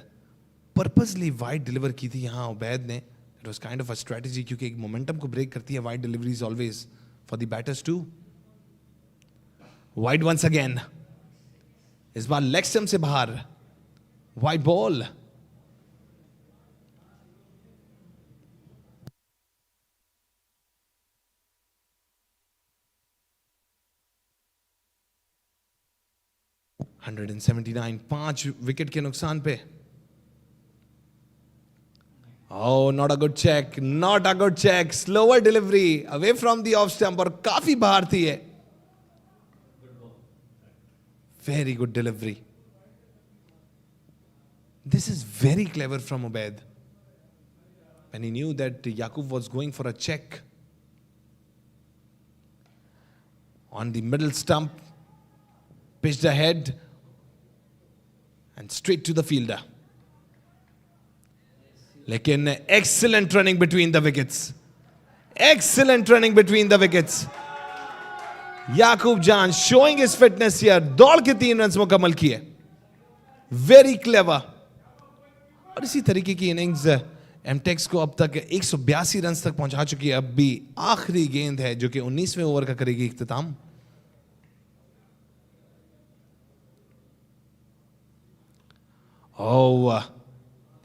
purposely wide deliver की थी यहां उबैद ने। It was kind of a strategy, क्योंकि एक मोमेंटम को ब्रेक करती है wide deliveries always for the batters too. Wide once again, इस बार लेग स्टंप से बाहर, वाइड बॉल। 179, 5 विकेट के नुकसान पे. Oh, not a good check. Not a good check. Slower delivery away from the off stump और काफी बाहर थी है. Very good delivery. This is very clever from Ubaid. When he knew that Yaqub was going for a check on the middle stump, pitched ahead and straight to the fielder. लेकिन excellent running between the wickets. Excellent running between the wickets. याकूब जान showing his fitness here. दौड़ के 3 run मुकम्मल किए. Very clever. और इसी तरीके की इनिंग्स M-Tex को अब तक 182 रन तक पहुंचा चुकी है. अब भी आखिरी गेंद है जो कि 19वें ओवर का करेगी इख्तिताम. Oh,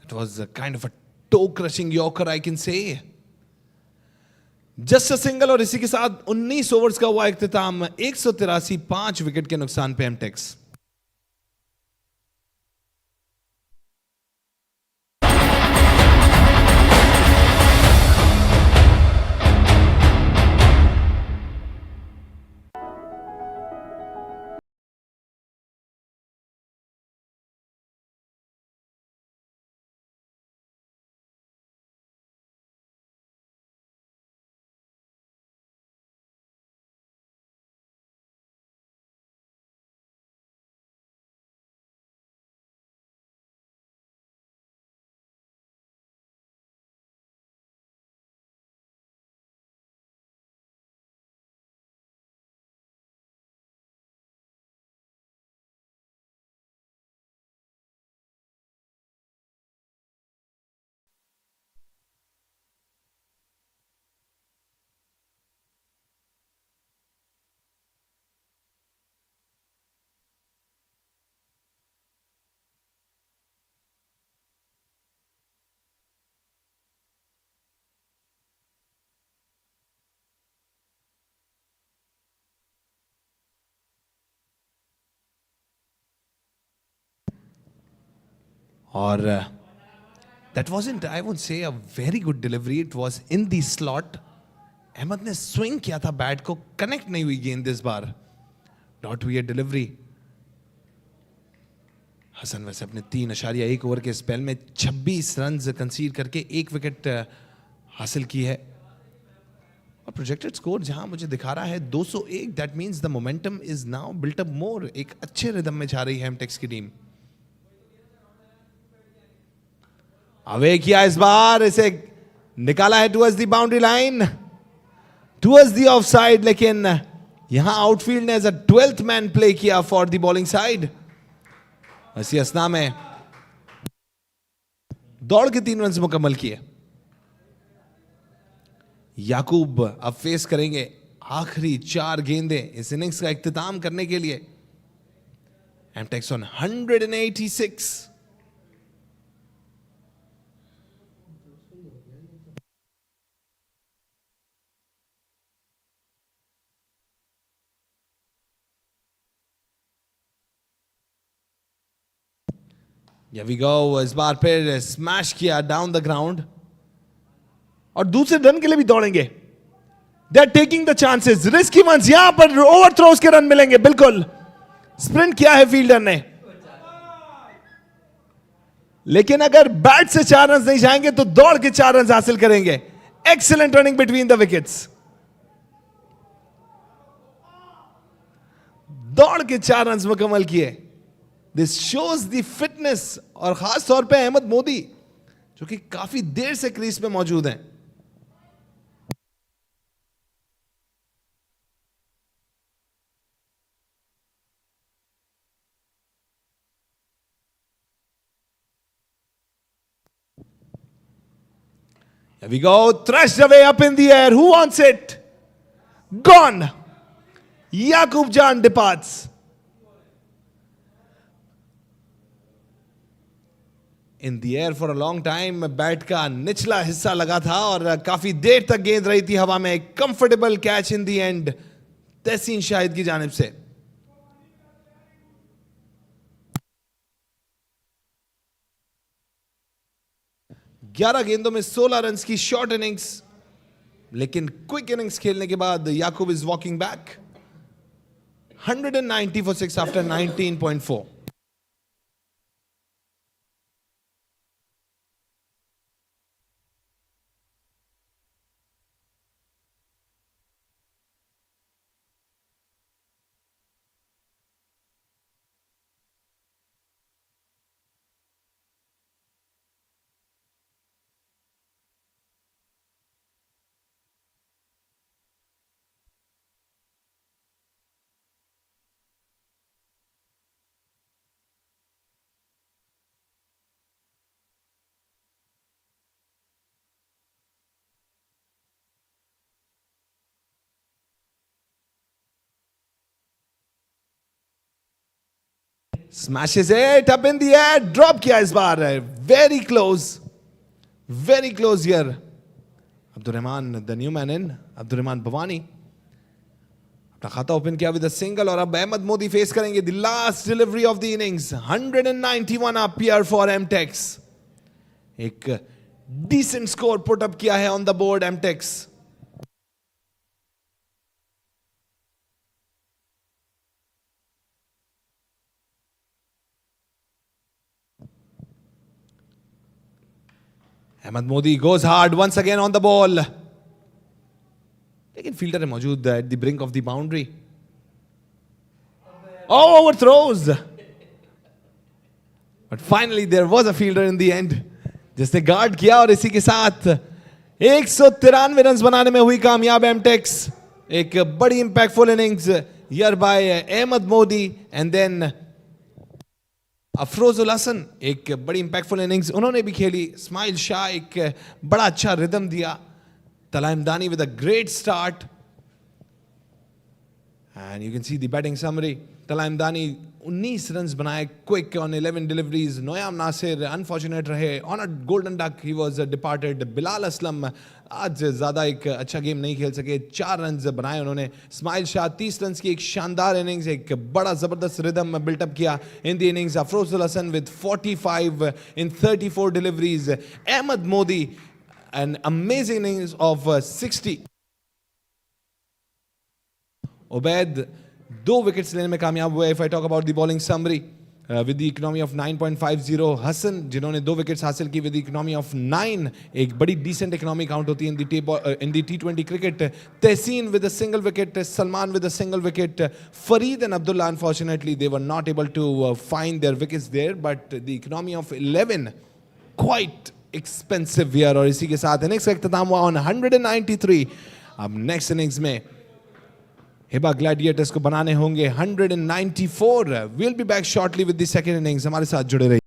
it was a kind of a toe-crushing yorker, I can say. Just a single और इसी के साथ 19 ओवर्स का हुआ इख्तिताम. 183, 5 विकेट के नुकसान पे M-Tex. और that wasn't, I would say, a very good delivery. It was in the slot. Ahmad ने स्विंग किया था बैट को, कनेक्ट नहीं हुई गेंद इस बार. नॉट हुई डिलीवरी. हसन वैसे अपने 3.1 ओवर के स्पेल में 26 रन कंसीड करके 1 विकेट हासिल की है. और प्रोजेक्टेड स्कोर जहां मुझे दिखा रहा है 201. That means the momentum is now built up more. एक अच्छे रिदम में जा रही है M-Tex की टीम. अवे किया इस बार, इसे निकाला है towards the boundary line, towards the off side. लेकिन यहां आउटफील्ड ने as a 12th man play किया फॉर द बॉलिंग साइड. इसी असना में दौड़ के 3 रन मुकम्मल किए. याकूब अब फेस करेंगे आखिरी 4 गेंदें इस इनिंग्स का इख्तिताम करने के लिए. M-Tex on 186. Here we go. इस बार फिर स्मैश किया डाउन द ग्राउंड और दूसरे रन के लिए भी दौड़ेंगे. They are taking the chances, risky ones. यहां पर ओवर थ्रोस के रन मिलेंगे. बिल्कुल स्प्रिंट किया है फील्डर ने, लेकिन अगर बैट से 4 रन नहीं जाएंगे तो दौड़ के 4 रन हासिल करेंगे. Excellent running between the wickets. दौड़ के 4 रन मुकम्मल किए. This shows the fitness. और खास तौर पे अहमद मोदी जो कि काफी देर से क्रीज पे मौजूद हैं. Here we go. Thrashed away up in the air. Who wants it? Gone. Yaqub Jan departs. In the air for a long time. Bat का निचला हिस्सा लगा था और काफी देर तक गेंद रही थी हवा में. Comfortable catch in the end Tahseen Shahid की जानिब से. 11 गेंदों में 16 रन की शॉर्ट इनिंग्स, लेकिन क्विक इनिंग्स खेलने के बाद Yaqoob is walking back 190 for 6 after 19.4. Smashes it up in the air, drop किया इस बार, very close, very close here. Abdurrahman the new man in, Abdurrahman Bhawani अपना खाता ओपन किया विद अ सिंगल, और अब अहमद मोदी फेस करेंगे the last delivery of the innings. 191 up here for M-Tex. एक डिसेंट स्कोर पुट अप किया है on the board M-Tex. Ahmed Modi goes hard once again on the ball, लेकिन फील्डर है मौजूद at the brink of the boundary. Overthrows, but finally there was a fielder in the end जिसने guard किया, और इसी के साथ 193 रन बनाने में हुई कामयाब M-Tex. एक बड़ी impactful innings here by Ahmed Modi and then Afrozul Hasan. एक बड़ी इंपैक्टफुल इनिंग्स उन्होंने भी खेली. इस्माइल शाह एक बड़ा अच्छा रिदम दिया. तला इमदानी with a great start, and you can see the batting summary. Tala Imdani 19 runs बनाए quick on 11 deliveries. Noyam Nasir unfortunate रहे on a golden duck, he was departed. Bilal Aslam आज ज्यादा एक अच्छा गेम नहीं खेल सके, 4 रन्स बनाए उन्होंने. इस्माइल शाह 30 रन्स की एक शानदार इनिंग्स, एक बड़ा जबरदस्त रिदम बिल्टअप किया in the innings. Afrozul Hasan with 45 in 34 deliveries. Ahmed Modi an amazing innings of 60. Ubaid 2 wickets लेने में कामयाब हुए. If I talk about the bowling summary with the economy of 9.50. Hasan जिन्होंने 2 विकेट्स हासिल की विद द इकोनॉमी ऑफ 9. एक बड़ी डिसेंट इकोनॉमी काउंट होती है in the T20 cricket. Tahseen with a single wicket, Salman with a single wicket. Farid and Abdullah unfortunately they were not able to find their wickets there, but the economy of 11 quite expensive here. और इसी के साथ innings का इख्तिताम हुआ on 193. अब next innings में Hiba Gladiators को बनाने होंगे 194. Will be back shortly with the second innings. हमारे साथ जुड़े रहिए.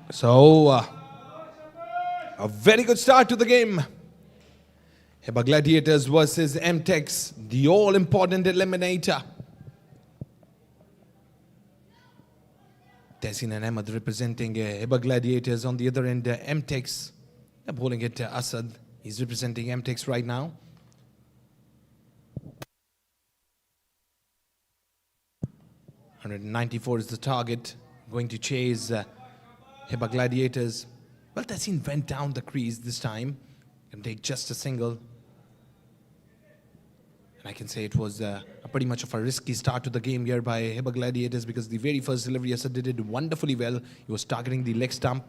So, a very good start to the game. Hiba Gladiators versus M-Tex, the all-important eliminator. Tessin and Ahmed representing Hiba Gladiators. On the other end, M-Tex. They're bowling it Asad. He's representing M-Tex right now. .194 is the target. Going to chase Hiba Gladiators. Well, Tessin went down the crease this time. Can take just a single. And I can say it was a pretty much of a risky start to the game here by Hiba Gladiators, because the very first delivery Asad did it wonderfully well. He was targeting the leg stump,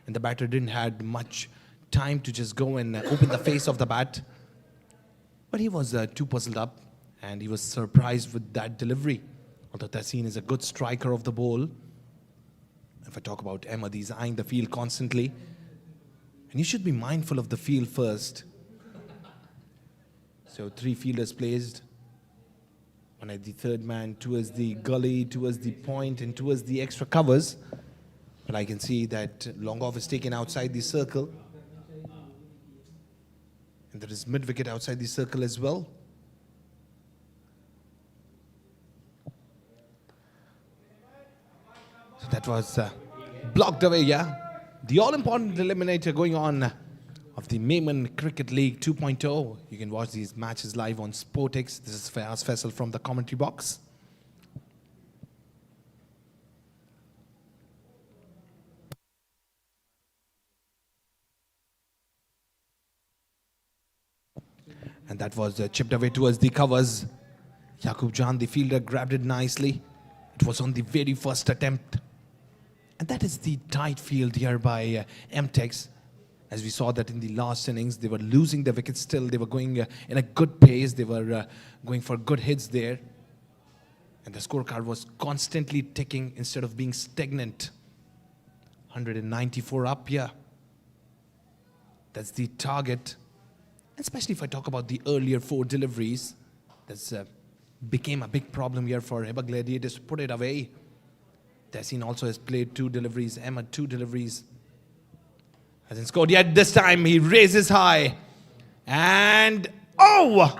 and the batter didn't had much time to just go and open the face of the bat. But he was too puzzled up, and he was surprised with that delivery. Although Tessin is a good striker of the ball. If I talk about Ahmed, he's eyeing the field constantly. And you should be mindful of the field first. So 3 fielders placed. One at the third man, towards the gully, towards the point, and towards the extra covers. But I can see that long off is taken outside the circle. And there is mid-wicket outside the circle as well. So that was blocked away, yeah. The all-important eliminator going on of the Memon Cricket League 2.0. You can watch these matches live on SportX. This is Fayaz Faisal from the commentary box. And that was chipped away towards the covers. Yaqub Jan, the fielder, grabbed it nicely. It was on the very first attempt. And that is the tight field here by M-Tex. As we saw that in the last innings, they were losing the wickets still. They were going in a good pace. They were going for good hits there. And the scorecard was constantly ticking instead of being stagnant. 194 up here. That's the target. Especially if I talk about the earlier 4 deliveries. That's became a big problem here for Hiba Gladiators to put it away. Tessin also has played 2 deliveries. Ahmed 2 deliveries. Hasn't scored yet. This time he raises high. And oh!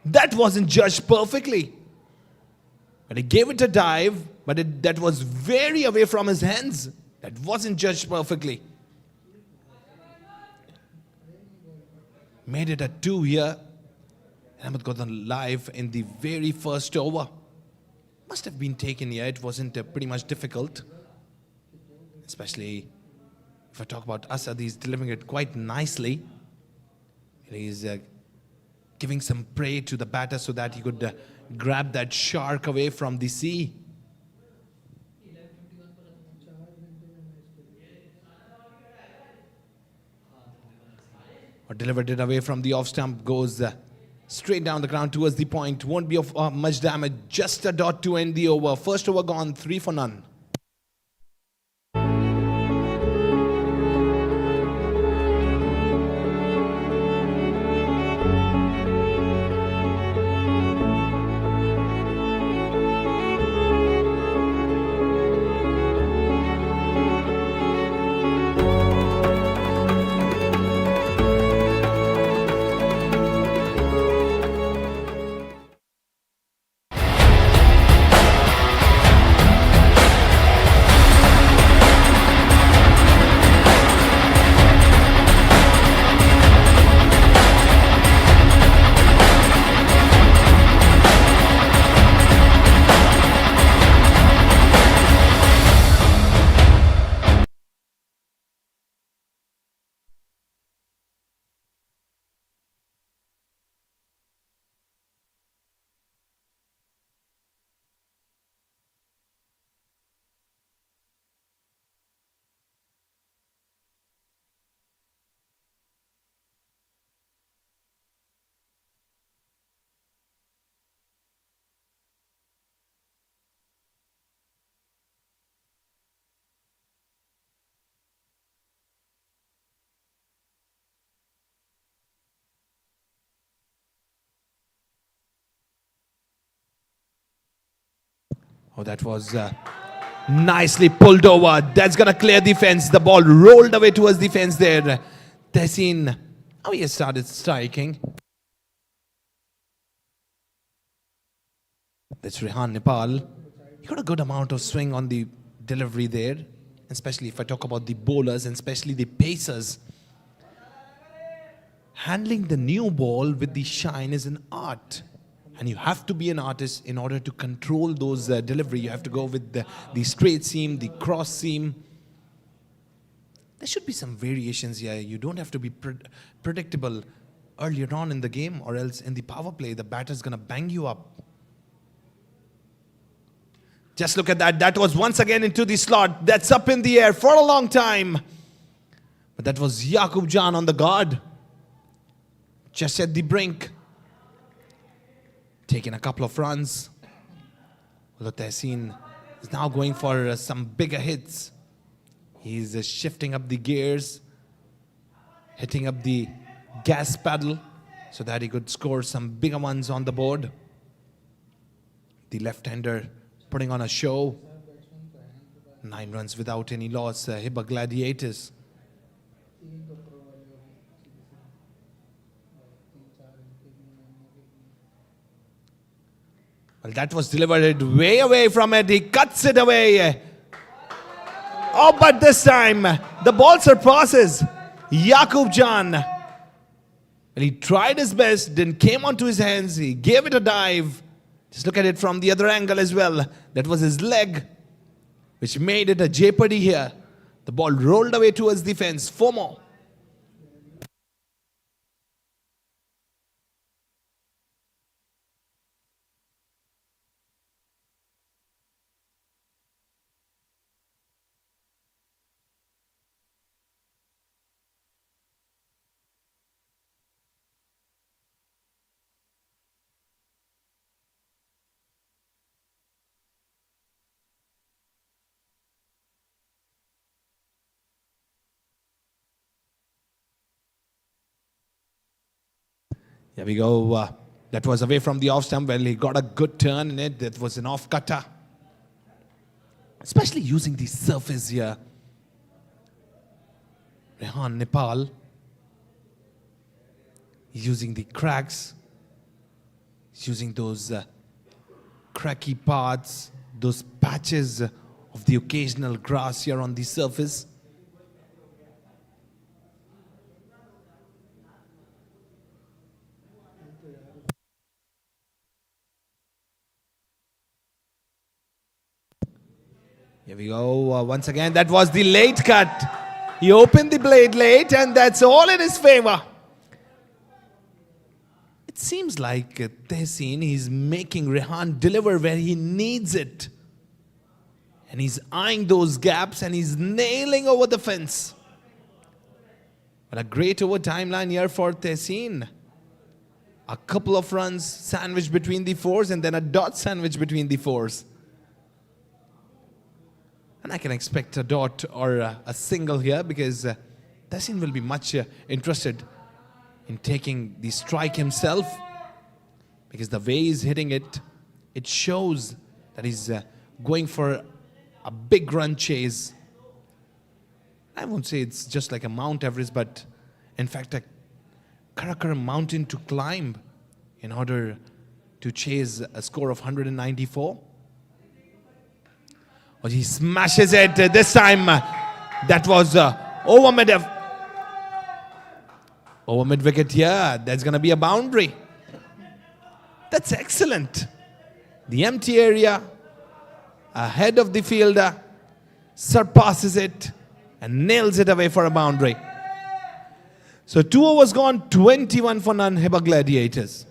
That wasn't judged perfectly. But he gave it a dive. But that was very away from his hands. That wasn't judged perfectly. Made it a 2 here. Ahmed got on live in the very first over. Must have been taken here. It wasn't pretty much difficult. Especially if I talk about Asad, he's delivering it quite nicely. He's giving some prey to the batter so that he could grab that shark away from the sea. Or delivered it away from the off stump, goes straight down the ground towards the point. Won't be of much damage. Just a dot to end the over. First over gone, 3 for none. Oh, that was Nicely pulled over. That's gonna clear the fence. The ball rolled away towards the fence there. Tehseen, oh, he has started striking. That's Rehan Nepal. He got a good amount of swing on the delivery there, especially if I talk about the bowlers and especially the pacers. Handling the new ball with the shine is an art. And you have to be an artist in order to control those delivery. You have to go with the straight seam, the cross seam. There should be some variations here. You don't have to be predictable earlier on in the game, or else in the power play, the batter's going to bang you up. Just look at that. That was once again into the slot. That's up in the air for a long time. But that was Yaqub Jan on the guard. Just at the brink. Taking a couple of runs. Although Tehseen is now going for some bigger hits. He's shifting up the gears. Hitting up the gas pedal so that he could score some bigger ones on the board. The left-hander putting on a show. 9 runs without any loss. Hiba Gladiators. Well, that was delivered way away from it. He cuts it away. Oh, but this time the ball surpasses Yaqub Jan. Well, he tried his best, then came onto his hands. He gave it a dive. Just look at it from the other angle as well. That was his leg, which made it a jeopardy here. The ball rolled away towards the fence. 4 more. Here we go. That was away from the off stump. Well, he got a good turn in it. That was an off cutter. Especially using the surface here. Rehan Nepal. Using the cracks. Using those cracky parts. Those patches of the occasional grass here on the surface. Here we go. Once again, that was the late cut. He opened the blade late, and that's all in his favor. It seems like Tehseen, he's making Rehan deliver where he needs it. And he's eyeing those gaps, and he's nailing over the fence. But a great over timeline here for Tehseen. A couple of runs sandwiched between the 4s, and then a dot sandwiched between the 4s. And I can expect a dot or a single here, because Tehseen will be much interested in taking the strike himself, because the way he's hitting it, it shows that he's going for a big run chase. I won't say it's just like a Mount Everest, but in fact a Karakoram mountain to climb in order to chase a score of 194. Oh, he smashes it this time. That was over mid wicket here. That's going to be a boundary. That's excellent. The empty area ahead of the fielder surpasses it and nails it away for a boundary. So 2 overs gone, 21 for none, Hiba Gladiators.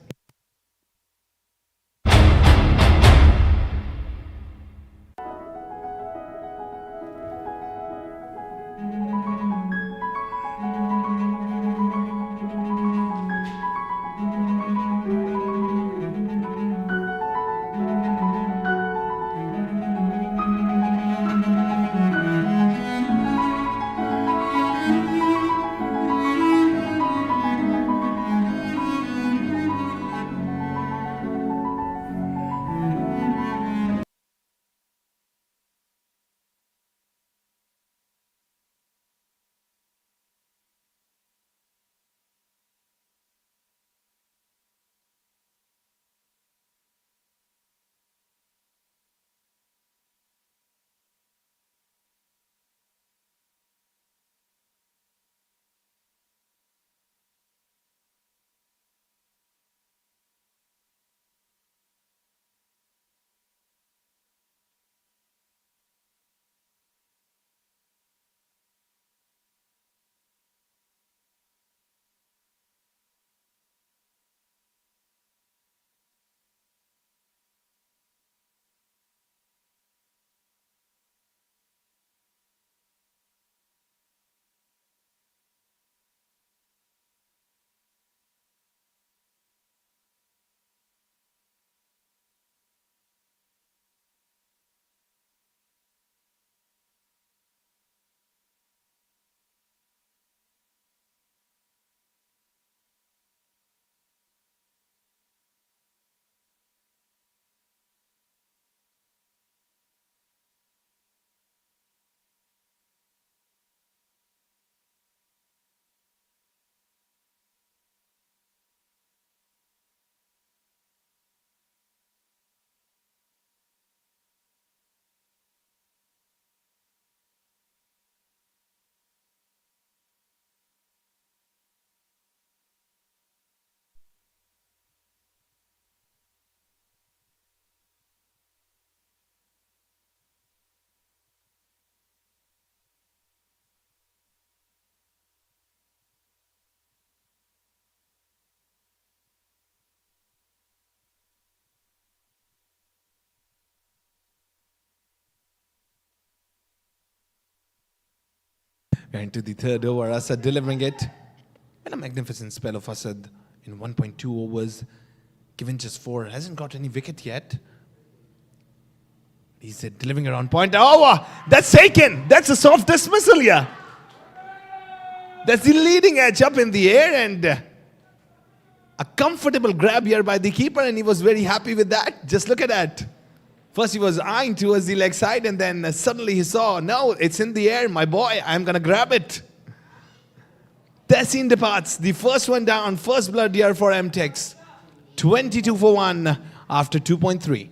We're into the third over. Asad delivering it. And a magnificent spell of Asad in 1.2 overs. Given just 4. Hasn't got any wicket yet. He's delivering around point. Oh, that's taken. That's a soft dismissal here. That's the leading edge up in the air, and a comfortable grab here by the keeper, and he was very happy with that. Just look at that. First he was eyeing towards the leg side, and then suddenly he saw, no, it's in the air, my boy, I'm going to grab it. Tessin departs, the first one down, first blood here for M-Tex. 22 for 1 after 2.3.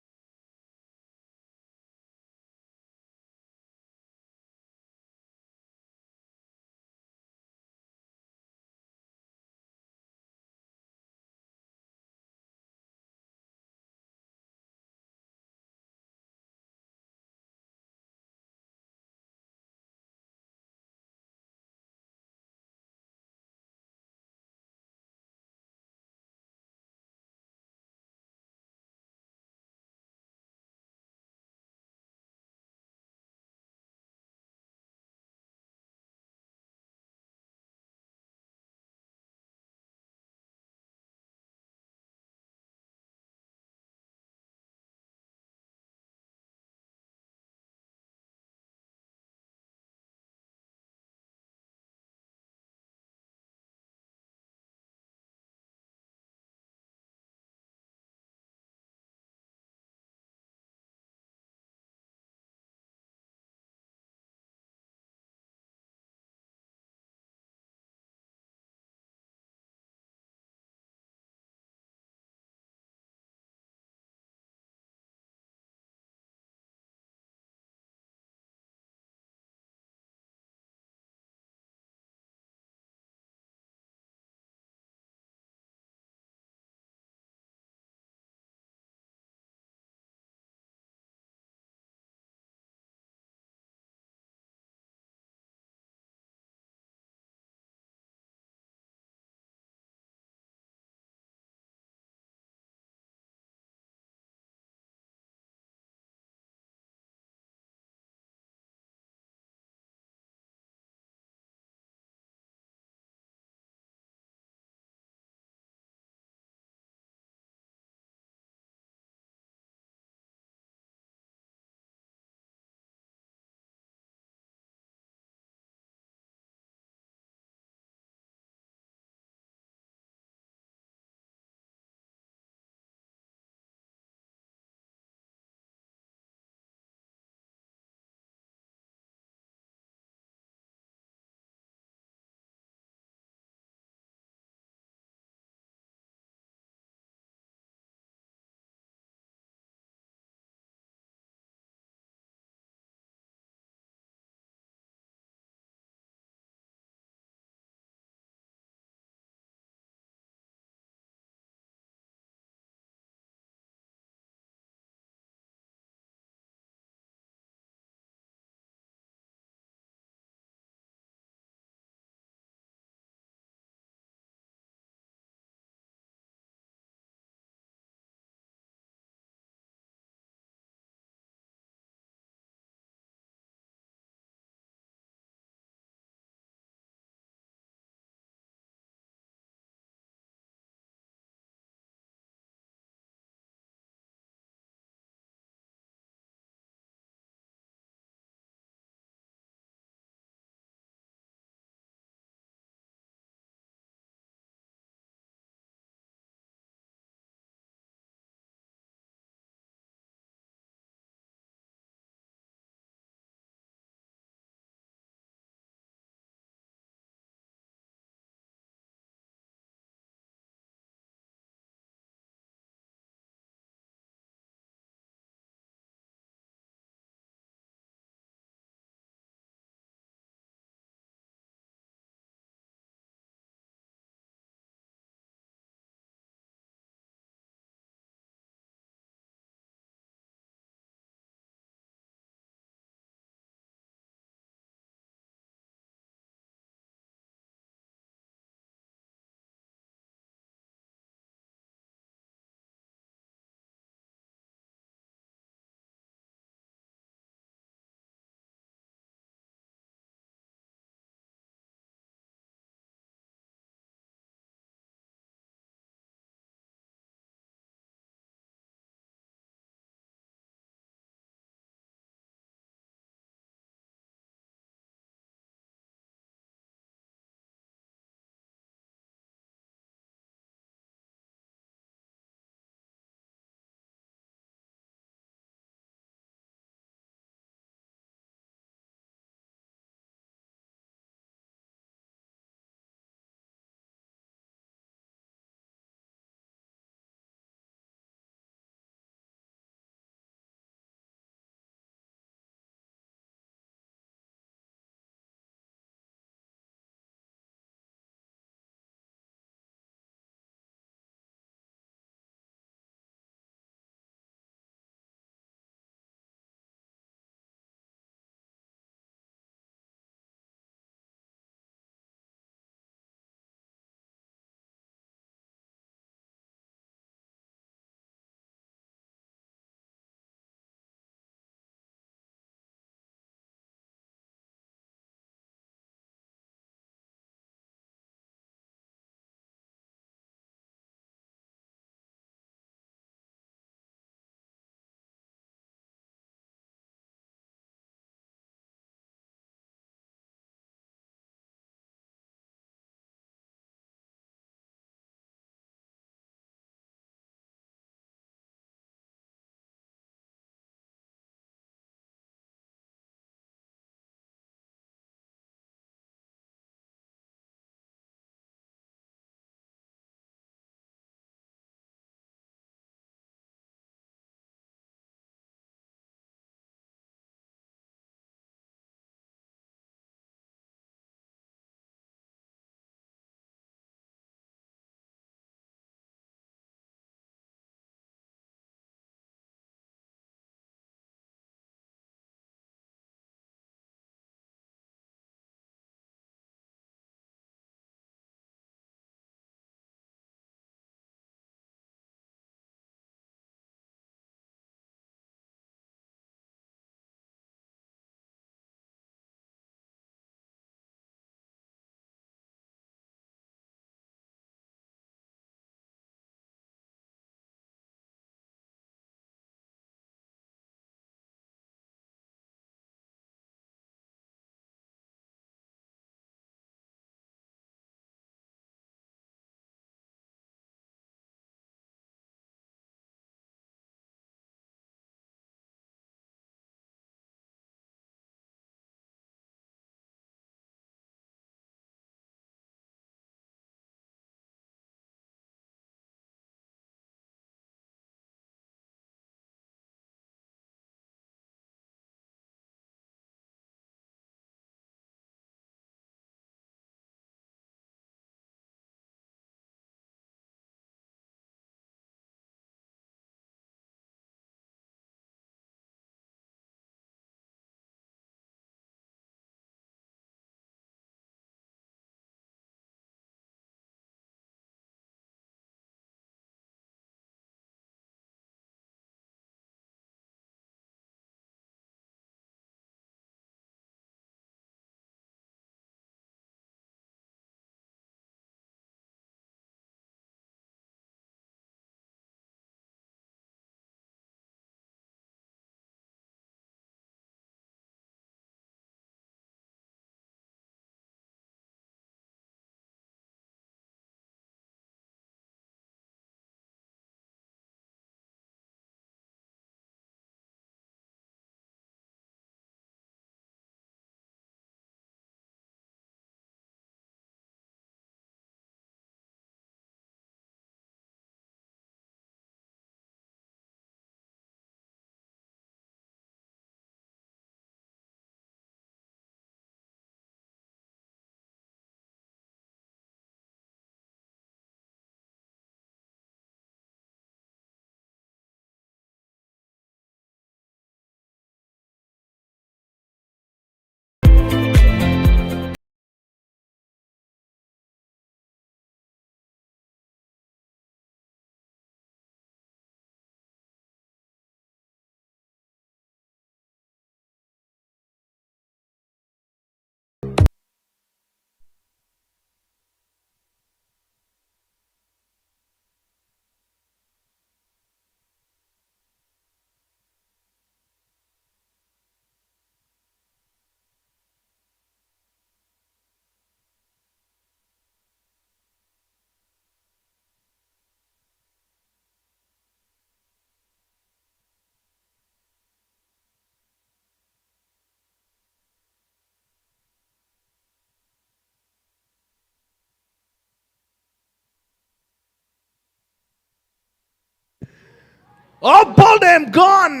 Oh, balled him, gone.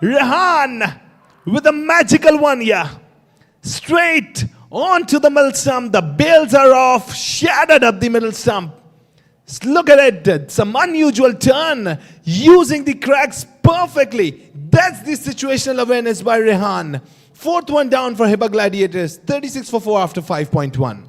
Rehan with a magical one here. Straight onto the middle stump. The bails are off, shattered up the middle stump. Look at it, some unusual turn, using the cracks perfectly. That's the situational awareness by Rehan. Fourth one down for Hiba Gladiators, 36 for 4 after 5.1.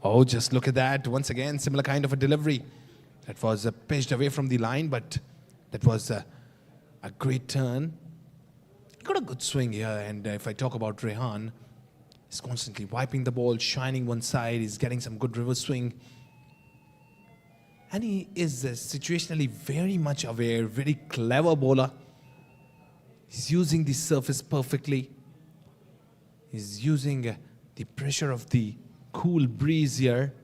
Oh, just look at that. Once again, similar kind of a delivery. That was pitched away from the line, but that was a great turn. Got a good swing here, and if I talk about Rehan, he's constantly wiping the ball, shining one side, he's getting some good reverse swing. And he is situationally very much aware, very clever bowler. He's using the surface perfectly. He's using the pressure of the cool breeze here.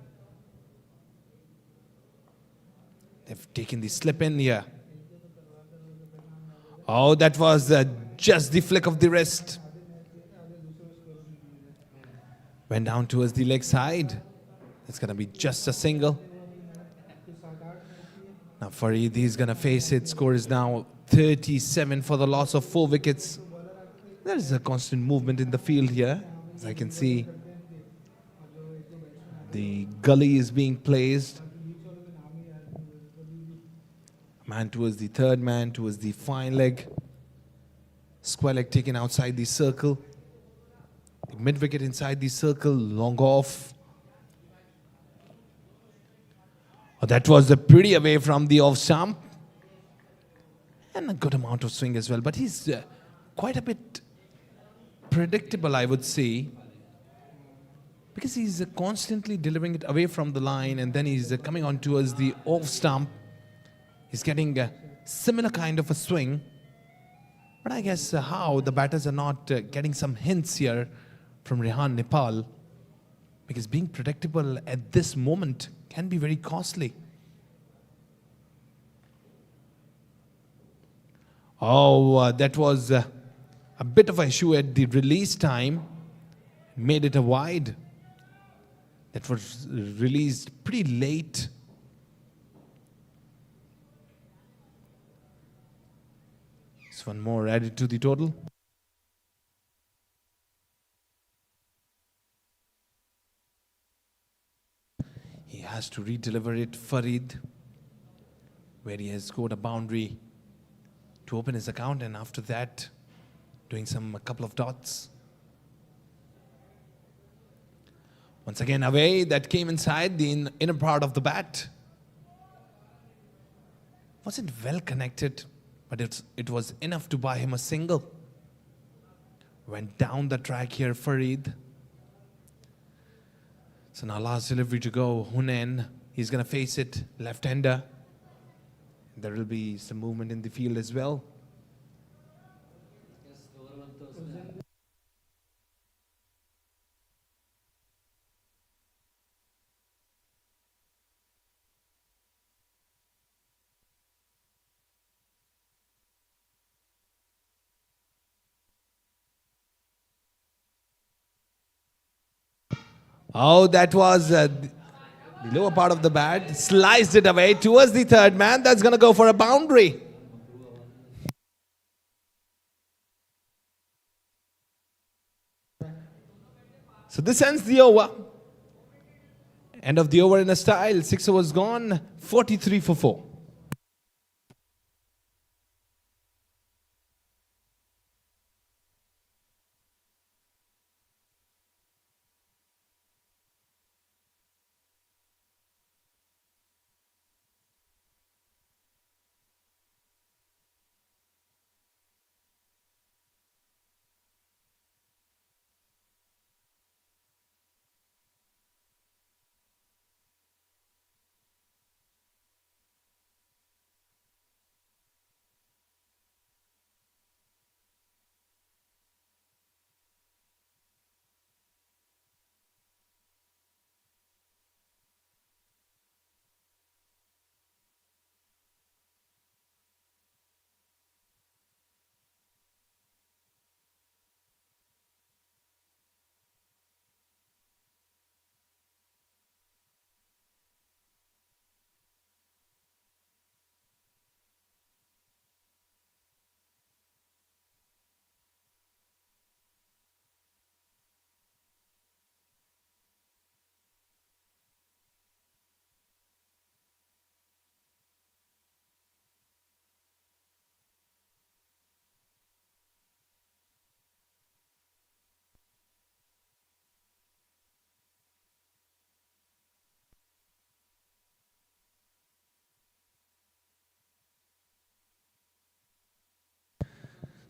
They've taken the slip in here. Oh, that was just the flick of the wrist. Went down towards the leg side. It's going to be just a single. Now Farid, he's going to face it. Score is now 37 for the loss of 4 wickets. There is a constant movement in the field here, as I can see. The gully is being placed. Man towards the third man, towards the fine leg. Square leg taken outside the circle. The mid wicket inside the circle, long off. Oh, that was pretty away from the off stump. And a good amount of swing as well. But he's quite a bit predictable, I would say. Because he's constantly delivering it away from the line, and then he's coming on towards the off stump. He's getting a similar kind of a swing. But I guess how the batters are not getting some hints here from Rehan Nepal. Because being predictable at this moment can be very costly. Oh, that was a bit of an issue at the release time. Made it a wide. That was released pretty late. This one more added to the total. He has to re-deliver it, Farid, where he has scored a boundary to open his account, and after that, doing a couple of dots. Once again away, that came inside the inner part of the bat. Wasn't well connected, but it was enough to buy him a single. Went down the track here, Farid. So now last delivery to go, Hunain. He's going to face it, left-hander. There will be some movement in the field as well. Oh, that was the lower part of the bat. Sliced it away towards the third man. That's going to go for a boundary. So this ends the over. End of the over in a style. 6 overs gone. 43 for 4.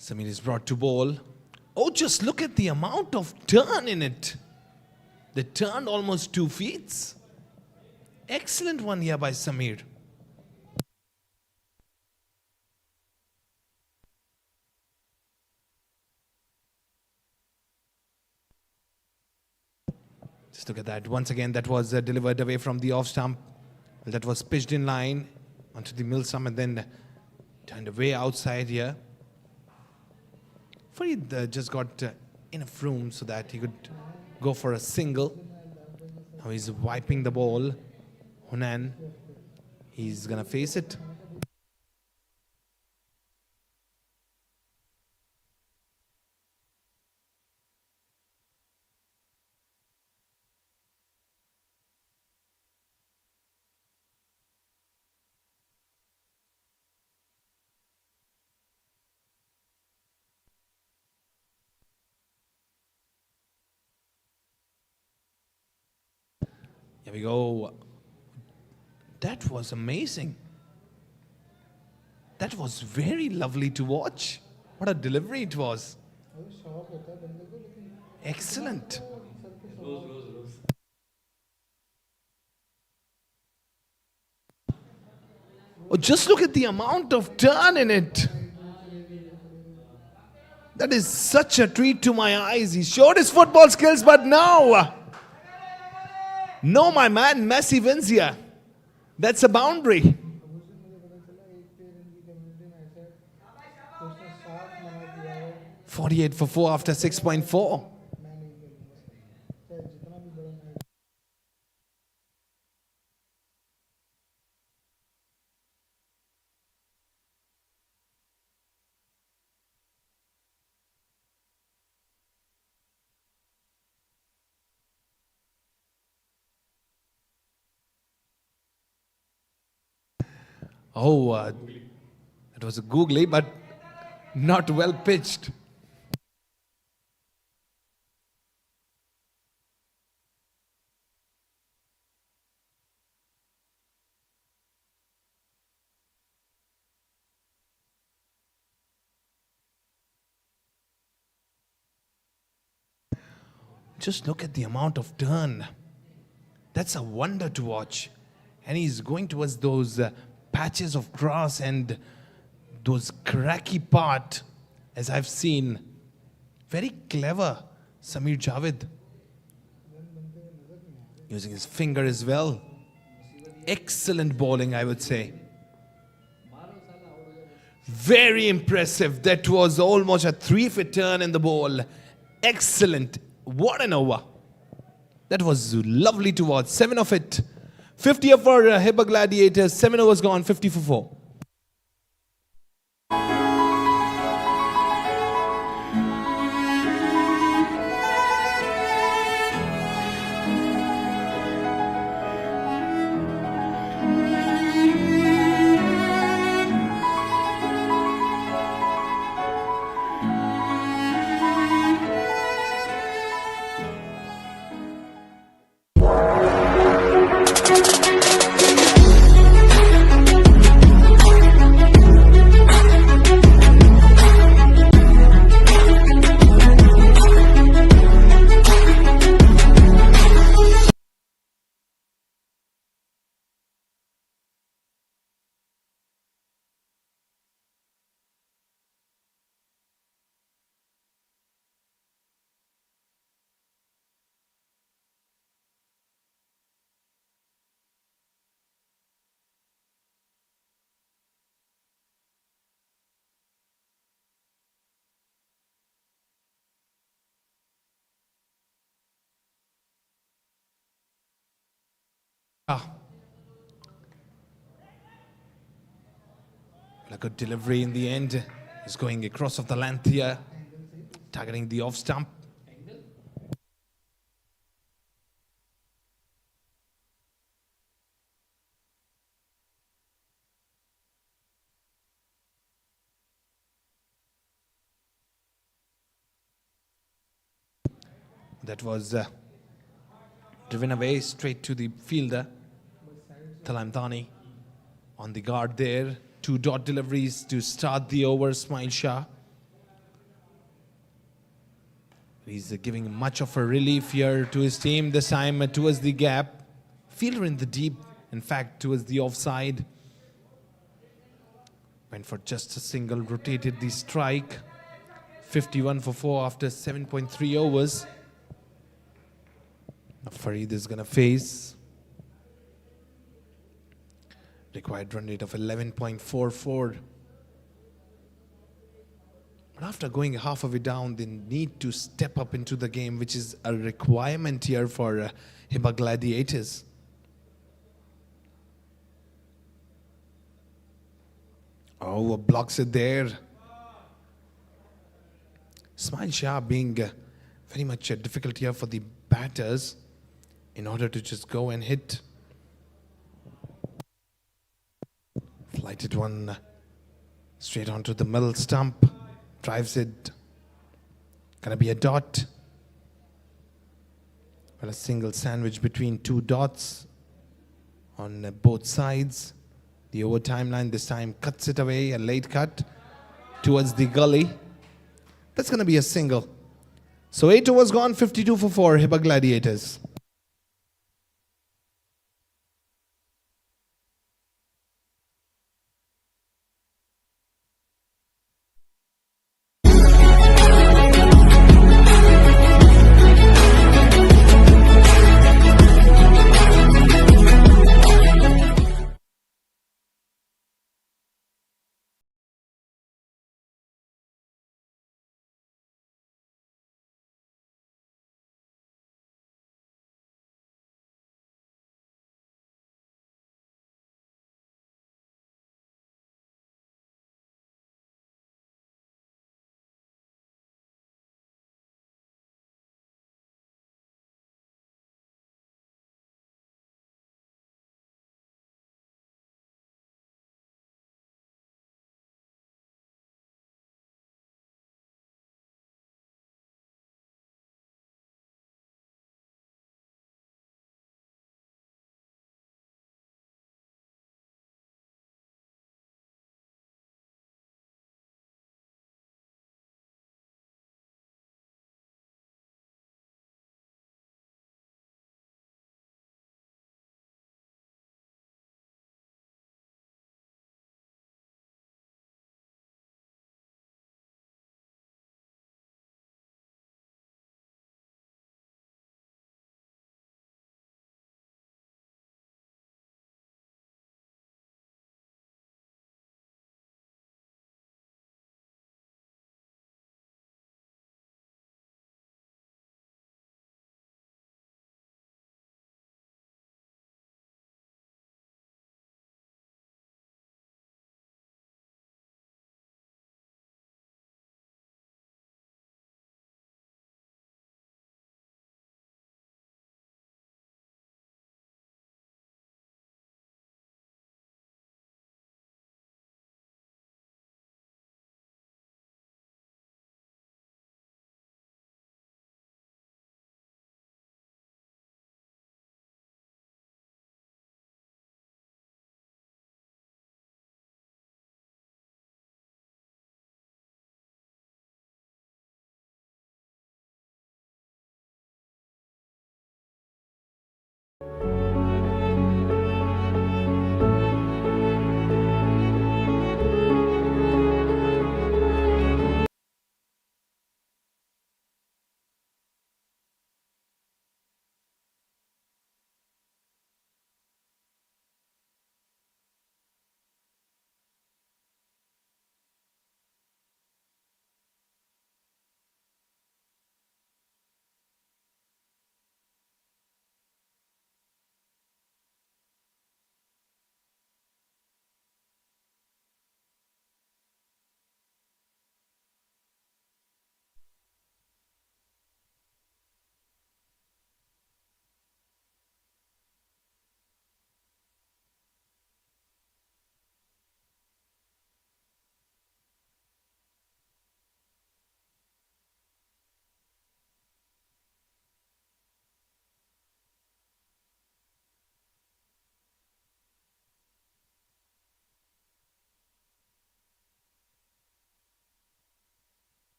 Samir is brought to ball. Oh, just look at the amount of turn in it. They turned almost 2 feet. Excellent one here by Samir. Just look at that. Once again, that was delivered away from the off stump. That was pitched in line onto the mill stump and then turned away outside here. Farid just got enough room so that he could go for a single. Now he's wiping the ball. Hunain, he's going to face it. Here we go. That was amazing. That was very lovely to watch. What a delivery it was. Excellent. Oh, just look at the amount of turn in it. That is such a treat to my eyes. He showed his football skills, but no. No, my man, Messi wins here. That's a boundary. "48 for 4 after 6.4. Oh, it was a googly, but not well pitched. Just look at the amount of turn. That's a wonder to watch. And he's going towards those patches of grass and those cracky part, as I've seen. Very clever, Samir Javed. Using his finger as well. Excellent bowling, I would say. Very impressive. That was almost a 3-foot turn in the ball. Excellent. What an over. That was lovely to watch. 7 of it. 50 for Hiba Gladiators. 7 overs gone. 50 for 4. A good delivery in the end. He's going across of the length here, targeting the off stump. That was driven away straight to the fielder, Talamdani, on the guard there. 2 dot deliveries to start the over, Ismail Shah. He's giving much of a relief here to his team, this time towards the gap. Fielder in the deep, in fact, towards the offside. Went for just a single, rotated the strike. 51 for 4 after 7.3 overs. Now Farid is going to face. Required run rate of 11.44. But after going half of it down, they need to step up into the game, which is a requirement here for Hiba Gladiators. Oh, blocks it there. Ismail Shah being very much a difficult here for the batters in order to just go and hit. Flighted one straight onto the middle stump. Drives it. Gonna be a dot. Well, a single sandwich between 2 dots on both sides. The over timeline this time cuts it away, a late cut towards the gully. That's gonna be a single. So 8 overs gone, 52 for 4, Hiba Gladiators.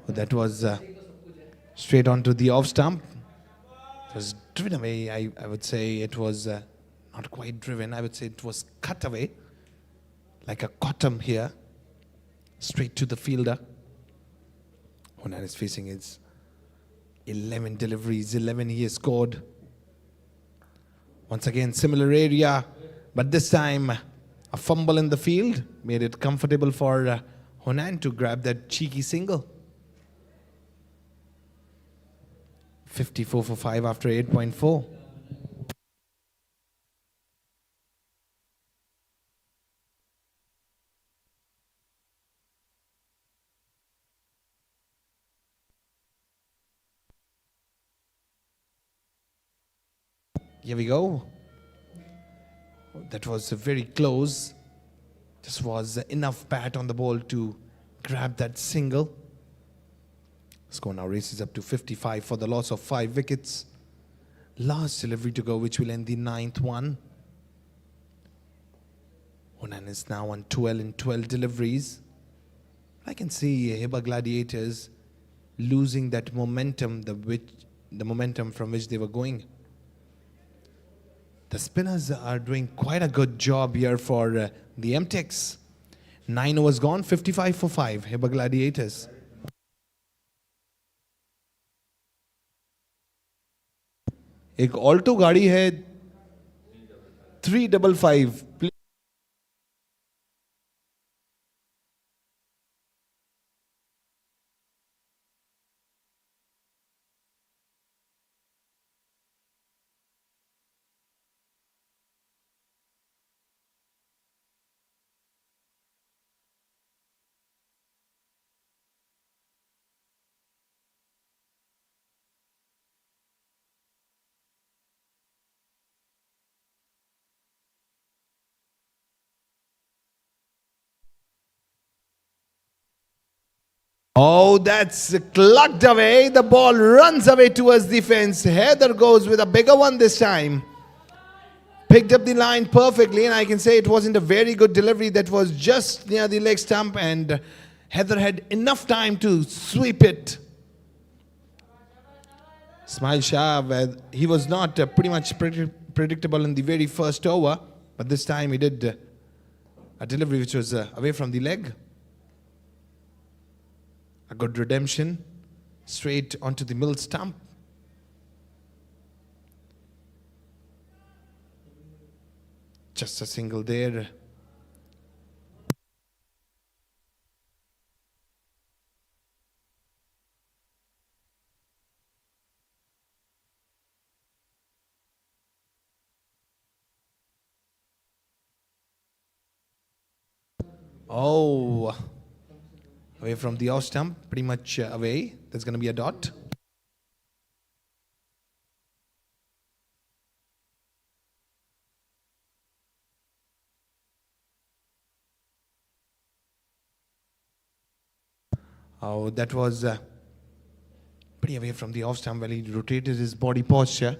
That was straight onto the off stump. It was driven away. I would say it was not quite driven. I would say it was cut away, like a cotton here, straight to the fielder. Honan is facing his 11 deliveries, 11 he has scored. Once again, similar area, but this time a fumble in the field made it comfortable for Honan to grab that cheeky single. 54 for 5 after 8.4. Here we go. That was very close. Just was enough bat on the ball to grab that single. Score now races up to 55 for the loss of 5 wickets. Last delivery to go, which will end the 9th one. Honan is now on 12 in 12 deliveries. I can see Hiba Gladiators losing that momentum, the momentum from which they were going. The spinners are doing quite a good job here for the M-Tex. 9 overs gone, 55 for 5, Hiba Gladiators. एक Alto गाड़ी है 355. Oh, that's clucked away. The ball runs away towards the fence. Heather goes with a bigger one this time. Picked up the line perfectly, and I can say it wasn't a very good delivery. That was just near the leg stump, and Heather had enough time to sweep it. Smile Shah, he was not pretty much predictable in the very first over, but this time he did a delivery which was away from the leg. A good redemption, straight onto the middle stump. Just a single there. Oh. Away from the off stump, pretty much away. There's going to be a dot. Oh, that was pretty away from the off stump while he rotated his body posture.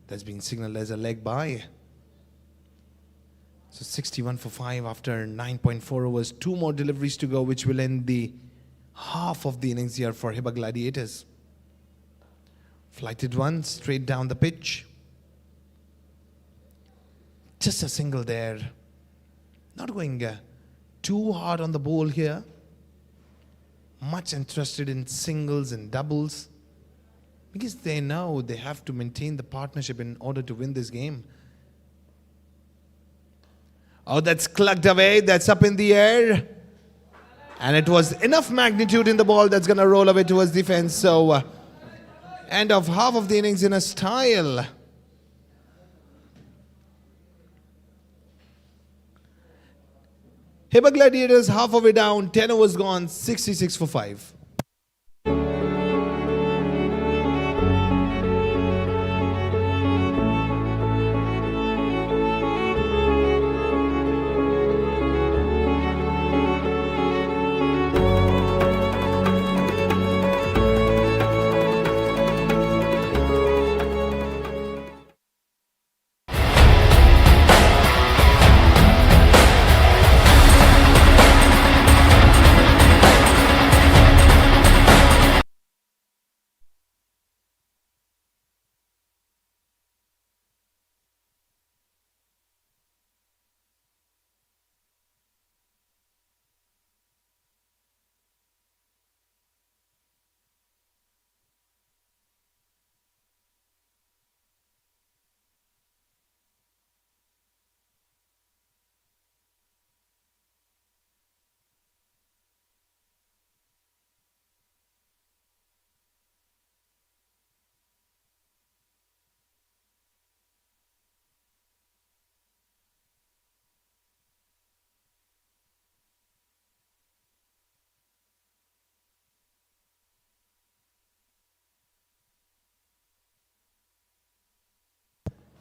That's been signaled as a leg bye. So 61 for 5 after 9.4 overs. 2 more deliveries to go, which will end the half of the innings here for Hiba Gladiators. Flighted one straight down the pitch. Just a single there. Not going too hard on the ball here. Much interested in singles and doubles, because they know they have to maintain the partnership in order to win this game. Oh, that's clucked away. That's up in the air. And it was enough magnitude in the ball that's going to roll away towards the fence. So, end of half of the innings in a style. Hiba Gladiators half of it down. 10 overs gone. 66 for 5.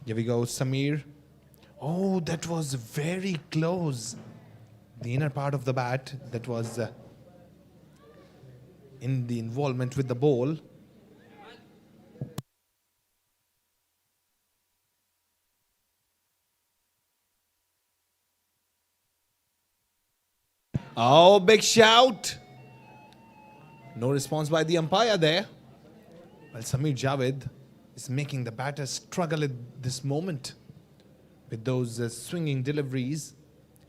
Here we go, Samir. Oh, that was very close. The inner part of the bat that was in the involvement with the ball. Oh, big shout. No response by the umpire there. Well, Samir Javed is making the batter struggle at this moment with those swinging deliveries.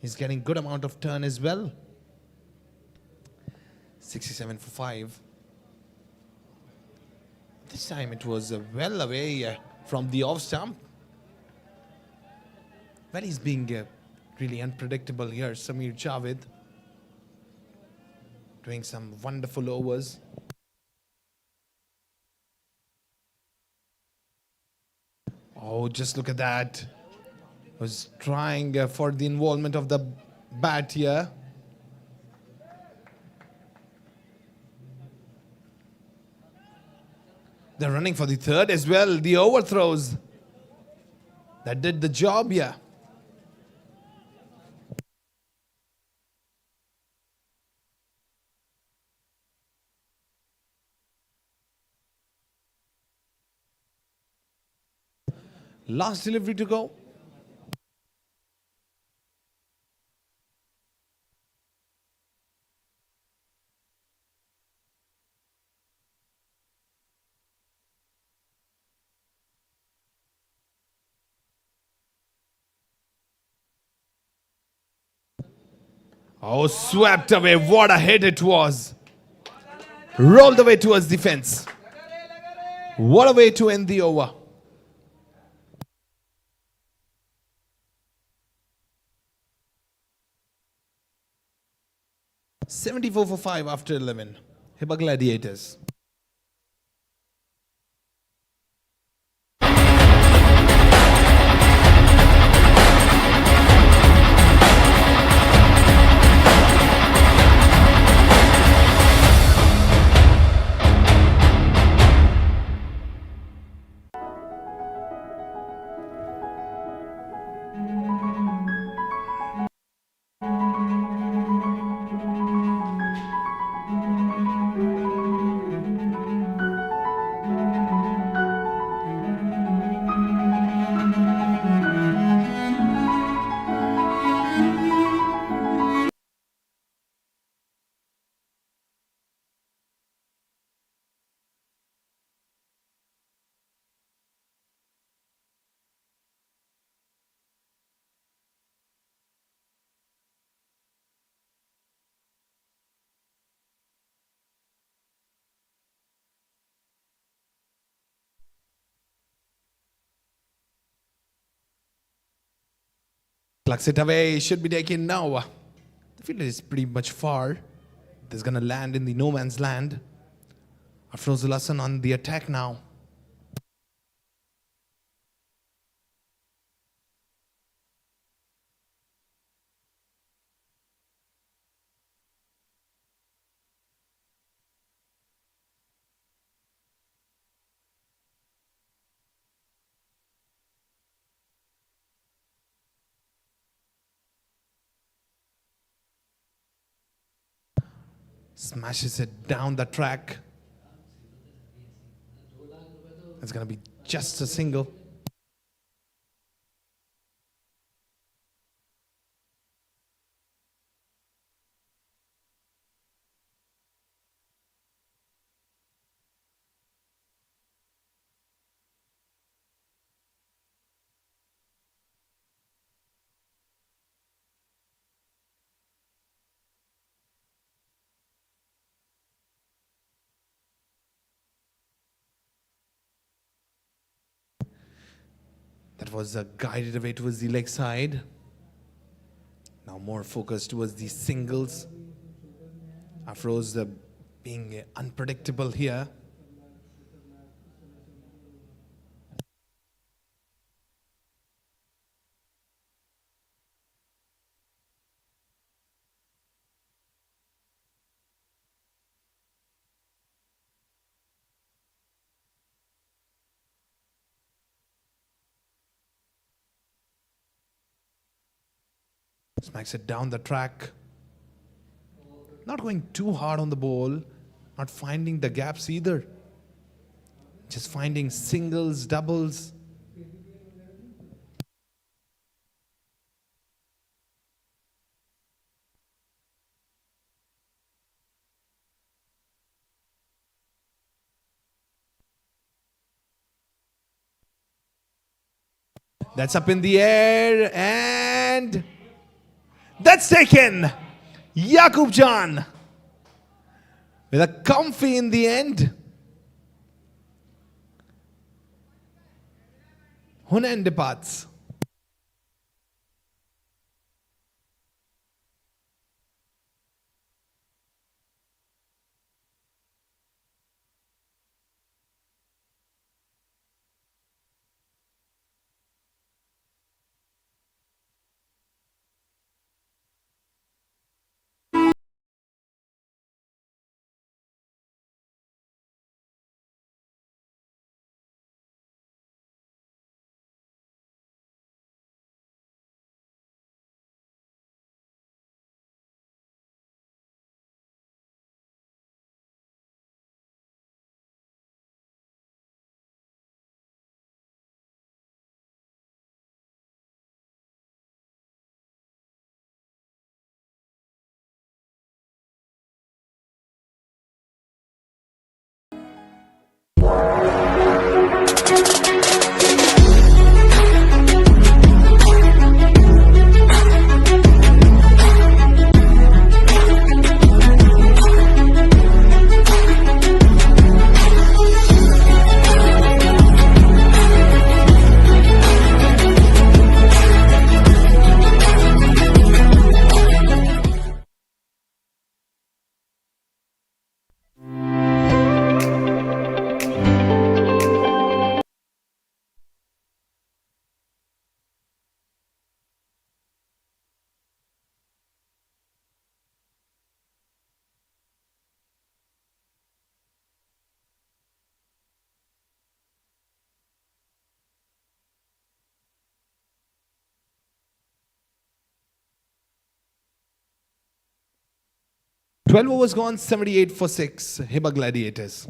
He's getting good amount of turn as well. 67 for 5. This time it was well away from the off stump. Well, he's being really unpredictable here, Samir Javed. Doing some wonderful overs. Oh, just look at that. Was trying for the involvement of the bat here. They're running for the third as well. The overthrows. That did the job here. Last delivery to go. Oh, swept away. What a hit it was. Rolled away towards the fence. What a way to end the over. $74 for 5 after 11. Hiba Gladiators. Plucks it away. Should be taken now. The fielder is pretty much far. This is going to land in the no man's land. Afroz Hassan on the attack now. Smashes it down the track. It's going to be just a single. That was guided away towards the leg side. Now more focused towards the singles. Afroz being unpredictable here. Smacks it down the track. Not going too hard on the ball. Not finding the gaps either. Just finding singles, doubles. That's up in the air and that's taken. Yakub Jan with a comfy in the end. Hunain departs. Twelve overs gone, 78 for 6. Hiba Gladiators.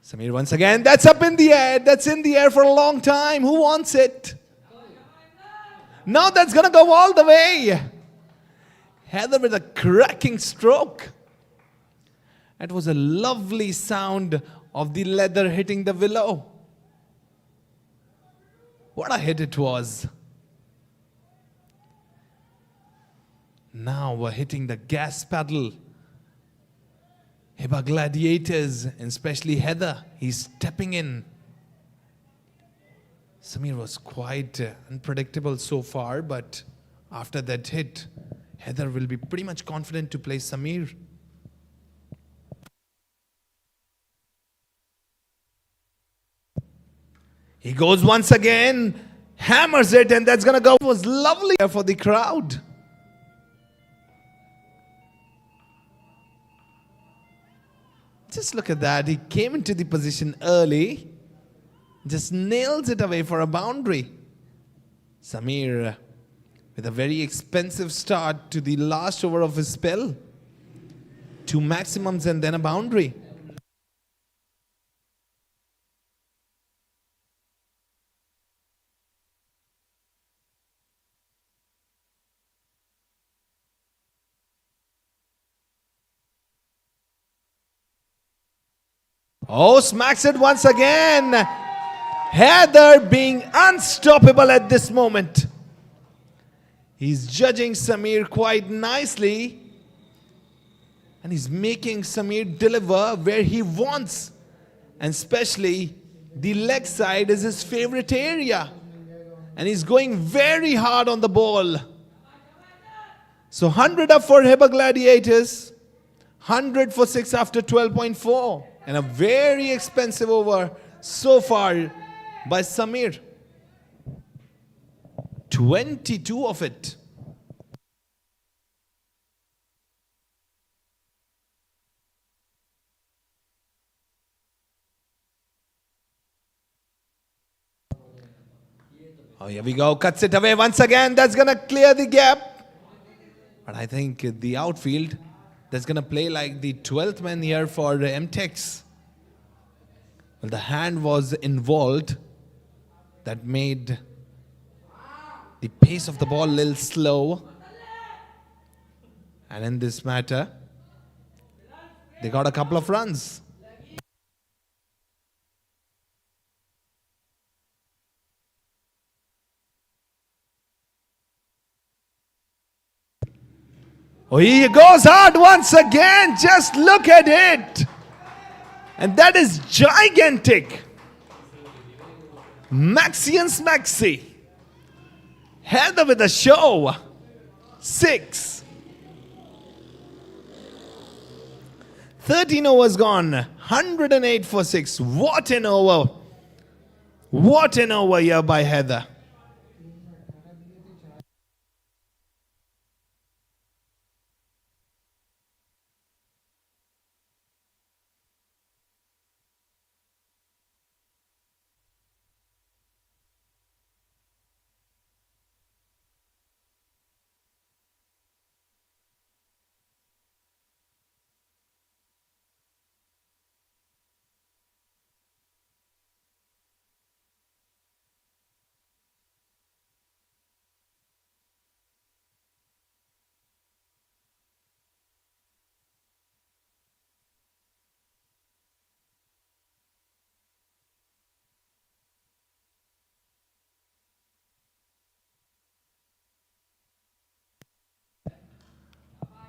Samir once again, that's up in the air. That's in the air for a long time. Who wants it? Now that's going to go all the way. Heather with a cracking stroke. That was a lovely sound of the leather hitting the willow. What a hit it was. Now we're hitting the gas pedal. Hiba Gladiators, and especially Heather, he's stepping in. Samir was quite unpredictable so far, but after that hit, Heather will be pretty much confident to play Samir. He goes once again, hammers it, and that's gonna go. It was lovely for the crowd. Just look at that. He came into the position early. Just nails it away for a boundary. Samir with a very expensive start to the last over of his spell. 2 maximums and then a boundary. Oh, smacks it once again. Heather being unstoppable at this moment. He's judging Samir quite nicely. And he's making Samir deliver where he wants. And especially the leg side is his favorite area. And he's going very hard on the ball. So 100 up for Hiba Gladiators. 100 for 6 after 12.4. And a very expensive over so far by Samir. 22 of it. Oh, here we go. Cuts it away once again. That's going to clear the gap. But I think the outfield, that's going to play like the 12th man here for M-Tex. Well, the hand was involved. That made the pace of the ball a little slow. And in this matter, they got a couple of runs. Oh, he goes hard once again. Just look at it. And that is gigantic. Maxian's Maxi. Heather with a show. 6. 13 overs gone. 108 for 6. What an over. What an over here by Heather.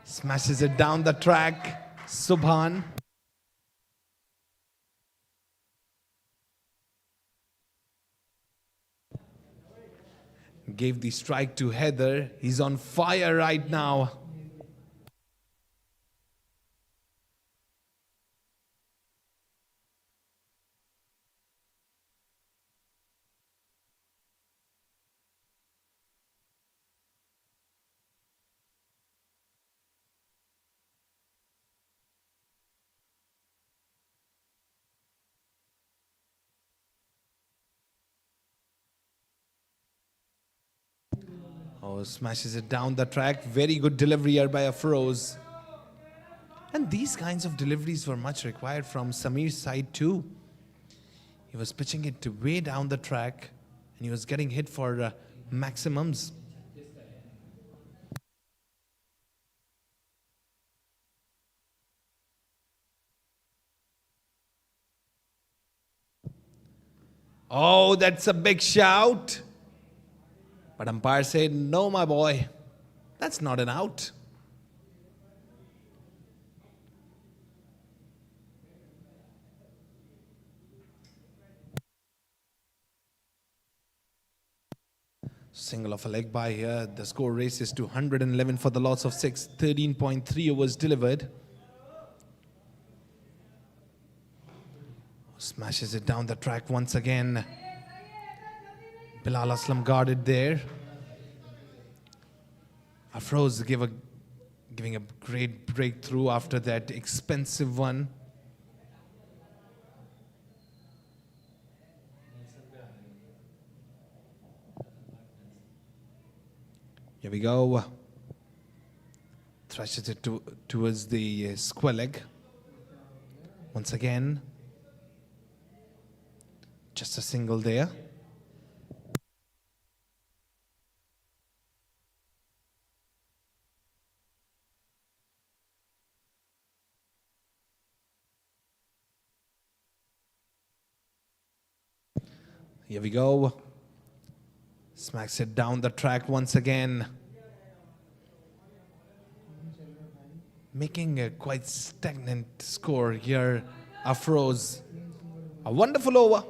Smashes it down the track. Subhan. Gave the strike to Heather. He's on fire right now. Oh, smashes it down the track. Very good delivery here by Afroz. And these kinds of deliveries were much required from Samir's side too. He was pitching it way down the track and he was getting hit for maximums. Oh, that's a big shout. But umpire said, no, my boy, that's not an out. Single of a leg by here. The score races to 111 for the loss of 6. 13.3 overs delivered. Smashes it down the track once again. Bilal Aslam guarded there. Afroz giving a great breakthrough after that expensive one. Here we go. Thrashes it towards the square leg. Once again. Just a single there. Here we go. Smacks it down the track once again. Making a quite stagnant score here. Afros. A wonderful over.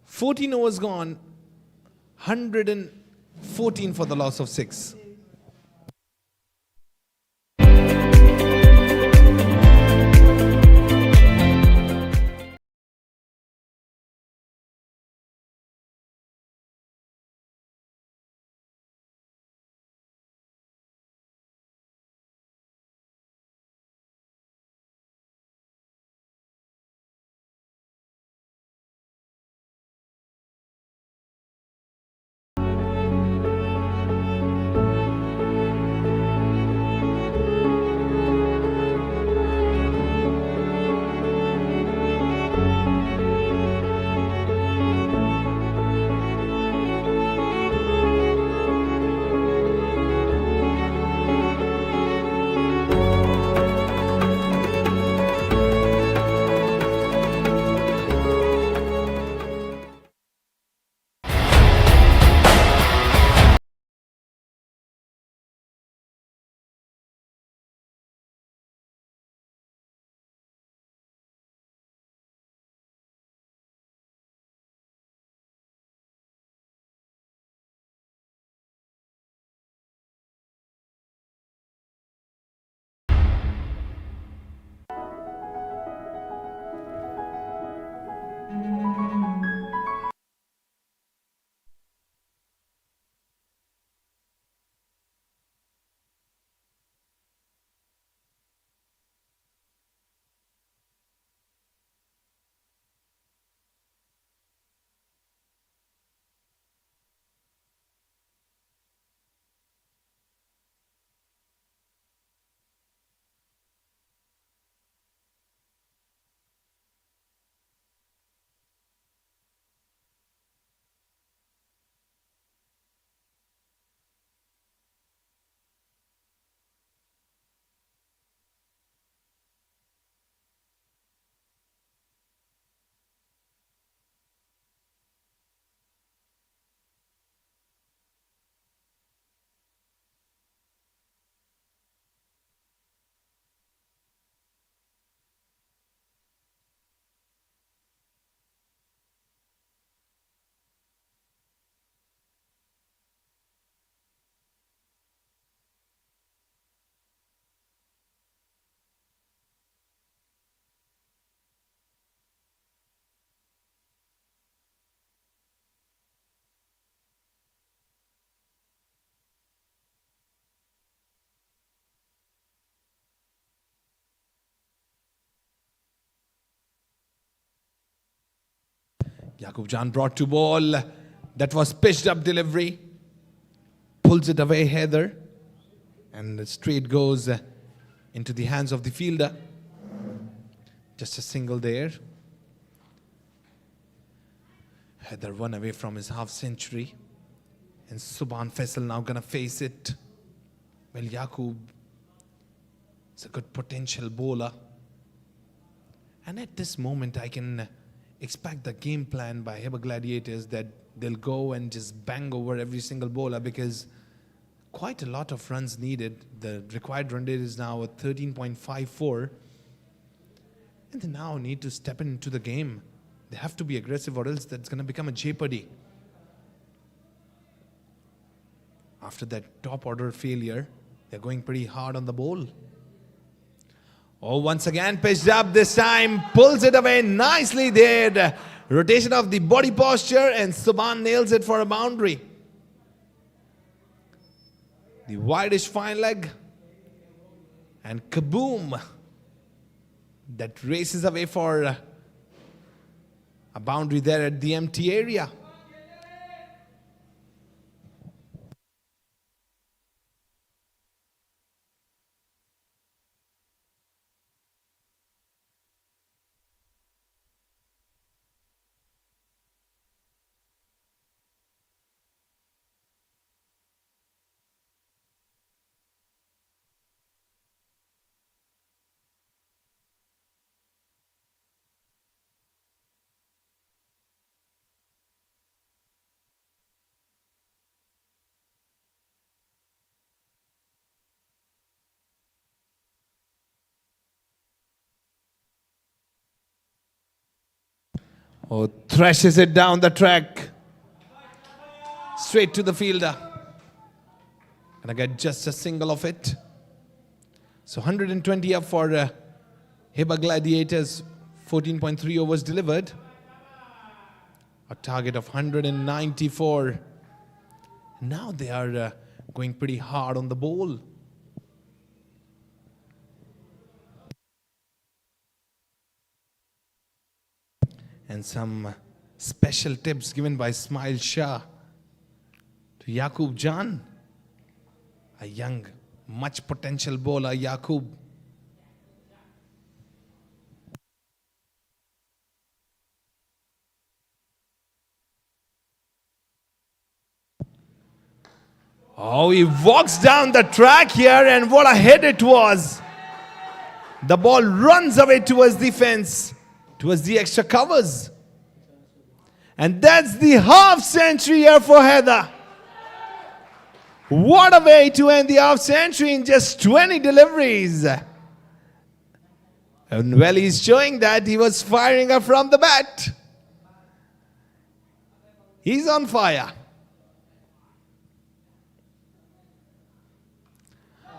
14 overs gone. 114 for the loss of 6. Yaqub Jan brought to ball. That was pitched up delivery. Pulls it away, Heather. And the straight goes into the hands of the fielder. Just a single there. Heather one away from his half century. And Subhan Faisal now gonna face it. Well, Yaqub is a good potential bowler. And at this moment, I can expect the game plan by Hiba Gladiators that they'll go and just bang over every single bowler because quite a lot of runs needed. The required run rate is now at 13.54. And they now need to step into the game. They have to be aggressive or else that's going to become a jeopardy. After that top order failure, they're going pretty hard on the ball. Oh, once again pitched up this time, pulls it away nicely there. Rotation of the body posture and Subhan nails it for a boundary. The wideish fine leg and kaboom. That races away for a boundary there at the empty area. Oh, thrashes it down the track. Straight to the fielder. And I get just a single of it. So 120 up for Hiba Gladiators. 14.3 overs delivered. A target of 194. Now they are going pretty hard on the ball. And some special tips given by Ismail Shah to Yaqub Jan. A young, much potential bowler, Yaqub. Oh, he walks down the track here, and what a hit it was. The ball runs away towards the fence, towards the extra covers. And that's the half century here for Heather. What a way to end the half century in just 20 deliveries. And well, he's showing that he was firing up from the bat. He's on fire.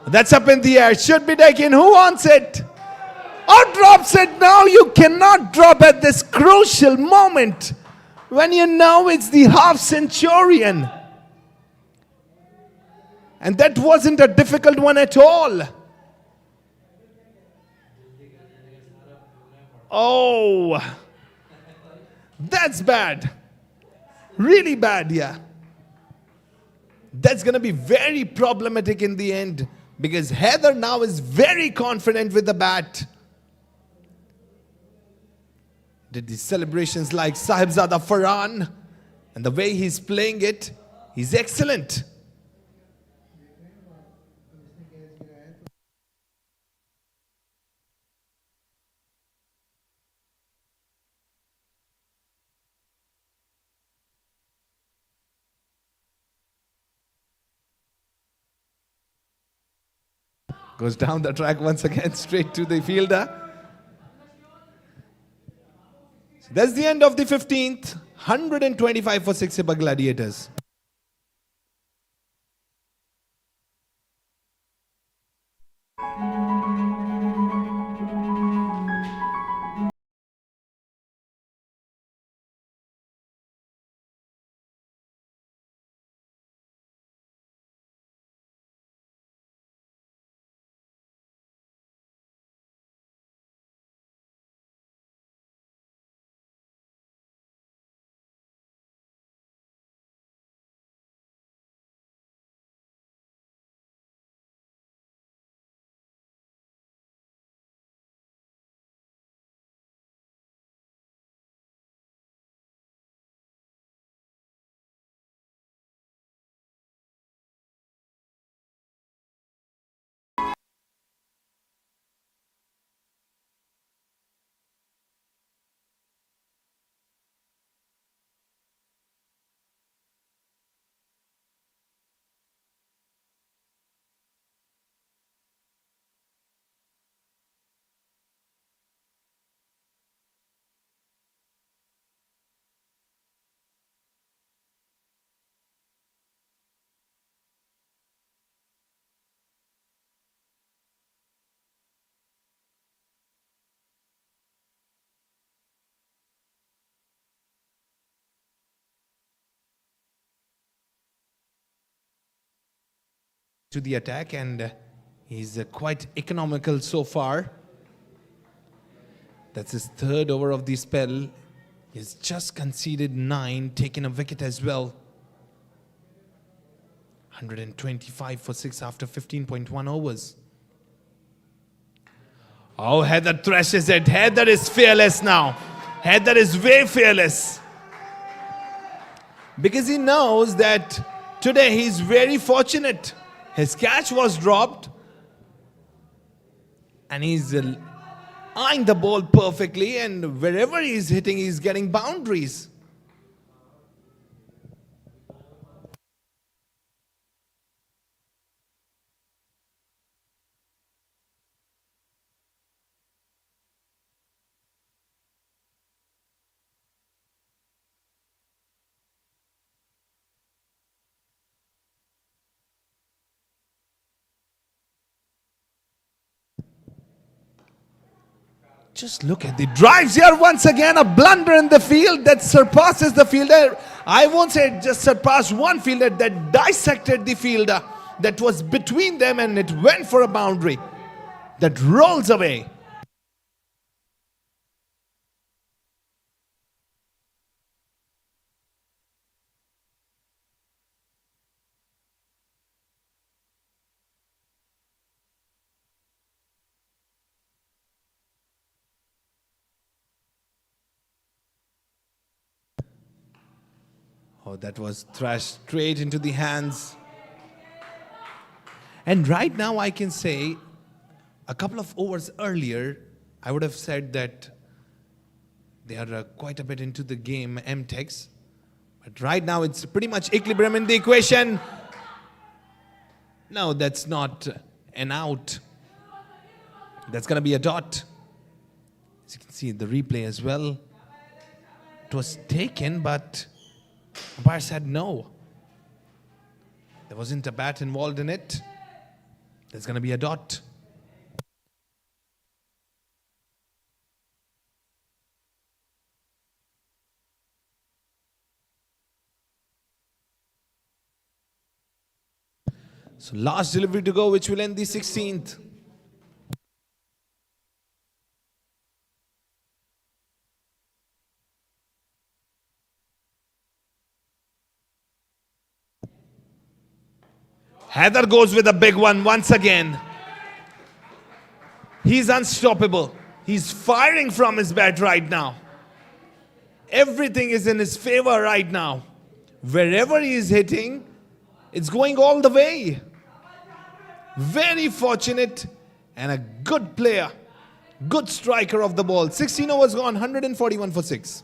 That's up in the air. Should be taken. Who wants it? Or drops it. No, you cannot drop at this crucial moment when you know it's the half centurion. And that wasn't a difficult one at all. Oh, that's bad. Really bad, yeah. That's going to be very problematic in the end, because Heather now is very confident with the bat. Did the celebrations like Sahibzada Farhan, and the way he's playing it, he's excellent. Goes down the track once again, straight to the fielder. So that's the end of the 15th. 125 for 6 Hiba Gladiators. To the attack, and he's quite economical so far. That's his third over of the spell. He's just conceded 9, taken a wicket as well. 125 for 6 after 15.1 overs. Oh, Heather thrashes it. Heather is fearless now. Heather is way fearless. Because he knows that today he's very fortunate. His catch was dropped, and he's eyeing the ball perfectly, and wherever he's hitting, he's getting boundaries. Just look at the drives here once again. A blunder in the field that surpasses the fielder. I won't say it just surpassed one fielder, that dissected the fielder that was between them, and it went for a boundary that rolls away. Oh, that was thrashed straight into the hands. And right now I can say, a couple of overs earlier, I would have said that they are quite a bit into the game, M-Tex. But right now it's pretty much equilibrium in the equation. No, that's not an out. That's going to be a dot. As you can see in the replay as well. It was taken, but umpire said no. There wasn't a bat involved in it. There's going to be a dot. So last delivery to go, which will end the 16th. Heather goes with a big one once again. He's unstoppable. He's firing from his bat right now. Everything is in his favor right now. Wherever he is hitting, it's going all the way. Very fortunate and a good player. Good striker of the ball. 16 overs gone, 141 for 6.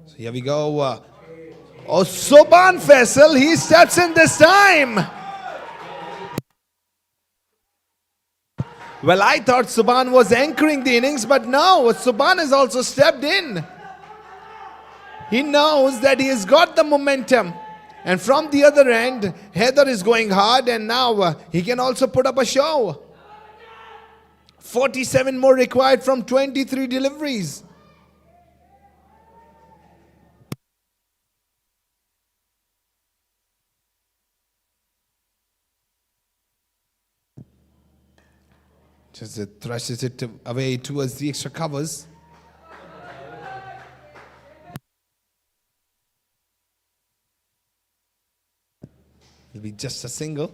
So here we go. Soban Faisal, he steps in this time. Well, I thought Subhan was anchoring the innings, but no, Subhan has also stepped in. He knows that he has got the momentum. And from the other end, Heather is going hard, and now he can also put up a show. 47 more required from 23 deliveries. Just thrashes it away towards the extra covers. It'll be just a single.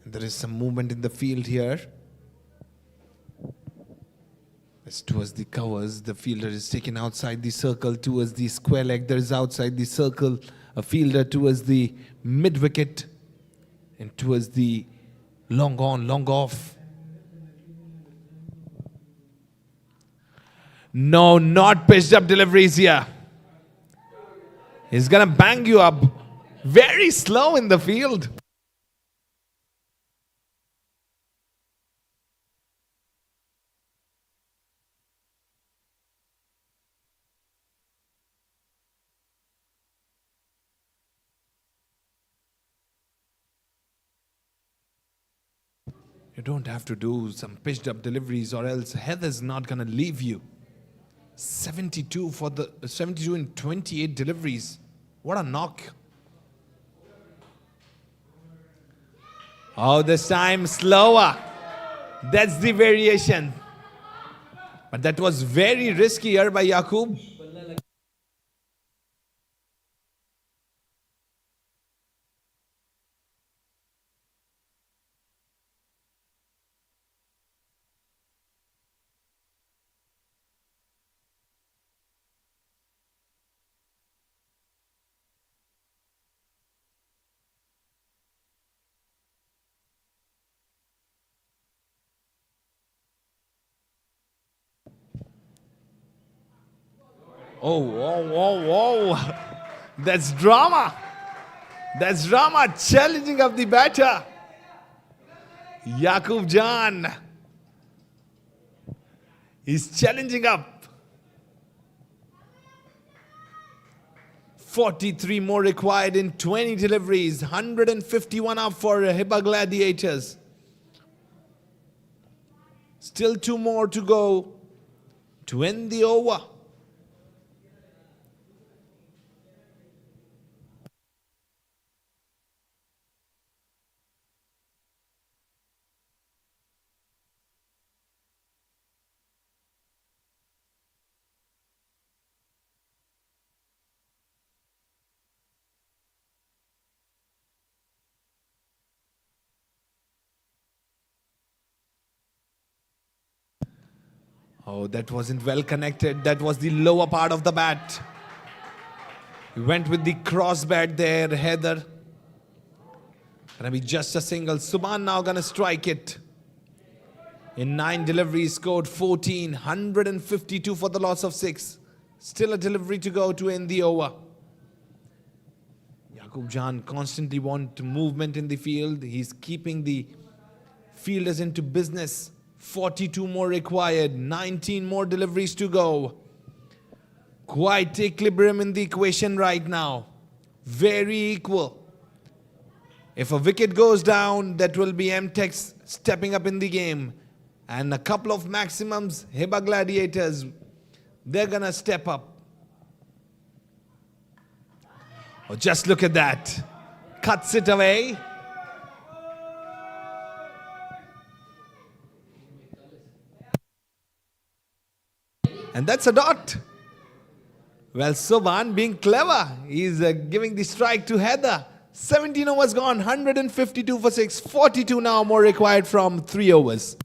There is some movement in the field here. Towards the covers, the fielder is taken outside the circle towards the square leg. There is outside the circle a fielder towards the mid wicket and towards the long on, long off. No, not pitched up deliveries here. He's gonna bang you up very slow in the field. You don't have to do some pitched up deliveries or else Heather's not gonna leave you. 72 for the 72 in 28 deliveries. What a knock. Oh, this time slower. That's the variation. But that was very risky here by Yaqub. Oh. That's drama. That's drama. Challenging of the batter. Yaqub Jan. He's challenging up. 43 more required in 20 deliveries. 151 up for Hiba Gladiators. Still 2 more to go to end the over. Oh, that wasn't well connected. That was the lower part of the bat. He went with the cross bat there, Heather. Gonna be just a single. Subhan now gonna strike it. In 9 deliveries, scored 14. 152 for the loss of 6. Still a delivery to go to end the over. Yaqub Jan constantly wants movement in the field. He's keeping the fielders into business. 42 more required, 19 more deliveries to go. Quite equilibrium in the equation right now. Very equal. If a wicket goes down, that will be M-Tex stepping up in the game. And a couple of maximums, Hiba Gladiators, they're gonna step up. Oh, just look at that. Cuts it away. And that's a dot. Well, Subhan being clever. He's giving the strike to Heather. 17 overs gone. 152 for 6. 42 now more required from 3 overs.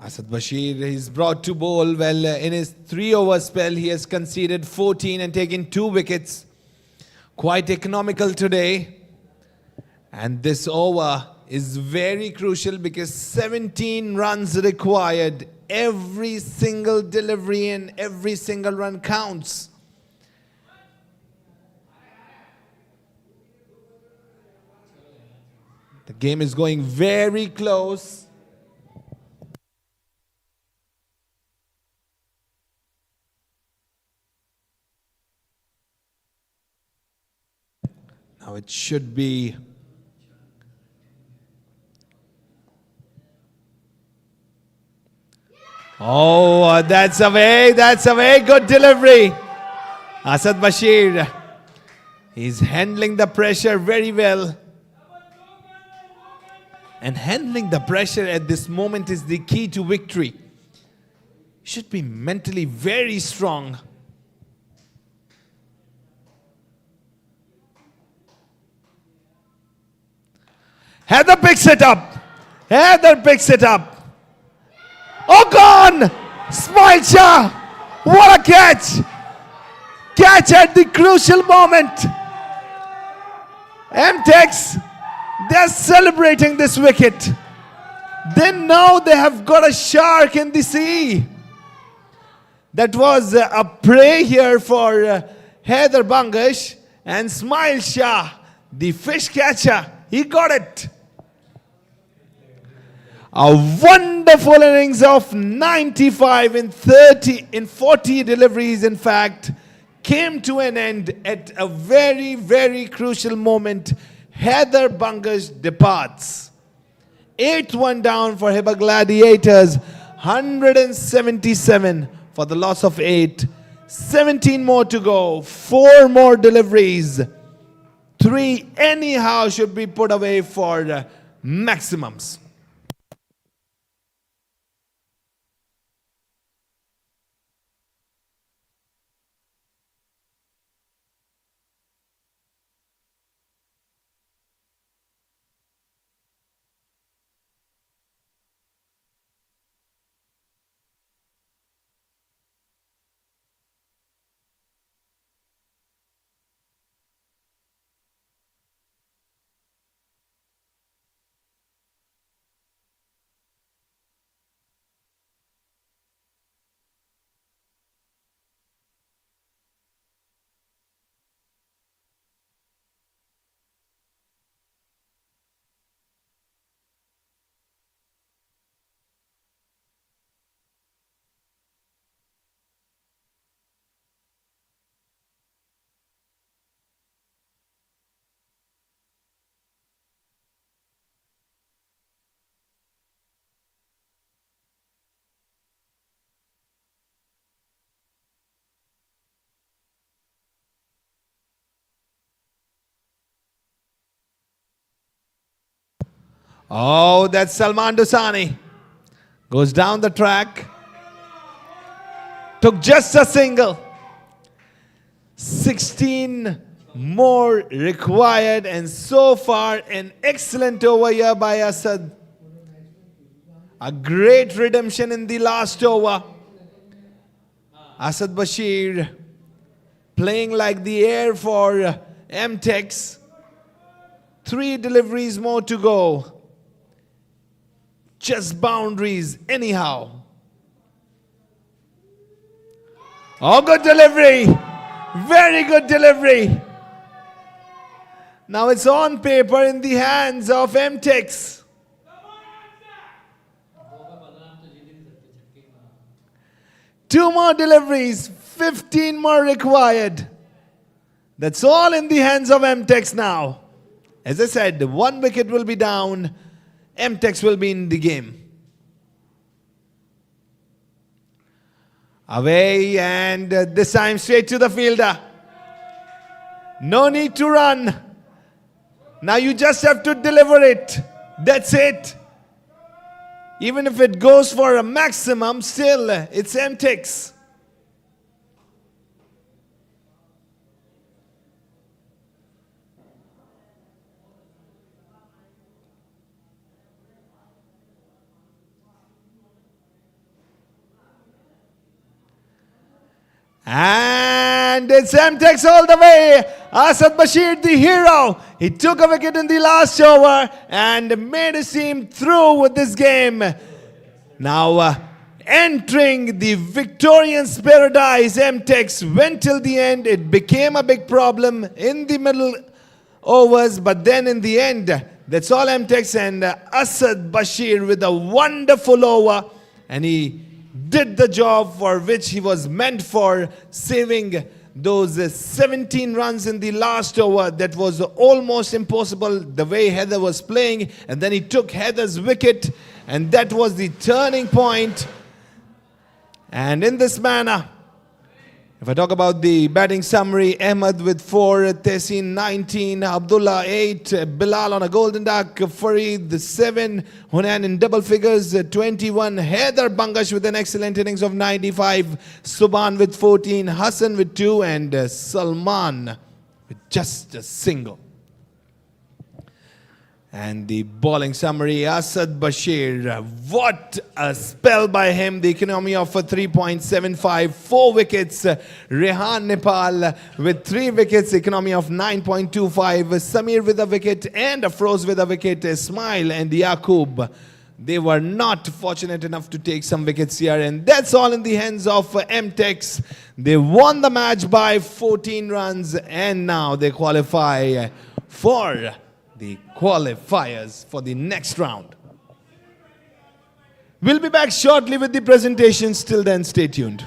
Asad Bashir is brought to bowl. Well, in his 3-over spell, he has conceded 14 and taken 2 wickets. Quite economical today. And this over is very crucial because 17 runs required. Every single delivery and every single run counts. The game is going very close. Now it should be that's away. That's away. Good delivery. Asad Bashir. He's handling the pressure very well. And handling the pressure at this moment is the key to victory. Should be mentally very strong. Heather picks it up. Heather picks it up. Oh, gone! Smile Shah! What a catch! Catch at the crucial moment. M-Tex, they're celebrating this wicket. They know they have got a shark in the sea. That was a prey here for Heather Bangash, and Smile Shah, the fish catcher, he got it. A wonderful innings of 95 in 40 deliveries, in fact, came to an end at a very, very crucial moment. Heather Bangash departs. 8th one down for Hiba Gladiators. 177 for the loss of 8. 17 more to go. 4 more deliveries. 3 anyhow should be put away for maximums. Oh, that's Salman Dosani. Goes down the track. Took just a single. 16 more required, and so far an excellent over here by Asad. A great redemption in the last over. Asad Bashir playing like the air for M-Tex. 3 deliveries more to go. Just boundaries anyhow. Oh, good delivery. Very good delivery. Now it's on paper in the hands of M-Tex. 2 more deliveries. 15 more required. That's all in the hands of M-Tex now. As I said, 1 wicket will be down. M-Tex will be in the game. Away, and this time straight to the fielder. No need to run. Now you just have to deliver it. That's it. Even if it goes for a maximum, still it's M-Tex. And it's M-Tex all the way. Asad Bashir, the hero. He took a wicket in the last over and made his team through with this game. Now, entering the victorious paradise, M-Tex went till the end. It became a big problem in the middle overs, but then in the end, that's all M-Tex and Asad Bashir with a wonderful over, and he did the job for which he was meant for, saving those 17 runs in the last over. That was almost impossible the way Heather was playing, and then he took Heather's wicket, and that was the turning point. And in this manner, if I talk about the batting summary, Ahmed with 4, Tehsin 19, Abdullah 8, Bilal on a golden duck, Farid 7, Hunan in double figures 21, Haider Bangash with an excellent innings of 95, Subhan with 14, Hassan with 2, and Salman with just a single. And the bowling summary, Asad Bashir, what a spell by him. The economy of 3.75, 4 wickets. Rehan Nepal with 3 wickets, economy of 9.25. Samir with a wicket and Afroz with a wicket. Ismail and Yaqub, they were not fortunate enough to take some wickets here. And that's all in the hands of M-Tex. They won the match by 14 runs, and now they qualify for the qualifiers for the next round. We'll be back shortly with the presentations. Till then, stay tuned.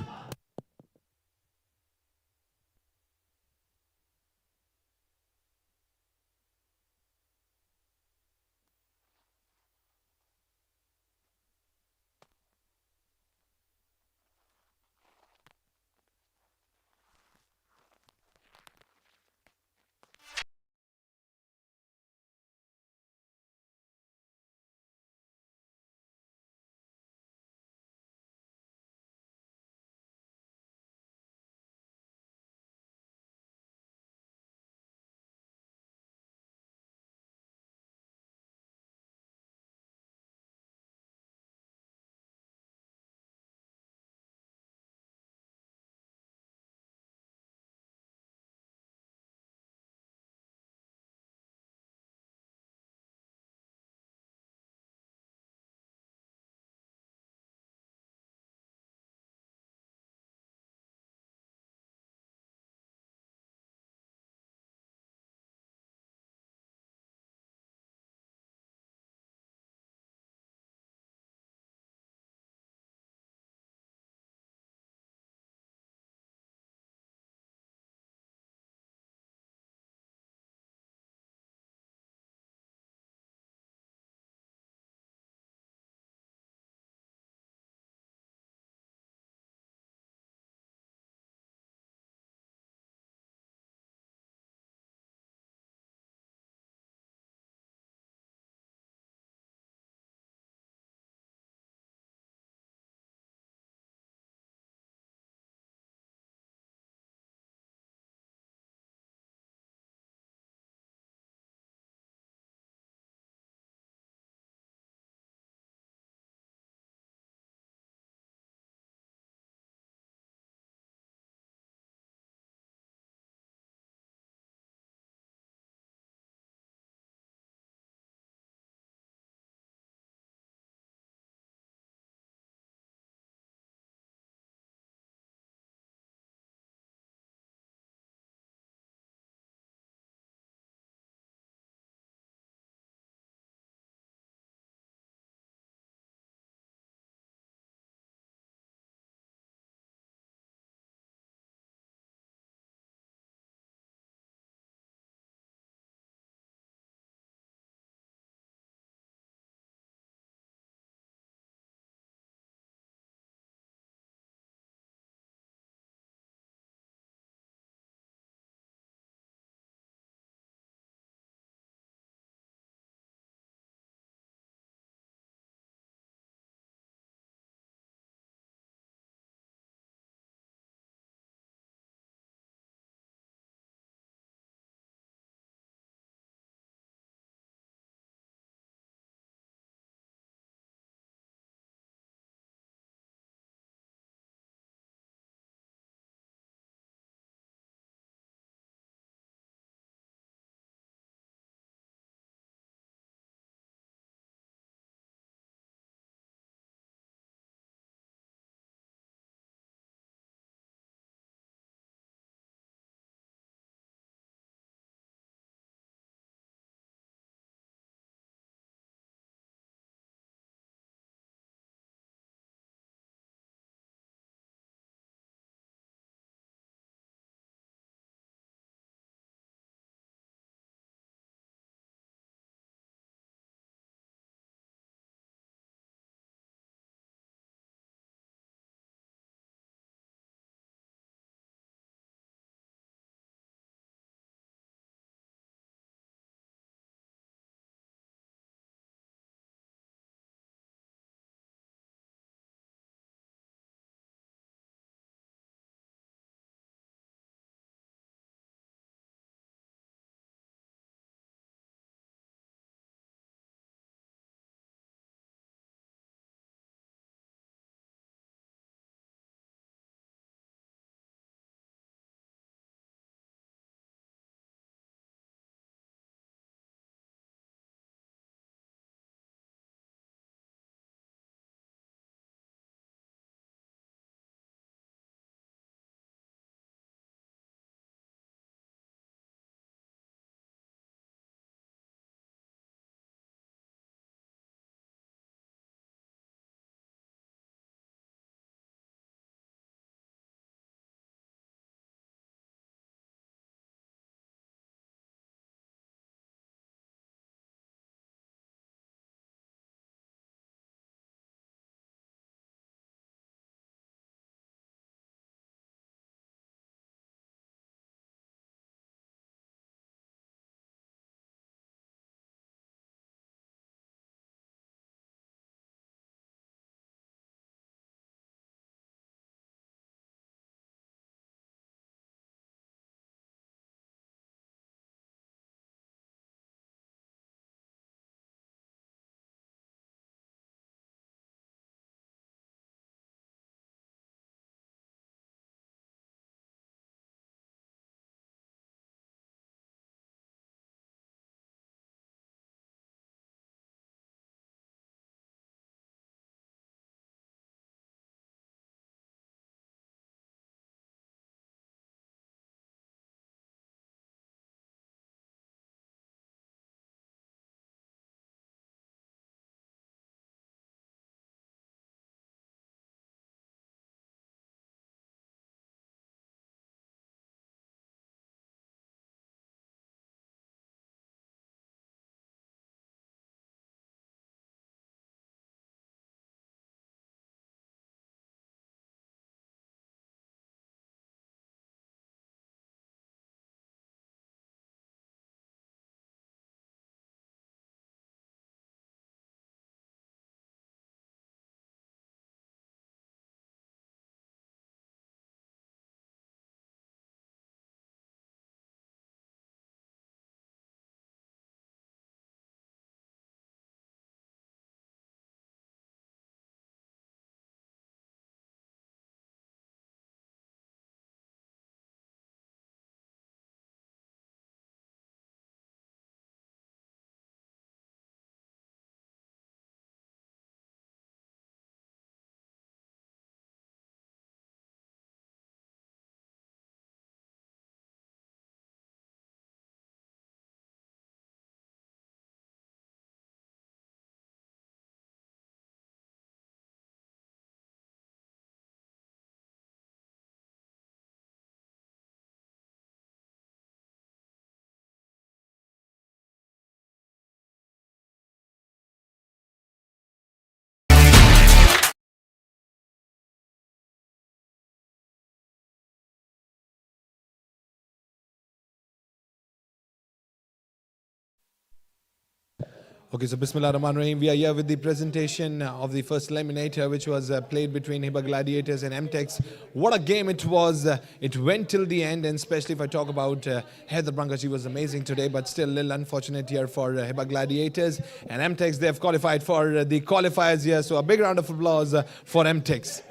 Okay, so Bismillah Rahman Rahim. We are here with the presentation of the first eliminator, which was played between Hiba Gladiators and M-Tex. What a game it was. It went till the end, and especially if I talk about Heather Branca, she was amazing today, but still a little unfortunate here for Hiba Gladiators. And M-Tex, they have qualified for the qualifiers here, so a big round of applause for M-Tex.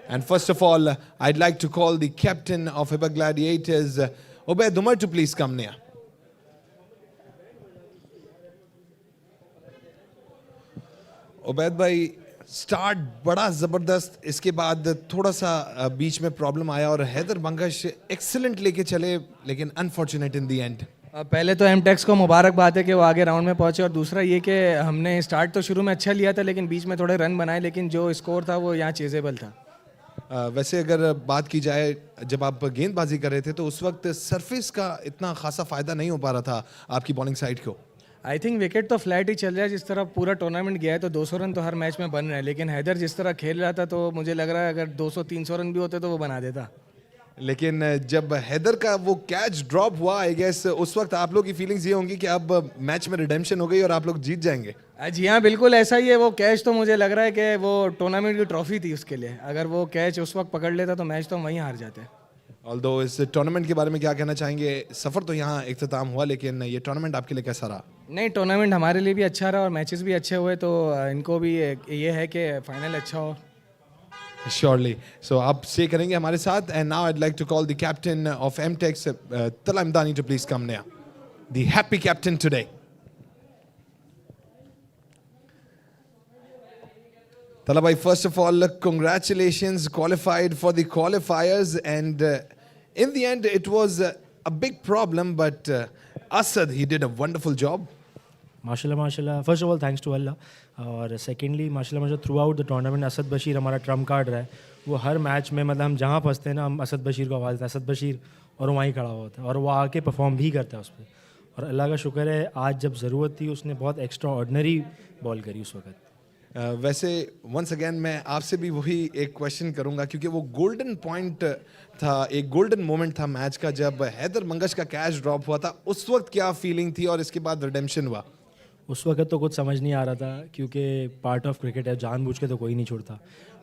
And first of all, I'd like to call the captain of Hiba Gladiators, Ubaid Umar, to please come near. Ubaid भाई start बड़ा ज़बरदस्त, इसके बाद थोड़ा सा बीच में problem आया और हैदर बंगश एक्सीलेंट लेके चले, लेकिन अनफॉर्चुनेट इन दी एंड। पहले तो एम-टेक्स को मुबारकबाद है कि वो आगे राउंड में पहुंचे, और दूसरा ये कि हमने स्टार्ट तो शुरू में अच्छा लिया था लेकिन बीच में थोड़े रन बनाए, लेकिन जो स्कोर था वो यहाँ चेजेबल था। वैसे अगर बात की जाए, जब आप गेंदबाजी कर रहे थे तो उस वक्त सरफेस का इतना खासा फ़ायदा नहीं हो पा रहा था आपकी बॉलिंग साइड को। आई थिंक विकेट तो फ्लैट ही चल रहा है, जिस तरह पूरा टूर्नामेंट गया है तो 200 रन तो हर मैच में बन रहे हैं, लेकिन हैदर जिस तरह खेल रहा था तो मुझे लग रहा है अगर 200-300 रन भी होते तो वो बना देता। लेकिन जब हैदर का वो कैच ड्रॉप हुआ, आई गेस उस वक्त आप लोग की फीलिंग्स ये होंगी कि अब मैच में रिडेम्पशन हो गई और आप लोग जीत जाएंगे। जी हाँ, बिल्कुल ऐसा ही है। वो कैच तो मुझे लग रहा है कि वो टूर्नामेंट की ट्रॉफी थी उसके लिए, अगर वो कैच उस वक्त पकड़ लेता तो मैच तो हम वहीं हार जाते। ऑल्दो इस टूर्नामेंट के बारे में क्या कहना चाहेंगे? सफ़र तो यहाँ इख्तिताम हुआ, लेकिन ये टूर्नामेंट आपके लिए कैसा रहा? नहीं, टूर्नामेंट हमारे लिए भी अच्छा रहा और मैचेस भी अच्छे हुए, तो इनको भी ये है कि फाइनल अच्छा हो। Surely. So आप stay करेंगे हमारे साथ, and now I'd like to call the captain of M-Tex, Tala Imdani, to please come near. The happy captain today. Tala bhai, first of all, congratulations, qualified for the qualifiers, and in the end it was a big problem, but Asad, he did a wonderful job. माशाल्लाह, first of all thanks to Allah, और secondly माशाल्लाह throughout the tournament Asad Bashir हमारा trump card रहा है। वो हर match में मतलब हम जहाँ फंसते हैं ना, हम असद बशीर को आवाज़ देते हैं, असद बशीर, और वहीं खड़ा होता है और वो आके परफॉर्म भी करता है उस पर। और अल्लाह का शुक्र है, आज जब ज़रूरत थी उसने बहुत एक्स्ट्रा ऑर्डनरी बॉल करी उस वक्त। वैसे वंस अगेन मैं आपसे भी वही एक क्वेश्चन करूंगा, क्योंकि वो गोल्डन पॉइंट था, एक गोल्डन मोमेंट था मैच का, जब हैदर मंगश का कैच ड्रॉप हुआ था। उस वक्त क्या फीलिंग थी और इसके बाद रिडेम्पशन हुआ? उस वक्त तो कुछ समझ नहीं आ रहा था, क्योंकि पार्ट ऑफ क्रिकेट है, जानबूझ के तो कोई नहीं छोड़ता।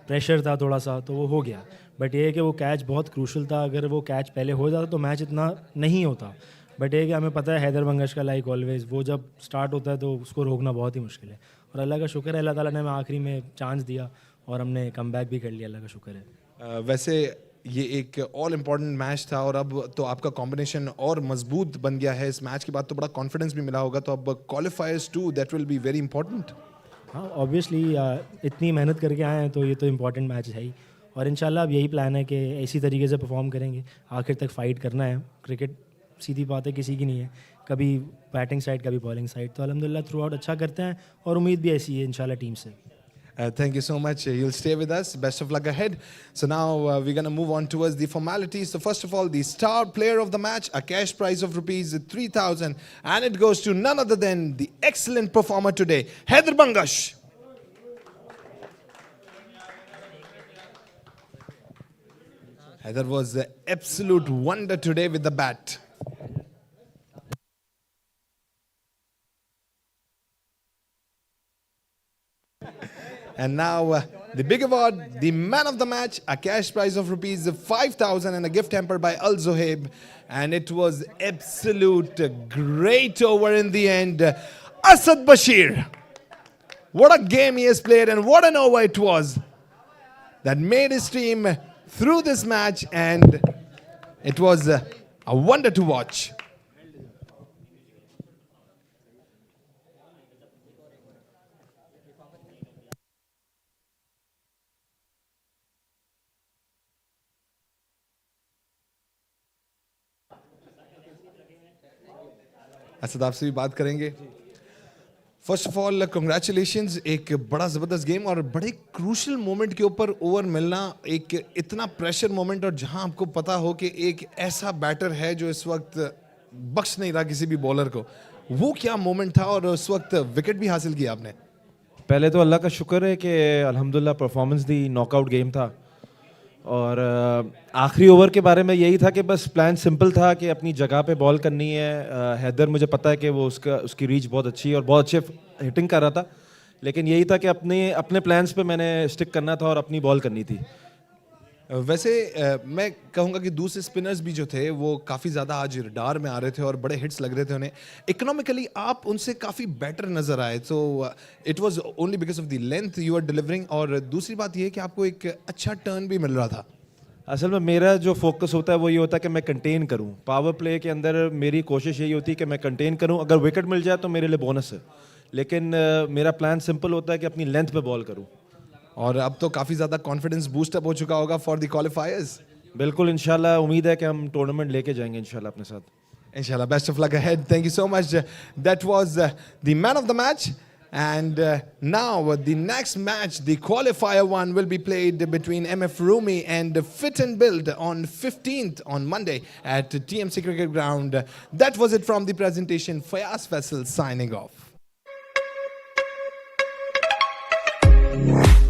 प्रेशर था थोड़ा सा तो वो हो गया, बट ये है कि वो कैच बहुत क्रूशल था। अगर वो कैच पहले हो जाता तो मैच इतना नहीं होता, बट ये है कि हमें पता है हैदर बंगश का लाइक ऑलवेज वो जब स्टार्ट होता है तो उसको रोकना बहुत ही मुश्किल है। और अल्लाह का शुक्र है, अल्लाह ताला ने हमें आखिरी में चांस दिया और हमने कम बैक भी कर लिया, अल्लाह का शुक्र है। वैसे ये एक ऑल इम्पॉर्टेंट मैच था और अब तो आपका कॉम्बिनेशन और मजबूत बन गया है। इस मैच के बाद तो बड़ा कॉन्फिडेंस भी मिला होगा, तो अब qualifiers two, that will be very important. हाँ, ऑब्वियसली इतनी मेहनत करके आए हैं तो ये तो इम्पॉर्टेंट मैच है ही, और इंशाल्लाह अब यही प्लान है कि इसी तरीके से परफॉर्म करेंगे, आखिर तक फाइट करना है। क्रिकेट सीधी बात है, किसी की नहीं है, कभी बैटिंग साइड कभी बॉलिंग साइड, तो अल्हम्दुलिल्लाह थ्रू आउट अच्छा करते हैं और उम्मीद भी ऐसी है इंशाल्लाह टीम से। Thank you so much. You'll stay with us. Best of luck ahead. So now we're going to move on towards the formalities. So first of all, the star player of the match, a cash prize of rupees 3,000, and it goes to none other than the excellent performer today, Heather Bangash. Heather was an absolute wonder today with the bat. And now the big award, the man of the match, a cash prize of rupees 5,000 and a gift hamper by Al Zohaib. And it was absolute great over in the end. Asad Bashir. What a game he has played and what an over it was that made his team through this match, and it was a wonder to watch. Asad, आपसे भी बात करेंगे। First of all congratulations, एक बड़ा ज़बरदस्त game और बड़े crucial moment के ऊपर ओवर मिलना, एक इतना प्रेशर मोमेंट, और जहां आपको पता हो कि एक ऐसा बैटर है जो इस वक्त बख्श नहीं रहा किसी भी बॉलर को। वो क्या मोमेंट था और उस वक्त विकेट भी हासिल किया आपने? पहले तो अल्लाह का शुक्र है कि अल्हम्दुलिल्लाह परफॉर्मेंस दी, नॉकआउट गेम था, और आखिरी ओवर के बारे में यही था कि बस प्लान सिंपल था कि अपनी जगह पे बॉल करनी है। हैदर, मुझे पता है कि वो उसकी रीच बहुत अच्छी है और बहुत अच्छे हिटिंग कर रहा था, लेकिन यही था कि अपने अपने प्लान्स पे मैंने स्टिक करना था और अपनी बॉल करनी थी। वैसे मैं कहूंगा कि दूसरे स्पिनर्स भी जो थे वो काफ़ी ज़्यादा आज रडार में आ रहे थे और बड़े हिट्स लग रहे थे उन्हें। इकोनॉमिकली आप उनसे काफ़ी बेटर नज़र आए, तो it was only because of the length you are delivering, और दूसरी बात ये कि आपको एक अच्छा टर्न भी मिल रहा था। असल में मेरा जो फोकस होता है वो ये होता है कि मैं कंटेन करूं। पावर प्ले के अंदर मेरी कोशिश यही होती है कि मैं कंटेन करूं, अगर विकेट मिल जाए तो मेरे लिए बोनस है, लेकिन मेरा प्लान सिंपल होता है कि अपनी लेंथ पे बॉल करूं। और अब तो काफ़ी ज़्यादा कॉन्फिडेंस बूस्ट अप हो चुका होगा फॉर द क्वालिफायर्स। बिल्कुल, इंशाल्लाह उम्मीद है कि हम टूर्नामेंट लेके जाएंगे इंशाल्लाह अपने साथ। Inshallah, best of luck ahead. Thank you so much. That was the man of the match. And now the next match, the qualifier one, will be played between MF Rumi and Fit and Build on 15th on Monday at TMC Cricket Ground. That was it from the presentation. Fayaz Faisal signing off.